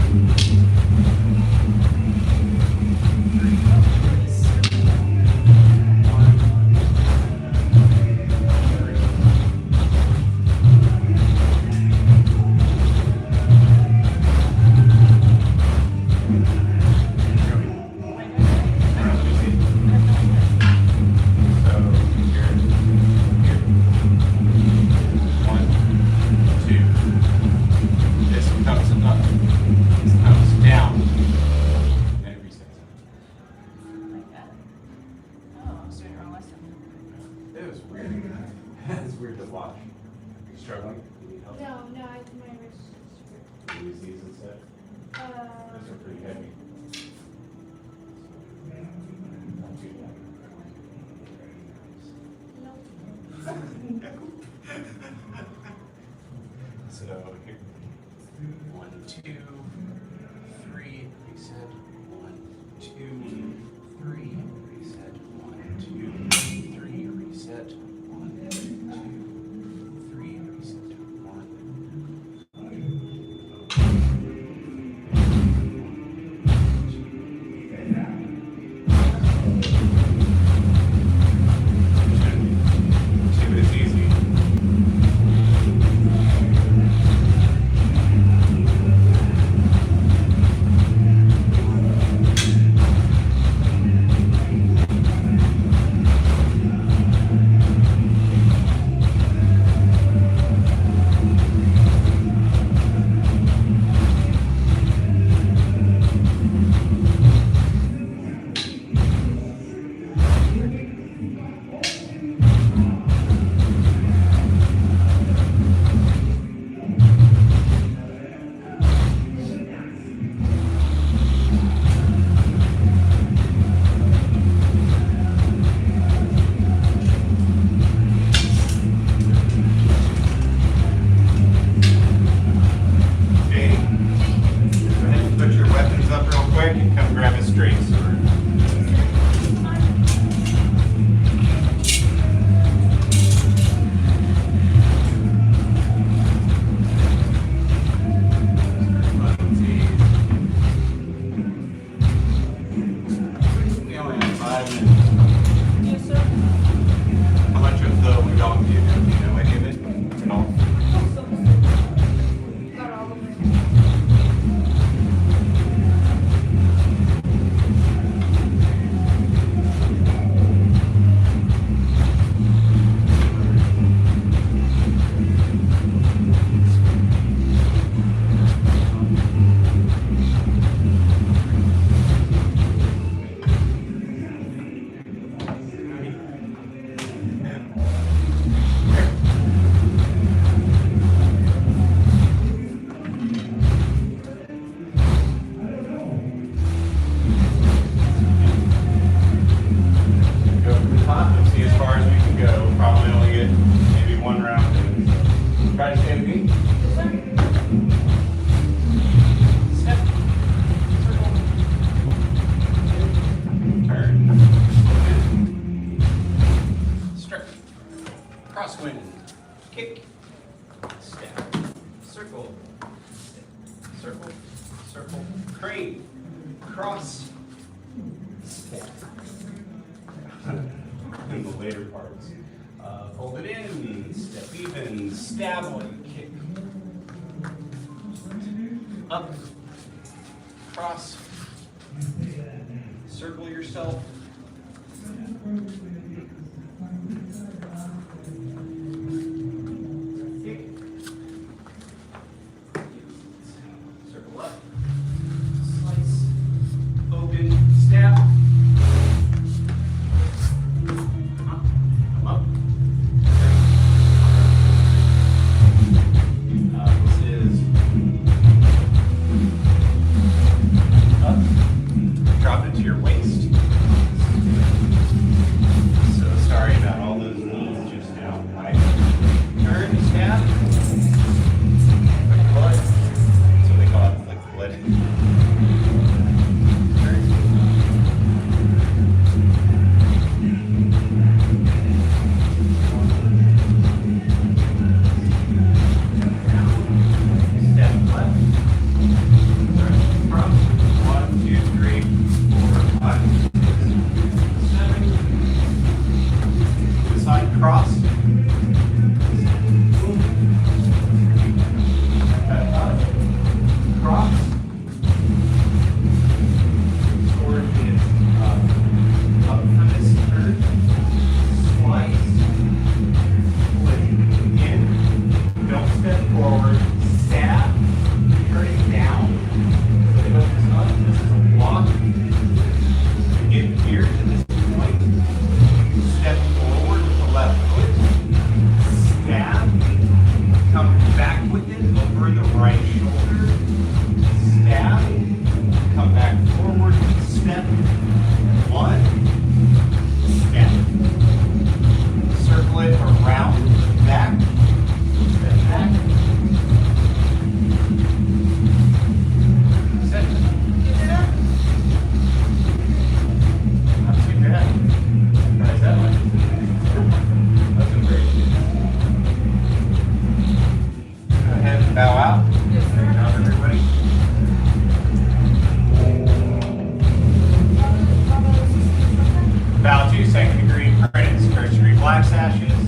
L: 1, grab a straight sword. We only have 5 minutes.
G: Yes, sir.
L: How much of the udon do you know? Do you know any of it at all?
G: Got all of it.
L: Go from the top and see as far as we can go. We'll probably only get maybe 1 round in. Try to stay with me.
G: Step. Circle.
L: Turn. Strike. Crosswind. Kick. Step. Circle. Step. Circle. Circle. Crane. Cross. Step. In the later parts. Fold it in. Step even. Stab one. Kick. Up. Cross. Circle yourself. Kick. Circle up. Slice. Open. Stab. Come up. This is up. Drop it to your waist. So sorry about all those knees just now. Right. Turn, stab. Like blood. That's what they call it, like blood. Turn. Step left. Turn across. 1, 2, 3, 4, 5, 6, 7. This side cross. Up. Cross. Sword is up for this turn. Slice. Flip in. Don't step forward. Stab. Turn it down. Flip this up. This is a block. Get here to this point. Step forward with the left foot. Stab. Come back with it over the right shoulder. Stab. Come back forward. Step. 1. Stab. Circle it around. Back. Step back. Set. Not too bad. Guys, that one. That's a great shit. Go ahead and bow out. Yes, sir. Good job, everybody. Bow to second degree credits, first degree black sashes.